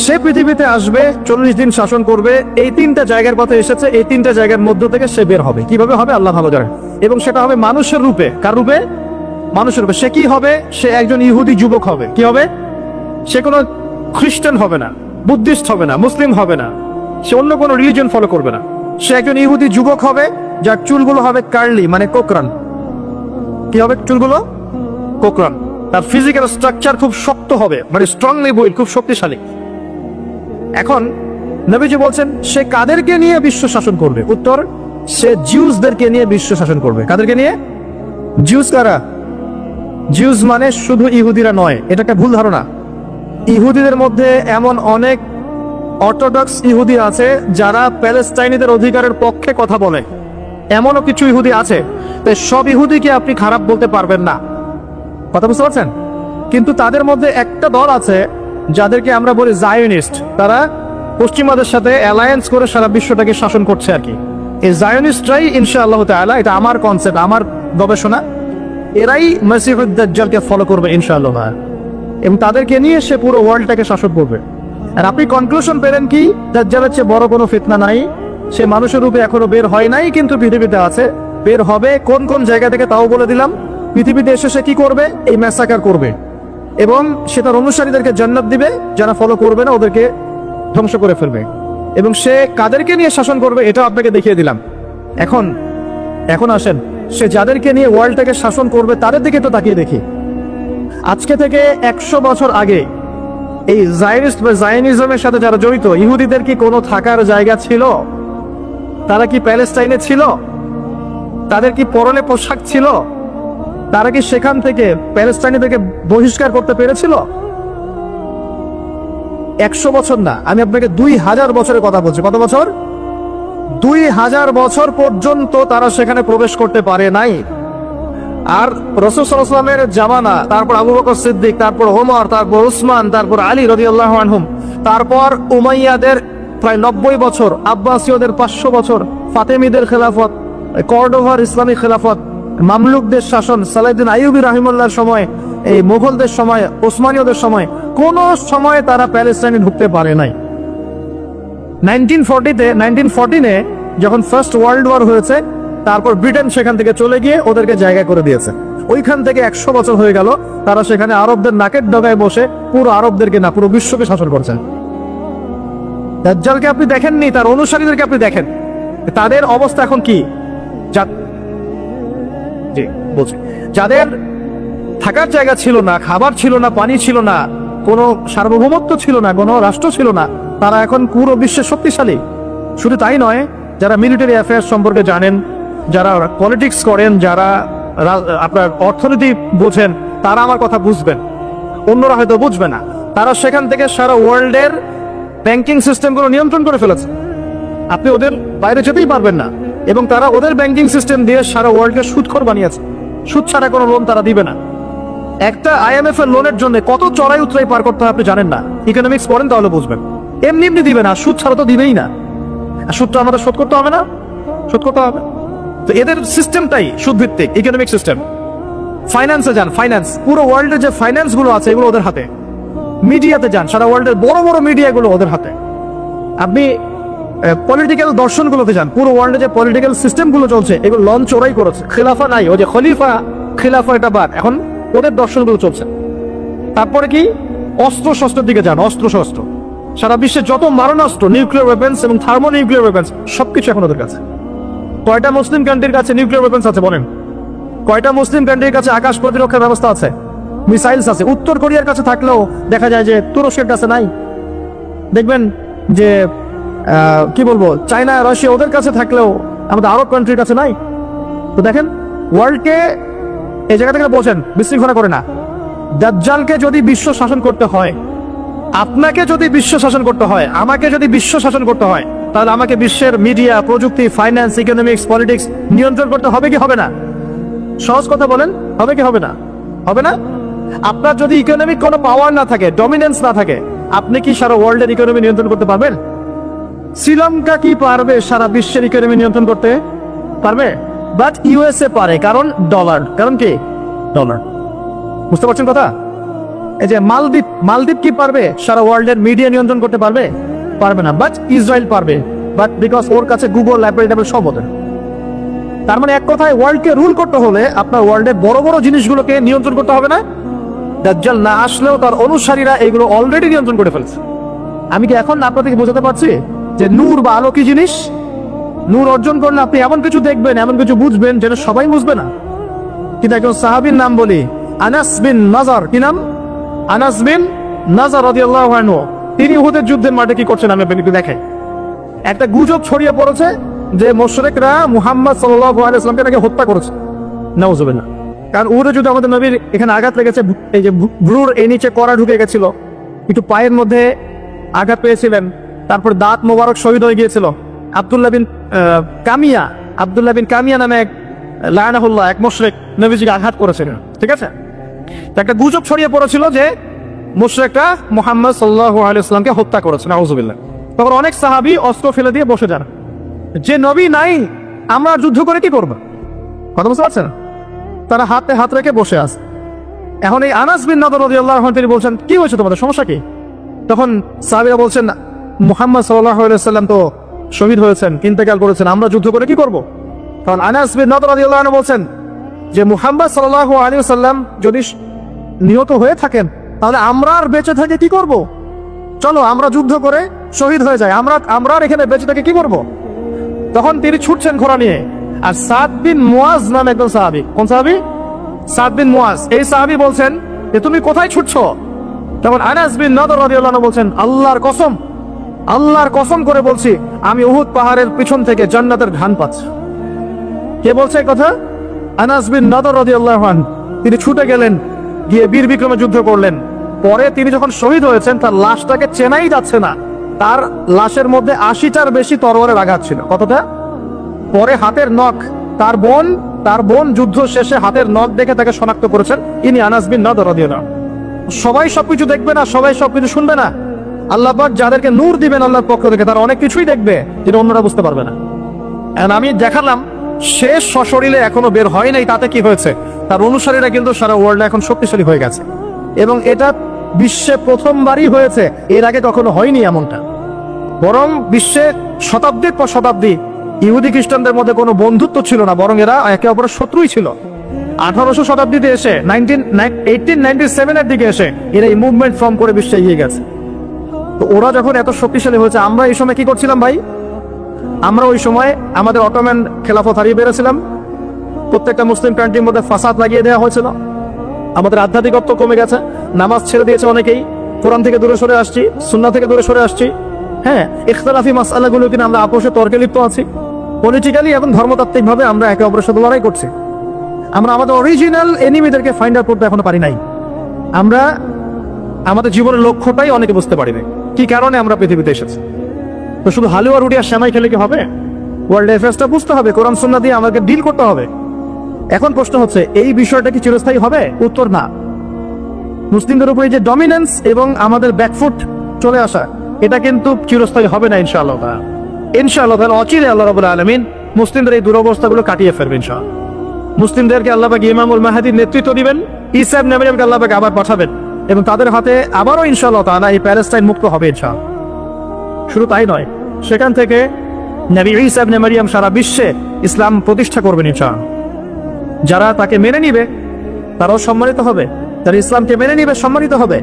সে পৃথিবীতে আসবে, 40 দিন শাসন করবে। এই 3টা জায়গার কথা এসেছে, এই 3টা জায়গার মধ্য থেকে সে বের হবে। কিভাবে হবে আল্লাহ ভালো জানে। এবং সেটা হবে মানুষের রূপে। কার রূপে? মানুষের রূপে। সে কি হবে? সে একজন ইহুদি যুবক হবে। কি হবে? সে কোনো খ্রিস্টান হবে না, বুদ্ধিস্ট হবে না, মুসলিম হবে না, সে অন্য কোনো রিলিজন ফলো করবে না। সে একজন ইহুদি যুবক হবে, যার চুলগুলো হবে কার্লি, মানে কোকরান। কি হবে? চুলগুলো কোকরান। তার ফিজিক্যাল স্ট্রাকচার খুব শক্ত হবে, মানে স্ট্রংলি বিল্ড, খুব শক্তিশালী। এখন নবীজি বলছেন সে কাদেরকে নিয়ে বিশ্ব শাসন করবে? উত্তর, সে জিউসদেরকে নিয়ে বিশ্ব শাসন করবে। কাদেরকে নিয়ে? জিউস কারা? জিউস মানে শুধু ইহুদিরা নয়, এটা একটা ভুল ধারণা। ইহুদিদের মধ্যে এমন অনেক অর্থোডক্স ইহুদি আছে যারা প্যালেস্টাইনিদের অধিকারের পক্ষে কথা বলে, এমনও কিছু ইহুদি আছে। তাই সব ইহুদিকে আপনি খারাপ বলতে পারবেন না, কথা বুঝতে পারছেন? কিন্তু তাদের মধ্যে একটা দল আছে যাদেরকে আমরা বলি জায়োনিস্ট। তারা পশ্চিমাদের সাথে অ্যালায়েন্স করে সারা বিশ্বটাকে শাসন করছে আর কি। এই জায়োনিস্টরাই ইনশাআল্লাহ তাআলা, এটা আমার কনসেপ্ট, আমার গবেষণা, এরাই মসিহুদ দাজ্জালকে ফলো করবে ইনশাআল্লাহ, এবং তাদেরকে নিয়ে সে পুরো ওয়ার্ল্ডটাকে শাসন করবে। আর আপনি কনক্লুশন পেলেন কি? দাজ্জালের চেয়ে বড় কোনো ফিতনা নাই। সে মানুষের রূপে এখনো বের হয় নাই, কিন্তু পৃথিবীতে আছে, বের হবে। কোন কোন জায়গা থেকে তাও বলে দিলাম। পৃথিবীতে এসে সে কি করবে? এই ম্যাসাকার করবে, এবং সে তার অনুসারীদেরকে জান্নাত দিবে, যারা ফলো করবে না ওদেরকে ধ্বংস করে ফেলবে। এবং সে কাদেরকে নিয়ে শাসন করবে এটা আপনাকে দেখিয়ে দিলাম। এখন আসেন, সে যাদেরকে নিয়ে ওয়ার্ল্ডটাকে শাসন করবে তাদের দিকে তো তাকিয়ে দেখি। আজকে থেকে 100 বছর আগে এই জায়নিস্ট বা জায়নিজমের সাথে যারা জড়িত, ইহুদিদের কি কোনো থাকার জায়গা ছিল? তারা কি প্যালেস্টাইনে ছিল? তাদের কি পরনে পোশাক ছিল? তারা কি সেখান থেকে প্যালেস্টাইনিদেরকে বহিষ্কার করতে পেরেছিল? 100 বছর না, আমি আপনাকে 2000 বছরের কথা বলছি। কত বছর? 2000 বছর পর্যন্ত তারা সেখানে প্রবেশ করতে পারে নাই। আর রাসূল সাল্লাল্লাহু আলাইহি ওয়াসাল্লামের জামানা, তারপর আবু বকর সিদ্দিক, তারপর ওমর, তারপর উসমান, তারপর আলী রাদিয়াল্লাহু আনহুম, তারপর উমাইয়াদের প্রায় 90 বছর, আব্বাসীয়দের 500 বছর, ফাতেমিদের খেলাফত, কর্ডোভার ইসলামী খেলাফত, মামলুকদের শাসন, সালাউদ্দিন আইয়ুবী রাহিমাহুল্লাহর সময়, এই মুঘলদের সময়, ওসমানীয়দের সময়, কোন সময় তারা প্যালেস্টাইনে ঢুকতে পারে নাই। 1914-এ যখন ফার্স্ট ওয়ার্ল্ড ওয়ার হয়েছে, তারপর ব্রিটেন সেখান থেকে চলে গিয়ে ওদেরকে জায়গা করে দিয়েছে। ওইখান থেকে 100 বছর হয়ে গেল তারা সেখানে আরবদের নাকের ডগায় বসে পুরো আরবদেরকে না, পুরো বিশ্বকে শাসন করছেন। দাজ্জালকে আপনি দেখেননি, তার অনুসারীদেরকে আপনি দেখেন, তাদের অবস্থা এখন কি? বলছি, যাদের থাকার জায়গা ছিল না, খাবার ছিল না, পানি ছিল না, কোনো সার্বভৌমত্ব ছিল না, কোনো রাষ্ট্র ছিল না, তারা এখন পুরো বিশ্বে শক্তিশালী। শুধু তাই নয়, যারা মিলিটারি অ্যাফেয়ার্স সম্পর্কে জানেন, যারা পলিটিক্স করেন, যারা আপনার অর্থনীতি বোঝেন, তারা আমার কথা বুঝবেন, অন্যরা হয়তো বুঝবে না। তারা সেখান থেকে সারা ওয়ার্ল্ডের ব্যাংকিং সিস্টেমগুলো নিয়ন্ত্রণ করে ফেলেছে, আপনি ওদের বাইরে যেতেই পারবেন না। এবং তারা ওদের ব্যাংকিং সিস্টেম দিয়ে সারা ওয়ার্ল্ডকে সুদখোর বানিয়েছে, সুদ ছাড়া কোনো লোন তারা দিবে না। একটা IMF এর লোনের জন্য কত চড়াই উতরাই পার করতে হয় আপনি জানেন না, ইকোনমিক্স পড়েন তাহলে বুঝবেন। এমনি এমনি দিবে না, সুদ ছাড়া তো দিবেই না। আর সুদটা আমাদের শোধ করতে হবে না, শোধ করতে হবে। তো এদের সিস্টেমটাই সুদ ভিত্তিক ইকোনমিক সিস্টেম। ফাইন্যান্সে যান, ফাইন্যান্স, পুরো ওয়ার্ল্ডের যে ফাইন্যান্স গুলো আছে এগুলো ওদের হাতে। মিডিয়াতে যান, সারা ওয়ার্ল্ডের বড় বড় মিডিয়াগুলো ওদের হাতে। আপনি পলিটিক্যাল দর্শনগুলোতে যান, পুরো ওয়ার্ল্ডে যে পলিটিক্যাল সিস্টেমগুলো চলছে এগুলো লঞ্চ ওরাই করেছে। খেলাফা নাই, ওই যে খলিফা খিলাফা এটা বাদ, এখন ওদের দর্শনগুলো চলছে। তারপরে কি, অস্ত্র শস্ত্রের দিকে যান, অস্ত্র শস্ত্র, সারা বিশ্বে যত মারণাস্ত্র, নিউক্লিয়ার ওয়েপেন্স এবং থার্মো নিউক্লিয়ার ওয়েপেন্স সবকিছু এখন ওদের কাছে। কয়টা মুসলিম কান্ট্রির কাছে নিউক্লিয়ার ওয়েপেন্স আছে বলেন? কয়টা মুসলিম কান্ট্রির কাছে আকাশ প্রতিরক্ষার ব্যবস্থা আছে, মিসাইলস আছে? উত্তর কোরিয়ার কাছে থাকলেও দেখা যায় যে তুরস্কের কাছে নাই। দেখবেন যে কি বলবো, চায়না রাশিয়া ওদের কাছে থাকলেও আমাদের আরব কান্ট্রির কাছে নাই। তো দেখেন ওয়ার্ল্ডকে এই জায়গা থেকে বলছেন বিশৃঙ্খলা করে না। দাজ্জালকে যদি বিশ্ব শাসন করতে হয়, আপনাকে যদি বিশ্ব শাসন করতে হয়, আমাকে যদি বিশ্ব শাসন করতে হয়, তাহলে আমাকে বিশ্বের মিডিয়া, প্রযুক্তি, ফাইন্যান্স, ইকোনমিক্স, পলিটিক্স নিয়ন্ত্রণ করতে হবে কি হবে না? সহজ কথা বলেন, হবে কি হবে না? হবে না? আপনার যদি ইকোনমিক কোনো পাওয়ার না থাকে, ডমিনেন্স না থাকে, আপনি কি সারা ওয়ার্ল্ডের ইকোনমি নিয়ন্ত্রণ করতে পারবেন? শ্রীলঙ্কা কি পারবে সারা বিশ্বের ইকোনমি নিয়ন্ত্রণ করতে পারবে? বাট USA পারে, কারণ ডলার। কারণ কি? ডলার। বুঝতে পারছেন কথা? এই যে মালদ্বীপ কি পারবে সারা ওয়ার্ল্ডের মিডিয়া নিয়ন্ত্রণ করতে পারবে? পারবে না। বাট ইসরায়েল পারবে, বাট বিকজ ওর কাছে গুগল, অ্যাপল সব ওদের। তার মানে এক কথায় ওয়ার্ল্ডকে রুল করতে হলে আপনার ওয়ার্ল্ডের বড় বড় জিনিসগুলোকে নিয়ন্ত্রণ করতে হবে না? দাজ্জাল না আসলেও তার অনুসারীরা এগুলো অলরেডি নিয়ন্ত্রণ করে ফেলছে। আমি কি এখন আপনাদেরকে বোঝাতে পারছি যে নূর বা আলো কি জিনিস? নূর অর্জন করলে আপনি এমন কিছু দেখবেন, এমন কিছু বুঝবেন যেটা সবাই বুঝবে না। কিন্তু একজন সাহাবীর নাম বলি, আনাস বিন নাজার। কি নাম? আনাস বিন নাজার রাদিয়াল্লাহু আনহু। তিনি উহুদের যুদ্ধের মাঠে কি করছেন আমি আপনাকে দেখাই। একটা গুজব ছড়িয়ে পড়েছে যে মুশরিকরা মুহাম্মদ সাল্লাল্লাহু আলাইহি ওয়াসাল্লামকে নাকি হত্যা করেছে। নাউজুবিল্লাহ। কারণ উহুদের যুদ্ধে আমাদের নবীর এখানে আঘাত লেগেছে, এই যে ভ্রুর এই নিচে কড়া ঢুকে গেছিল, একটু পায়ের মধ্যে আঘাত পেয়েছিলেন, তারপর দাঁত মোবারক শহীদ হয়ে গিয়েছিল। আব্দুল্লাহ বিন কামিয়া নামে এক লায়নাহুল্লাহ, এক মুশরিক নবীজিকে আঘাত করেছিলেন। ঠিক আছে, তো একটা গুজব ছড়িয়ে পড়েছিল যে মুশরিকরা মুহাম্মদ সাল্লাল্লাহু আলাইহি ওয়াসাল্লামকে হত্যা করেছে। নাউজুবিল্লাহ। তখন অনেক সাহাবী অস্ত্র ফেলে দিয়ে বসে যান, যে নবী নাই আমরা যুদ্ধ করে কি করব? কথা বুঝতে পারছেন? তারা হাতে হাত রেখে বসে আছে। এখন এই আনাস বিন নাদর রাদিয়াল্লাহু আনহু তিনি বলছেন, কি হয়েছে তোমাদের, সমস্যা কি? তখন সাহাবীরা বলছেন, মুহাম্মদ সাল্লাল্লাহু আলাইহি ওয়াসাল্লাম তো শহীদ হয়েছেন, ইন্তেকাল করেছেন, আমরা যুদ্ধ করে কি করব? তখন আনাস বিন নাদর রাদিয়াল্লাহু আনহু বলছেন যে মুহাম্মদ সাল্লাল্লাহু আলাইহি ওয়াসাল্লাম যদি নিহত হয়ে থাকেন তাহলে আমরা আর বেঁচে থেকে কি করব? চলো আমরা যুদ্ধ করে শহীদ হয়ে যাই, আমরা আর এখানে বেঁচে থেকে কি করব? তখন তিনি ছুটছেন ঘোড়া নিয়ে। আর সাদ বিন মুয়াজ নামে একজন সাহাবী। কোন সাহাবী? সাদ বিন মুয়াজ। এই সাহাবী বলছেন যে তুমি কোথায় ছুটছো? তখন আনাস বিন নাদর রাদিয়াল্লাহু আনহু বলছেন, আল্লাহর কসম করে বলছি আমি উহুদ পাহাড়ের পিছন থেকে জান্নাতের ঘ্রাণ পাচ্ছি। কে বলছে এই কথা? আনাস বিন নাদর রাদিয়াল্লাহু আনহু। তিনি ছুটে গেলেন, গিয়ে বীর বিক্রমে যুদ্ধ করলেন। পরে তিনি যখন শহীদ হয়েছেন তার লাশটাকে চেনাই যাচ্ছে না, তার লাশের মধ্যে 80টার বেশি তরবারের আঘাত ছিল। কতটা? পরে হাতের নখ, তার বোন যুদ্ধ শেষে হাতের নখ দেখে তাকে শনাক্ত করেছেন, ইনি আনাস বিন নাদর রাদিয়াল্লাহু আনহু। সবাই সবকিছু দেখবে না, সবাই সবকিছু শুনবে না। আল্লাহ পাক যাদেরকে নূর দিবেন আল্লাহর পক্ষ থেকে, তারা অনেক কিছুই দেখবে যেটা অন্যরা বুঝতে পারবে না। আমি দেখালাম শেষ সশরীরে এখনো বের হয় নাই, তাতে কি হয়েছে? তার অনুসারীরা কিন্তু সারা ওয়ার্ল্ডে এখন শক্তিশালী হয়ে গেছে, এবং এটা বিশ্বে প্রথমবারই হয়েছে, এর আগে কখনো হয়নি এমনটা। বরং বিশ্বে শতাব্দীর পর শতাব্দী ইহুদি খ্রিস্টানদের মধ্যে কোনো বন্ধুত্ব ছিল না, বরং এরা একে অপরের শত্রুই ছিল। 1800 শতাব্দীতে এসে 1897 এর দিকে এসে এরা এই মুভমেন্ট ফর্ম করে বিশ্বে এগিয়ে গেছে। তো ওরা যখন এত শক্তিশালী হয়েছে, আমরা এই সময় কি করছিলাম ভাই? আমরা ওই সময় আমাদের অটোম্যান খেলাফত হারিয়ে বেড়েছিলাম, প্রত্যেকটা মুসলিম কান্ট্রির মধ্যে ফাসাদ লাগিয়ে দেওয়া হয়েছিল, আমাদের আধ্যাত্মিকত্ব কমে গেছে, নামাজ ছেড়ে দিয়েছে অনেকেই, কোরআন থেকে দূরে সরে আসছি, সুন্নাহ থেকে দূরে সরে আসছি। হ্যাঁ, ইখতিলাফি মাসআলাগুলো কিনা আমরা আপোষে তর্কে লিপ্ত আছি। পলিটিক্যালি এবং ধর্মতাত্ত্বিকভাবে আমরা একে অপরের সাথে লড়াই করছি। আমরা আমাদের অরিজিনাল এনিমিদেরকে ফাইন্ড আউট করতে এখনো পারি নাই। আমরা আমাদের জীবনের লক্ষ্যটাই অনেকে বুঝতে পারি না, কি কারণে আমরা পৃথিবীতে এসেছি। তো শুধু হালুয়া রুটি আর সেমাই খেলে কি হবে? ওয়ার্ল্ড অ্যাফেয়ার্সটা বুঝতে হবে, কোরআন সুন্নাহ দিয়ে আমাকে ডিল করতে হবে। এখন প্রশ্ন হচ্ছে, এই বিষয়টা কি চিরস্থায়ী হবে? উত্তর না। মুসলিমদের উপরে যে ডমিনেন্স এবং আমাদের ব্যাকফুট চলে আসা, এটা কিন্তু চিরস্থায়ী হবে না ইনশাআল্লাহ। ইনশাআল্লাহ অচিরে আল্লাহ রাব্বুল আলামিন মুসলিমদের এই দুরবস্থাগুলো কাটিয়ে ফেলবে ইনশাআল্লাহ। মুসলিমদেরকে আল্লাহ পাক ইমামুল মাহদীর নেতৃত্ব দিবেন, ঈসা ইবনে মারইয়ামকে আল্লাহ পাক আবার পাঠাবেন এবং তাদের হাতে আবারও ইনশাআল্লাহ তাআলা এই প্যালেস্টাইন মুক্ত হবে ইনশাআল্লাহ। শুধু তাই নয়, সেখান থেকে নবী ঈসা ইবনে মারইয়াম সারা বিশ্বে ইসলাম প্রতিষ্ঠা করবেন ইনশাআল্লাহ। যারা তাকে মেনে নিবে তারাও সম্মানিত হবে, যারা ইসলামকে মেনে নিবে সম্মানিত হবে,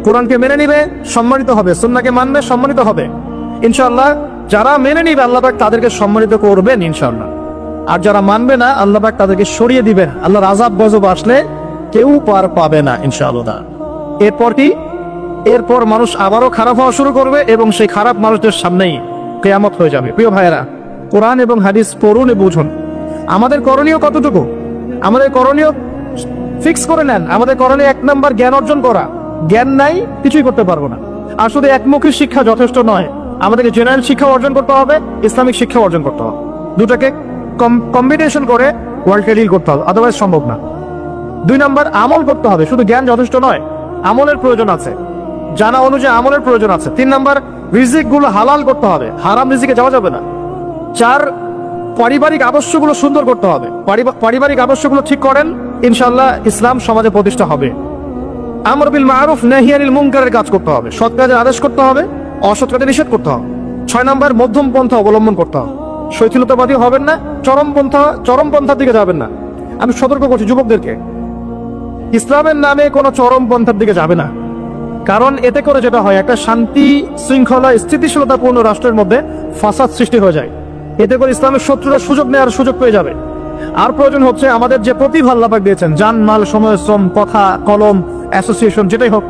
কোরআনকে মেনে নিবে সম্মানিত হবে, সুন্নাহকে মানবে সম্মানিত হবে ইনশাআল্লাহ। যারা মেনে নিবে আল্লাহ পাক তাদেরকে সম্মানিত করবেন ইনশাআল্লাহ। আর যারা মানবে না আল্লাহ পাক তাদেরকে সরিয়ে দিবেন। আল্লাহর আযাব গজব আসলে কেউ পার পাবে না ইনশাআল্লাহ। এরপর কি? এরপর মানুষ আবারও খারাপ হওয়া শুরু করবে এবং সেই খারাপ মানুষদের সামনেই কিয়ামত হয়ে যাবে। প্রিয় ভাইয়েরা, কোরআন এবং হাদিস পড়ুন এবং বুঝুন। আমাদের করণীয় কতটুকু? আমাদের করণীয় ফিক্স করে নেন। আমাদের করণীয় 1 নাম্বার জ্ঞান অর্জন করা। জ্ঞান নাই, কিছুই করতে পারবো না। আর শুধু একমুখী শিক্ষা যথেষ্ট নয়, আমাদেরকে জেনারেল শিক্ষা অর্জন করতে হবে, ইসলামিক শিক্ষা অর্জন করতে হবে। দুটাকে কম্বিনেশন করে ওয়ার্ল্ডকে ডিল করতে হবে, আদারওয়াইজ সম্ভব না। 2 নাম্বার আমল করতে হবে। শুধু জ্ঞান যথেষ্ট নয়, আমলের প্রয়োজন আছে, জানা অনুযায়ী আমলের প্রয়োজন আছে। 3 নাম্বার রিজিক গুলো হালাল করতে হবে, হারাম রিজিকে যাওয়া যাবে না। 4 পারিবারিক আদর্শগুলো সুন্দর করতে হবে। পারিবারিক আদর্শগুলো ঠিক করেন, ইনশাআল্লাহ ইসলাম সমাজে প্রতিষ্ঠা হবে। আমর বিল মারুফ নাহি আনিল মুনকারের কাজ করতে হবে, সৎ কাজের আদেশ করতে হবে, অসৎ কাজে নিষেধ করতে হবে। 6 নাম্বার মধ্যম পন্থা অবলম্বন করতে হবে। শৈথিলতাবাদী হবেন না, চরম পন্থার দিকে যাবেন না। আমি সতর্ক করছি যুবকদেরকে, ইসলামের নামে কোনো চরম পন্থার দিকে যাবে না। কারণ এতে করে যেটা হয়, একটা শান্তি শৃঙ্খলা স্থিতিশীলতাপূর্ণ রাষ্ট্রের মধ্যে ফাসাদ সৃষ্টি হয়ে যায়। এতে করে ইসলামের শত্রুরা সুযোগ নেওয়ার সুযোগ পেয়ে যাবে। আর প্রয়োজন হচ্ছে আমাদের যে প্রতিভা আল্লাহ পাক দিয়েছেন, জান মাল সময় শ্রম কথা কলম অ্যাসোসিয়েশন যেটাই হোক,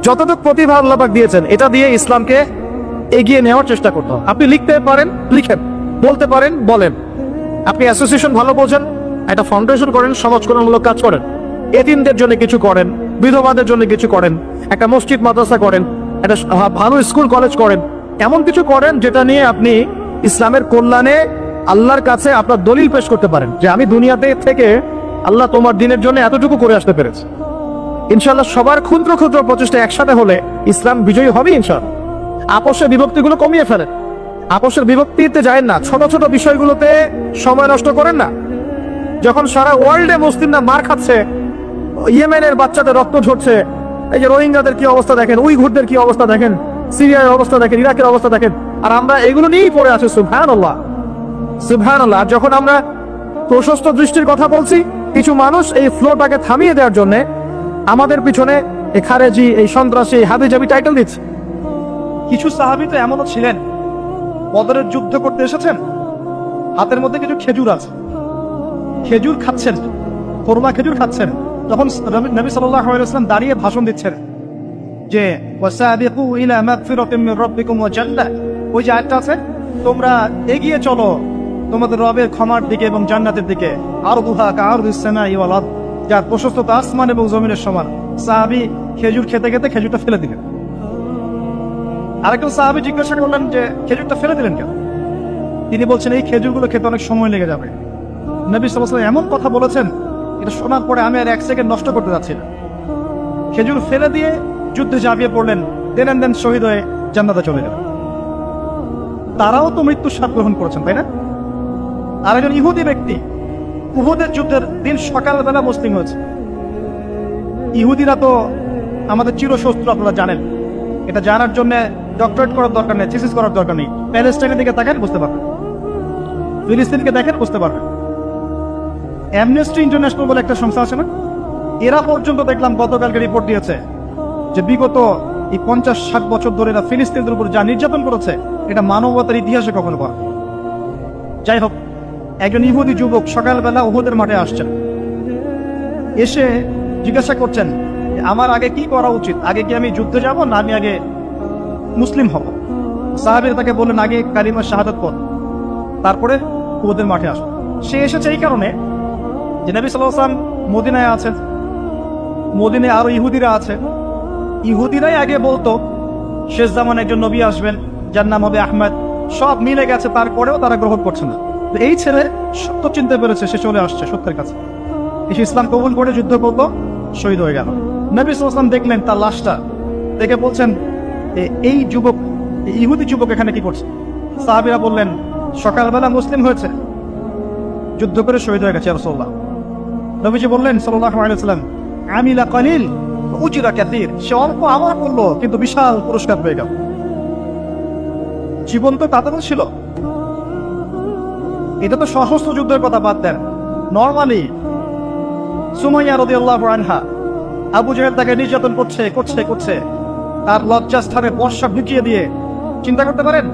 যতটুকু প্রতিভা আল্লাহ পাক দিয়েছেন এটা দিয়ে ইসলামকে এগিয়ে নেওয়ার চেষ্টা করতে হবে। আপনি লিখতে পারেন লিখেন, বলতে পারেন বলেন। আপনি অ্যাসোসিয়েশন ভালো বোঝেন, একটা ফাউন্ডেশন করেন, সমাজ কল্যাণমূলক কাজ করেন, এতিমদের জন্য কিছু করেন, বিধবাদের জন্য কিছু করেন, একটা মসজিদ মাদ্রাসা করেন, একটা ভালো স্কুল কলেজ করেন, এমন কিছু করেন যেটা নিয়ে আপনি ইসলামের কল্যাণে আল্লাহর কাছে আপনার দলিল পেশ করতে পারেন যে আমি দুনিয়াতে থেকে আল্লাহ তোমার দিনের জন্য এতটুকু করে আসতে পেরেছি। ইনশাআল্লাহ সবার ক্ষুদ্র ক্ষুদ্র প্রচেষ্টা একসাথে হলে ইসলাম বিজয়ী হবে ইনশাআল্লাহ। আপোষের বিভক্তিগুলো কমিয়ে ফেলেন, আপোষের বিভক্তিতে যায় না, ছোট ছোট বিষয়গুলোতে সময় নষ্ট করেন না। যখন সারা ওয়ার্ল্ডে মুসলিমরা মার খাচ্ছে, ইয়েমেনের বাচ্চাদের রক্ত ঝরছে, এই যে রোহিঙ্গাদের কি অবস্থা দেখেন, উইঘুরদের কি অবস্থা দেখেন, সিরিয়ার অবস্থা দেখেন, ইরাকের অবস্থা দেখেন, আর আমরা এগুলো নিয়েই পড়ে আছি। সুবহানাল্লাহ সুবহানাল্লাহ। আর যখন আমরা প্রশস্ত দৃষ্টির কথা বলছি, কিছু মানুষ এই ফ্লোটাকে থামিয়ে দেওয়ার জন্য আমাদের পিছনে এই খারেজি, এই সন্ত্রাসী, হাবিজাবি টাইটেল দিচ্ছে। কিছু সাহাবী তো এমনও ছিলেন, বদরের যুদ্ধ করতে এসেছেন, হাতের মধ্যে কিছু খেজুর আছে, খেজুর খাচ্ছেন, কোরমা খেজুর খাচ্ছেন। তখন নবী সাল্লাল্লাহু আলাইহি ওয়াসাল্লাম দাঁড়িয়ে ভাষণ দিচ্ছেন যে ওয়াসাবিকু ইলা মাগফিরাতিন মির রাব্বিকুম ওয়া জান্নাহ। ওই যে আয়াতটা আছে, তোমরা এগিয়ে চলো তোমাদের রবের ক্ষমার দিকে এবং জান্নাতের দিকে। আরদুহা কাআরদিস সামাই ওয়াল আরদ, যার প্রশস্ততা আসমান এবং জমিনের সমান। সাহাবী খেজুর খেতে খেতে খেজুরটা ফেলে দিলেন। আরেকজন সাহাবী জিজ্ঞাসা করলেন যে খেজুরটা ফেলে দিলেন কেন? তিনি বলছেন এই খেজুরগুলো খেতে অনেক সময় লেগে যাবে। নবী সাল্লাল্লাহু আলাইহি ওয়াসাল্লাম এমন কথা বলেছেন, এটা শোনার পরে আমি আর 1 সেকেন্ড নষ্ট করতে যাচ্ছি না। খেজুর ফেলে দিয়ে যুদ্ধে ঝাঁপিয়ে পড়লেন, দেন শহীদ হয়ে জান্নাতে চলে গেলেন। তারাও তো মৃত্যুর স্বাদ গ্রহণ করেছেন, তাই না? আর একজন ইহুদি ব্যক্তি উহুদের যুদ্ধের দিন সকালবেলা মুসলিম হয়েছে। ইহুদিরা তো আমাদের চিরশত্রু, আপনারা জানেন। এটা জানার জন্য ডক্টরেট করার দরকার নেই, থিসিস করার দরকার নেই। প্যালেস্টাইনের দিকে তাকান বুঝতে পারবেন, ফিলিস্তিনকে দেখেন বুঝতে পারবেন। অ্যামনেস্টি ইন্টারন্যাশনাল বলে একটা সংস্থা আছে না, এরা পর্যন্ত দেখলাম গতকালকে রিপোর্ট দিয়েছে যে বিগত এই 50-60 বছর ধরে এরা ফিলিস্তিনদের উপর যা নির্যাতন করেছে এটা মানবতার ইতিহাসে কখনো পারে। যাই হোক, একজন ইহুদি যুবক সকালবেলা উহুদের মাঠে আসছেন, এসে জিজ্ঞাসা করছেন আমার আগে কি করা উচিত, আগে কি আমি যুদ্ধে যাব না আমি আগে মুসলিম হব? সাহাবীরা তাকে বললেন আগে কালিমা শাহাদাত পড়, তারপরে উহুদের মাঠে আসে। সে এসেছে এই কারণে যে নবী সাল্লাল্লাহু আলাইহি ওয়াসাল্লাম মদিনায় আছেন, মদিনায় আরো ইহুদিরা আছে। ইহুদিরাই আগে বলতো শেষ জামানে একজন নবী আসবেন, যার নাম হবে আহমদ। সব মিলে গেছে, তারপরেও তারা গ্রহণ করছে না। এই ছেলে সত্য চিনতে পেরেছে, সে চলে আসছে সত্যের কাছে, এসে ইসলাম কবুল করে যুদ্ধ করলো, শহীদ হয়ে গেল। নবী সাল্লাল্লাহু আলাইহি ওয়াসাল্লাম দেখলেন তার লাশটা, দেখে বলছেন এই যুবক, ইহুদি যুবক এখানে কি করছে? সাহাবীরা বললেন সকালবেলা মুসলিম হয়েছে, যুদ্ধ করে শহীদ হয়ে গেছে রাসূলুল্লাহ। নবীজি বললেন সাল্লাল্লাহু আলাইহি ওয়াসাল্লাম, আমিলা কালিল উজরা কাসীর, সে অল্প আমল করলো কিন্তু বিশাল পুরস্কার পেয়ে গেল। জীবন তো তাদেরও ছিল। এটা তো সশস্ত্র যুদ্ধের কথা বাদ দেন, নরমালি সুমাইয়া রাদিয়াল্লাহু আনহা, আবু জাহেল তাকে নির্যাতন করছে, তার লজ্জাস্থানে বর্ষা ঢুকিয়ে দিয়ে, চিন্তা করতে পারেন,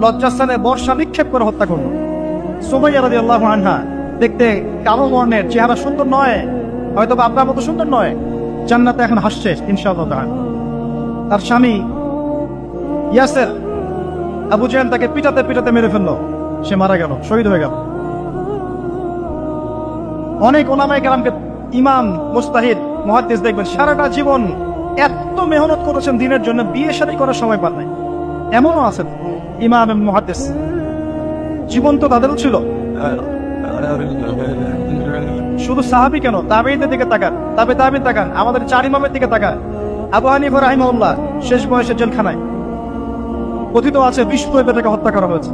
লজ্জাস্থানে বর্ষা নিক্ষেপ করে হত্যা করলো। সুমাইয়া রাদিয়াল্লাহু আনহা দেখতে কালো বর্ণের, চেহারা সুন্দর নয়, হয়তো আপনার মতো সুন্দর নয়, জান্নাতে এখন হাসছে ইনশাআল্লাহ তাআলা। তার স্বামী ইয়াসের, আবু জাহেল তাকে পিটাতে মেরে ফেললো, সে মারা গেল, শহীদ হয়ে গেল। অনেক ওলামায়ে কেরামকে, ইমাম, মুজতাহিদ, মুহাদ্দিস দেখবেন সারাটা জীবন এত মেহনত করেছেন দ্বীনের জন্য, বিয়ে শাদী করার সময় পান নাই। এমনও আছেন ইমাম এবং মুহাদ্দিস, জীবন তো তাদেরও ছিল। শুধু সাহাবী কেন, তাবেঈদের দিকে তাকান, তাবেঈন তাকান, আমাদের 4 ইমামের দিকে তাকান। আবু হানিফা রাহিমাহুল্লাহ শেষ বয়সে জেলখানায়, কথিত আছে 20 প্রয়োগে তাকে হত্যা করা হয়েছে।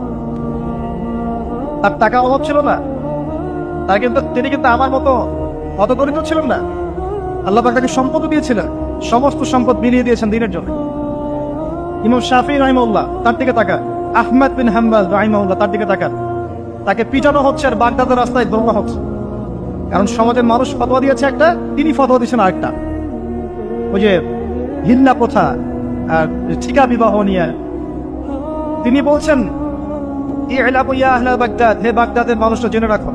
তার টাকা অভাব ছিল না, তিনি কিন্তু আমার মতো অত দরিদ্র ছিলেন না। আল্লাহ পাক তাকে সম্পদও দিয়েছিলেন, সমস্ত সম্পদ বিলিয়ে দিয়েছেন দ্বীনের জন্য। ইমাম শাফিঈ রাহিমাহুল্লাহ, তার দিকে তাকান। আহমদ বিন হাম্বল রাহিমাহুল্লাহ, তার দিকে তাকান। তাকে পিটানো হচ্ছে আর বাগদাদের রাস্তায় দৌড়ানো হচ্ছে, কারণ সমাজের মানুষ ফতোয়া দিয়েছে একটা, তিনি ফতোয়া দিয়েছেন আরেকটা। ওই যে হিল্লা প্রথা আর ঠিকা বিবাহ নিয়ে তিনি বলছেন, ই'লামু ইয়া আহলা বাগদাদ, হে বাগদাদের মানুষরা জেনে রাখো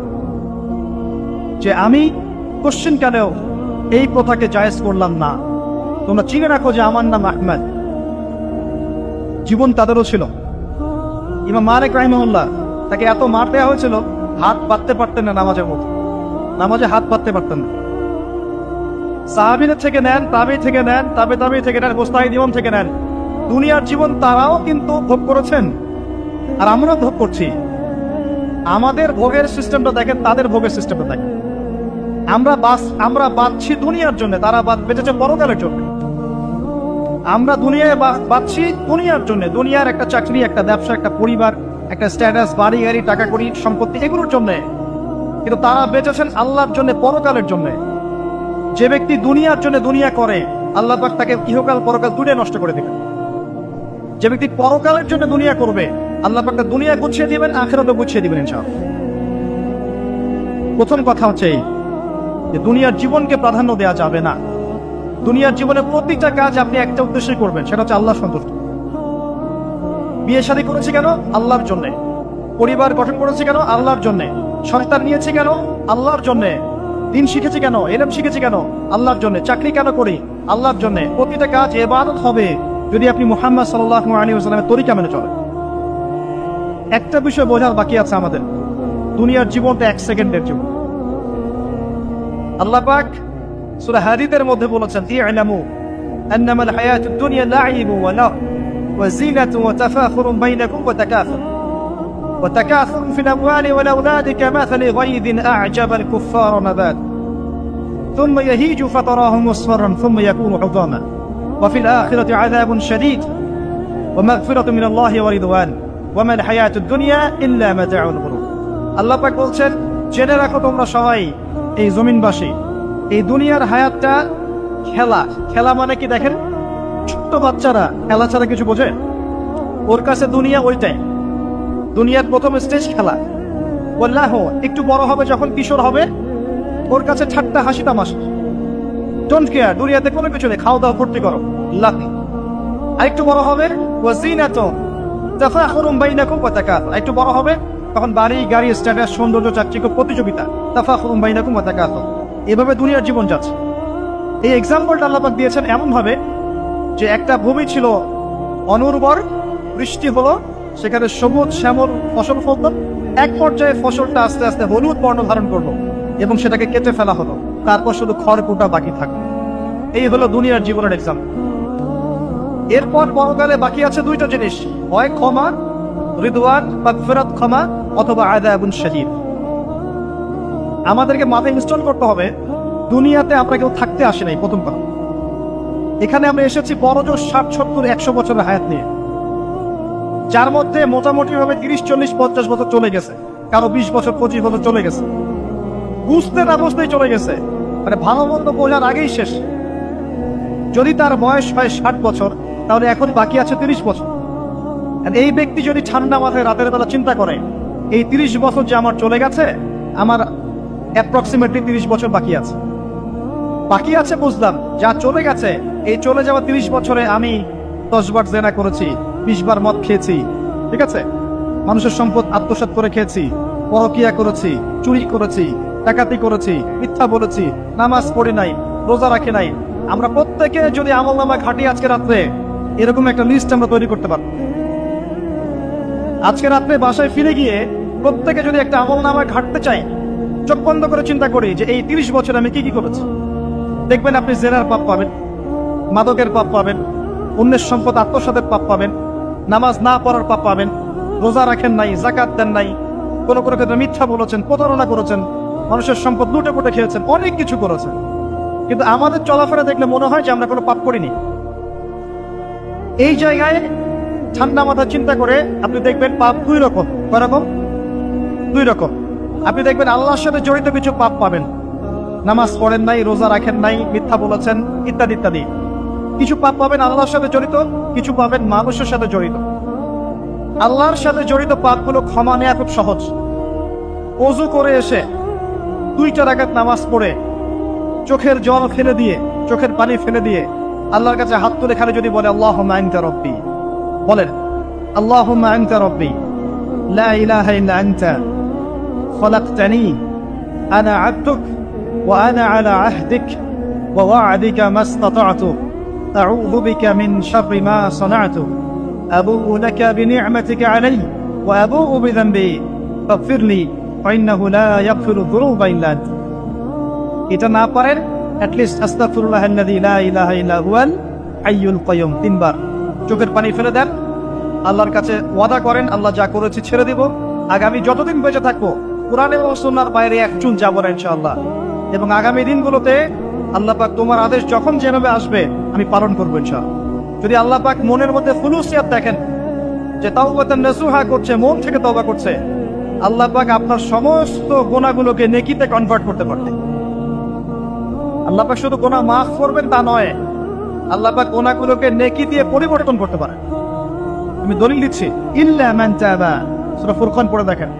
যে আমি কোশ্চিন কেনেও এই প্রথাকে জায়েজ করলাম না। তোমরা চিনে রাখো যে আমার নাম আহমদ। জীবন তাদেরও ছিল। ইমাম মালিক রাহিমাহুল্লাহ, তাকে এত মার দেওয়া হয়েছিল, হাত পাততে পারতেন না নামাজের মতো, নামাজে হাত পাততে পারতেন না। সাহাবীদের থেকে নেন, তাবেঈ থেকে নেন, তাবেঈ থেকে নেন, মুজতাহিদ ইমাম থেকে নেন, দুনিয়ার জীবন তারাও কিন্তু ভোগ করেছেন, আর আমরাও ভোগ করছি। আমাদের ভোগের সিস্টেমটা দেখেন, তাদের ভোগের সিস্টেমটা দেখেন। আমরা বাঁচছি দুনিয়ার জন্য, তারা বেঁচেছে পরকালের জন্য। আমরা দুনিয়ায় বাঁচছি দুনিয়ার জন্য, দুনিয়ার একটা চাকরি, একটা ব্যবসা, একটা পরিবার, একটা স্ট্যাটাস, বাড়ি গাড়ি, টাকা কড়ি, সম্পত্তি, এগুলোর জন্য। কিন্তু তারা বেঁচেছেন আল্লাহর জন্য, পরকালের জন্য। যে ব্যক্তি দুনিয়ার জন্য দুনিয়া করে, আল্লাহ পাক তাকে ইহকাল পরকাল দুটোই নষ্ট করে দিবেন। যে ব্যক্তি পরকালের জন্য দুনিয়া করবে, আল্লাহ পাক তার দুনিয়া গুছিয়ে দিবেন, আখিরাতও গুছিয়ে দিবেন ইনশাআল্লাহ। প্রথম কথা হচ্ছে এই যে দুনিয়ার জীবনকে প্রাধান্য দেওয়া যাবে না। দুনিয়ার জীবনে প্রতিটা কাজ আপনি একটা উদ্দেশ্যে করবেন, সেটা হচ্ছে আল্লাহ সন্তুষ্ট। বিয়ে শাদী করেছি কেন? আল্লাহর জন্য। পরিবার গঠন করেছি কেন? আল্লাহর জন্য। সন্তান নিয়েছি কেন? আল্লাহর জন্য। দিন শিখেছি কেন? ইলম শিখেছি কেন? আল্লাহর জন্য। চাকরি কেন করি? আল্লাহর জন্য। প্রতিটা কাজ ইবাদত হবে যদি আপনি মুহাম্মদ সাল্লাল্লাহু আলাইহি ওয়াসাল্লামের তরিকা মেনে চলেন। একটা বিষয় বোঝার বাকি আছে আমাদের, দুনিয়ার জীবনটা 1 সেকেন্ডের জীবন। আল্লাহ পাক সূরা হাদীদের মধ্যে বলেছেন, ই'লামু আন্নামাল হায়াতুদ দুনিয়া লা'iবু ওয়া লাহু ওয়া জিনাতুন ওয়া তাফাখুরুন বাইনাকুম ওয়া তাকাসুরুন ফিল আমওয়ালি ওয়াল আওলাদি কামাসালি গায়যিন আ'জাবাল কুফফারা নাবাত থুম্মা ইয়াহিজু ফাতারাহু মুসফাররান থুম্মা ইয়াকুনু হুতামা ওয়া ফিল আখিরাতি আযাবুন শাদীদ ওয়া মাগফিরাতুন মিনাল্লাহি ওয়া রিদওয়ান ওয়া মাল হায়াতুদ দুনিয়া ইল্লা মাতাউল গুরুর। আল্লাহ পাক বলছেন, জেনে রাখো তোমরা সবাই, এই জমিনবাসী, এই দুনিয়ার হায়াতটা খেলা মানে কি দেখেন, ছোট্ট বাচ্চারা খেলা ছাড়া কিছু বোঝে? ওর কাছে দুনিয়া ওইটাই। দুনিয়ার প্রথম স্টেজ খেলা। ওয়াল্লাহ, একটু বড় হবে যখন, কিশোর হবে, ওর কাছে ঠাট্টা হাসি তামাশা, ডোন্ট কেয়ার, দুনিয়াতে কোনো কিছু নেই, খাওয়া দাওয়া ফুর্তি করো, লাকি। আর একটু বড় হবে, ওয়াজিনাতুন তাফাখুরুন বাইনাকুম ওয়া তাকাসুর, একটু বড় হবে তখন বাড়ি গাড়ি, স্ট্যাটাস, সৌন্দর্য, চাকচিক্য, প্রতিযোগিতা, তাফাখুরুন বাইনাকুম ওয়া তাকাসুর। এভাবে দুনিয়ার জীবন যাচ্ছে। এই এক্সাম্পলটা আল্লাহ পাক দিয়েছেন এমন ভাবে যে একটা ভূমি ছিল অনুর্বর, বৃষ্টি হলো, সেখানে সবুজ শ্যামল ফসল ফলত, এক পর্যায়ে ফসলটা আস্তে আস্তে হলুদ বর্ণ ধারণ করলো এবং সেটাকে কেটে ফেলা হলো, তারপর শুধু খড়কুটা বাকি থাকলো। এই হলো দুনিয়ার জীবনের এক্সাম্পল। এরপর পরকালে বাকি আছে দুইটা জিনিস, হয় ক্ষমা, রিদওয়ান মাগফিরাত ক্ষমা, অথবা আযাবুন শাদীদ। আমাদেরকে মাথায় ইনস্টল করতে হবে, দুনিয়াতে আমরা কেউ থাকতে আসি নাই। প্রথম কথা, এখানে আমরা এসেছি বড় জোর 60, 70, 100 বছরের হায়াত নিয়ে, যার মধ্যে মোটামুটি ভাবে 30, 40, 50 বছর চলে গেছে, কারো 20 বছর 25 বছর চলে গেছে, বুঝতে না বুঝতেই চলে গেছে, মানে ভালো মন্দ বোঝার আগেই শেষ। যদি তার বয়স হয় 60 বছর, তাহলে এখন বাকি আছে 30 বছর। আর এই ব্যক্তি যদি ঠান্ডা মাথায় রাতের বেলা চিন্তা করে, এই 30 বছর যে আমার চলে গেছে, আমার অ্যাপ্রক্সিমেটলি 30 বছর বাকি আছে। বাকি আছে বুঝলাম, যা চলে গেছে, এই চলে যাওয়া 30 বছরে আমি 10 বার জেনা করেছি, 20 বার মদ খেয়েছি, ঠিক আছে, মানুষের সম্পদ আত্মসাৎ করে খেয়েছি, পরকিয়া করেছি, চুরি করেছি, ডাকাতি করেছি, মিথ্যা বলেছি, নামাজ পড়ি নাই, রোজা রাখি নাই। আমরা প্রত্যেকে যদি আমলনামা ঘাটি আজকে রাত্রে, এরকম একটা লিস্ট আমরা তৈরি করতে পারব। আজকে রাত্রে বাসায় ফিরে গিয়ে প্রত্যেকে যদি একটা আমলনামা ঘাটতে চাই, চোখ বন্ধ করে চিন্তা করি যে এই 30 বছর আমি কি কি করেছি, দেখবেন আপনি জেনার পাপ পাবেন, মাদকের পাপ পাবেন, অন্যের সম্পদ আত্মসাতের পাপ পাবেন, নামাজ না পড়ার পাপ পাবেন, রোজা রাখেন নাই, জাকাত দেন নাই, কোনো কোনো ক্ষেত্রে মিথ্যা বলেছেন, প্রতারণা করেছেন, মানুষের সম্পদ লুটে পুটে খেয়েছেন, অনেক কিছু করেছেন। কিন্তু আমাদের চলাফেরা দেখলে মনে হয় যে আমরা কোনো পাপ করিনি। এই জায়গায় ঠান্ডা মাথা চিন্তা করে আপনি দেখবেন পাপ দুই রকম। কয় রকম? দুই রকম। আপনি দেখবেন আল্লাহর সাথে জড়িত কিছু পাপ পাবেন, নামাজ পড়েন নাই, রোজা রাখেন নাই, মিথ্যা বলেছেন, ইত্যাদি ইত্যাদি। কিছু পাপ পাবেন আল্লাহর সাথে জড়িত, কিছু পাবেন মানুষের সাথে জড়িত। আল্লাহর সাথে জড়িত পাপগুলো ক্ষমা নেওয়া খুব সহজ। ওযু করে এসে 2 রাকাত নামাজ পড়ে চোখের জল ফেলে দিয়ে, চোখের পানি ফেলে দিয়ে আল্লাহর কাছে হাত তুলে খালি যদি বলে আল্লাহুম্মা আনতা রাব্বি, বলেন আল্লাহুম্মা আনতা রাব্বি লা ইলাহা ইল্লা আনতা খলাকতানি আনা আবদুক ওয়া আনা আলা আহদিক ওয়া ওয়া'দিকা মাসতাতা'তু আউযু বিকা মিন শাররি মা সানা'তু আবুউ লাকা বিনি'মাতিকা আলাইয়া ওয়া আবুউ বিযানবি ফাগফিরলি ফাইন্নাহু লা ইয়াগফিরু যুনুবা ইল্লা আনতা। এটা না পারেন, at least আস্তাগফিরুল্লাহাল্লাযী লা ইলাহা ইল্লা হুয়াল হাইয়ুল কাইয়ুম 3 বার চোখের পানি ফেলে দেন, আল্লাহর কাছে ওয়াদা করেন আল্লাহ যা করেছি ছেড়ে দিব, আগামী যতদিন বেঁচে থাকবো কুরআন এবং সুন্নাহর বাইরে এক চুল যাব না ইনশাআল্লাহ। এবং আগামী দিনগুলোতে আল্লাহ পাক তোমার আদেশ যখন যেভাবে আসবে আমি পালন করবো ইনশাআল্লাহ। যদি আল্লাহ পাক মনের মধ্যে খুলুসিয়াত দেখেন যে তাওবাতান নাসুহা করছে, মন থেকে তওবা করছে, আল্লাহ পাক আপনার সমস্ত গুনাহগুলোকে নেকিতে কনভার্ট করতে পারতেন। আল্লাহ পাক শুধু গুনাহ মাফ করবেন তা নয়, আল্লাহ পাক গুনাহগুলোকে নেকি দিয়ে পরিবর্তন করতে পারেন। আমি দলিল দিচ্ছি, ইল্লা মান তাবা, সূরা ফুরকান পড়ে দেখেন,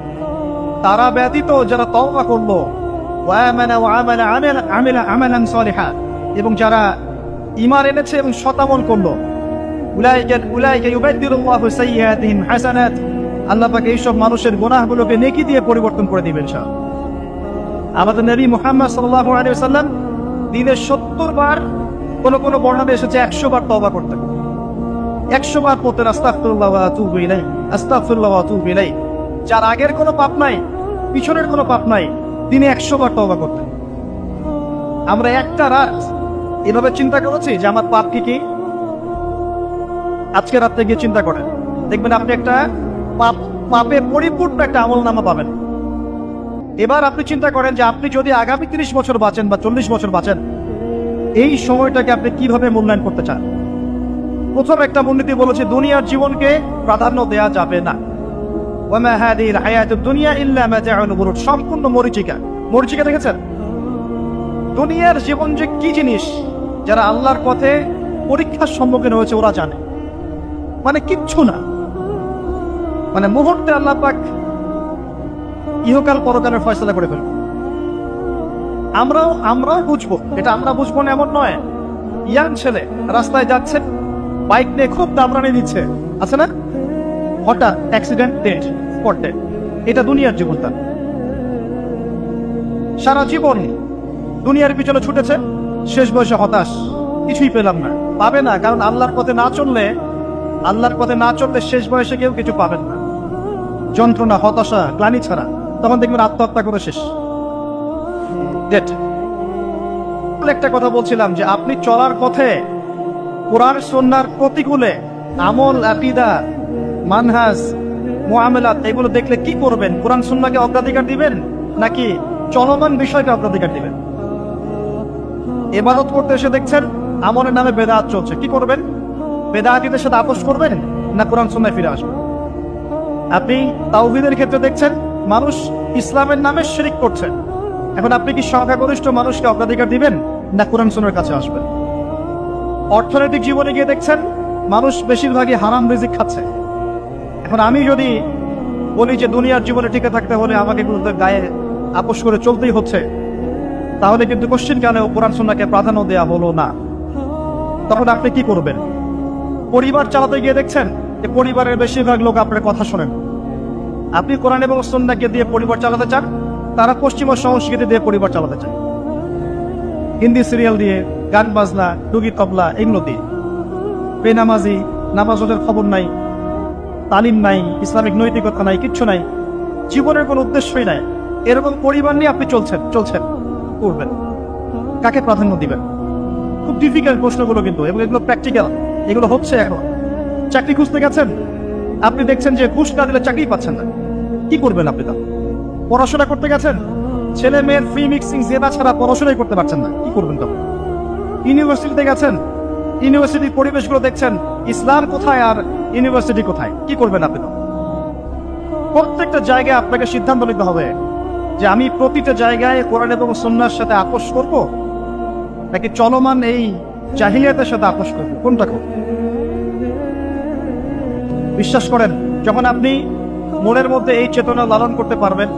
তারা ব্যতীত যারা তওবা করলো, ওয়া আমানা ওয়া আমিলা আমালান সালিহা, এবং যারা ঈমান এনেছে এবং সৎ আমল করলো, উলাইকা ইউবাদদিলুল্লাহু সাইয়্যাতিহিম হাসানাত, আল্লাহ পাক এইসব মানুষের গুনাহগুলোকে নেকি দিয়ে পরিবর্তন করে দিবেন ইনশাআল্লাহ। আমাদের নবী মুহাম্মদ সাল্লাল্লাহু আলাইহি ওয়াসাল্লাম দিনে 70 বার, কোন কোন বর্ণনায় এসেছে 100 বার তওবা করতেন। 100 বার পড়তেন আস্তাগফিরুল্লাহ ওয়া আতুবু ইলাইহি, আস্তাগফিরুল্লাহ ওয়া আতুবু ইলাইহি। যার আগের কোনো পাপ নাই, পিছনের কোনো পাপ নাই, দিনে 100 বার তওবা করতেন। আমরা একটা রাত এভাবে চিন্তা করেছি যে আমার পাপ কি কি। আজকে রাতে গিয়ে চিন্তা করেন, দেখবেন আপনি একটা পাপে পরিপূর্ণ একটা আমলনামা পাবেন। এবার আপনি চিন্তা করেন যে আপনি যদি আগামী 30 বছর বাঁচেন বা 40 বছর বাঁচেন, এই সময়টাকে আপনি কিভাবে মূল্যায়ন করতে চান। প্রথম একটা মূলনীতি বলেছে, দুনিয়ার জীবনকে প্রাধান্য দেয়া যাবে না। ওয়ামা হাদিহিল হায়াতুদ দুনিয়া ইল্লা মাতাউল গুরুর, সম্পূর্ণ মরীচিকা। মরীচিকা দেখেছেন? দুনিয়ার জীবন যে কি জিনিস, যারা আল্লাহর পথে পরীক্ষার সম্মুখীন হয়েছে ওরা জানে। মানে কিচ্ছু না, মানে মুহূর্তে আল্লাহ পাক ইহকাল পরকালের ফয়সালা করে ফেলবে। আমরাও বুঝবো, এটা আমরা বুঝবো না এমন নয়। ইয়াং ছেলে রাস্তায় যাচ্ছে, বাইক নিয়ে খুব দাবরানি দিচ্ছে, আছে না, হঠাৎ অ্যাক্সিডেন্ট, ডেড, স্পট ডেড। এটা দুনিয়ার জীবনটা। সারা জীবন দুনিয়ার পিছনে ছুটেছে, শেষ বয়সে হতাশ, কিছুই পেলাম না, পাবে না। কারণ আল্লাহর পথে না চললে
আল্লাহর পথে না চললে শেষ বয়সে কেউ কিছু পাবেন না, যন্ত্রণা, হতাশা, গ্লানি ছাড়া। তখন দেখবেন আত্মহত্যা করে শেষ। একটা কথা বলছিলাম যে আপনি চলার পথে কোরআন সুন্নাহর প্রতিকূলে আমল, আকীদা, মানহাজ, মুআমালাত এগুলো দেখলে কি করবেন? কোরআন সুন্নাহকে অগ্রাধিকার দিবেন নাকি চলমান বিষয়কে অগ্রাধিকার দিবেন? ইবাদত করতে এসে দেখছেন আমলের নামে বেদাত চলছে, কি করবেন? বেদাতীদের সাথে আপোষ করবেন না কোরআন সুন্নাহে ফিরে আসবেন? আপনি তাওহীদের ক্ষেত্রে দেখছেন মানুষ ইসলামের নামে শিরক করছে, এখন আপনি কি সংখ্যাগরিষ্ঠ মানুষকে অগ্রাধিকার দিবেন না কোরআন সুন্নাহর কাছে আসবেন? অর্থনৈতিক জীবনে গিয়ে দেখছেন মানুষ বেশিরভাগই হারাম রিজিক খাচ্ছে, এখন আমি যদি বলি যে দুনিয়ার জীবনে টিকে থাকতে হলে আমাকে কিন্তু গায়ে আপোষ করে চলতেই হচ্ছে, তাহলে কিন্তু কোশ্চিনকালেও কোরআন সুন্নাহকে প্রাধান্য দেওয়া হলো না। তখন আপনি কি করবেন? পরিবার চালাতে গিয়ে দেখছেন যে পরিবারের বেশিরভাগ লোক আপনার কথা শোনেন। আপনি কোরআন এবং সুন্নাহকে দিয়ে পরিবার চালাতে চান, তারা পশ্চিমা সংস্কৃতি দিয়ে পরিবার চালাতে চায়, হিন্দি সিরিয়াল দিয়ে, গান বাজনা, ডুগি তবলা এগুলো দিয়ে। বেনামাজি, নামাজের খবর নাই, তালিম নাই, ইসলামিক নৈতিকতা নাই, কিচ্ছু নাই, জীবনের কোনো উদ্দেশ্যই নাই। এরকম পরিবার নিয়ে আপনি চলছেন করবেন, কাকে প্রাধান্য দিবেন? খুব ডিফিকাল্ট প্রশ্নগুলো কিন্তু, এবং এগুলো প্র্যাকটিক্যাল, এগুলো হচ্ছে। এখন চাকরি খুঁজতে গেছেন, আপনি দেখছেন যে ঘুষ না দিলে চাকরি পাচ্ছেন না, কি করবেন আপনি? তা পড়াশোনা করতে গেছেন, ছেলে মেয়ের ফ্রি মিক্সিং জেনা ছাড়া পড়াশোনাই করতে পারছেন না, কি করবেন তখন? ইউনিভার্সিটিতে গেছেন, ইউনিভার্সিটির পরিবেশগুলো দেখছেন ইসলাম কোথায় আর ইউনিভার্সিটি কোথায়, কি করবেন আপনি তখন? প্রত্যেকটা জায়গায় আপনাকে সিদ্ধান্ত নিতে হবে যে আমি প্রতিটা জায়গায় কোরআন এবং সুন্নাহর সাথে আপোষ করব নাকি চলমান এই জাহিলিয়াতের সাথে আপোষ করব, কোনটা করব? বিশ্বাস করেন, যখন আপনি মনের মধ্যে এই চেতনা লালন করতে পারবেন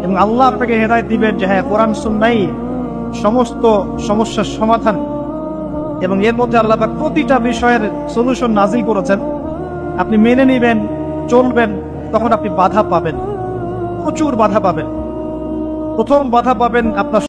এবং আল্লাহ আপনাকে হেদায়েত দিবেন যে হ্যাঁ কোরআন সুন্নাহই সমস্ত সমস্যার সমাধান, এবং এর মধ্যে আল্লাহ পাক প্রতিটা বিষয়ের সলিউশন নাজিল করেছেন, আপনি মেনে নেবেন, চলবেন, তখন আপনি বাধা পাবেন, প্রচুর বাধা পাবেন। প্রথম বাধা পাবেন আপনার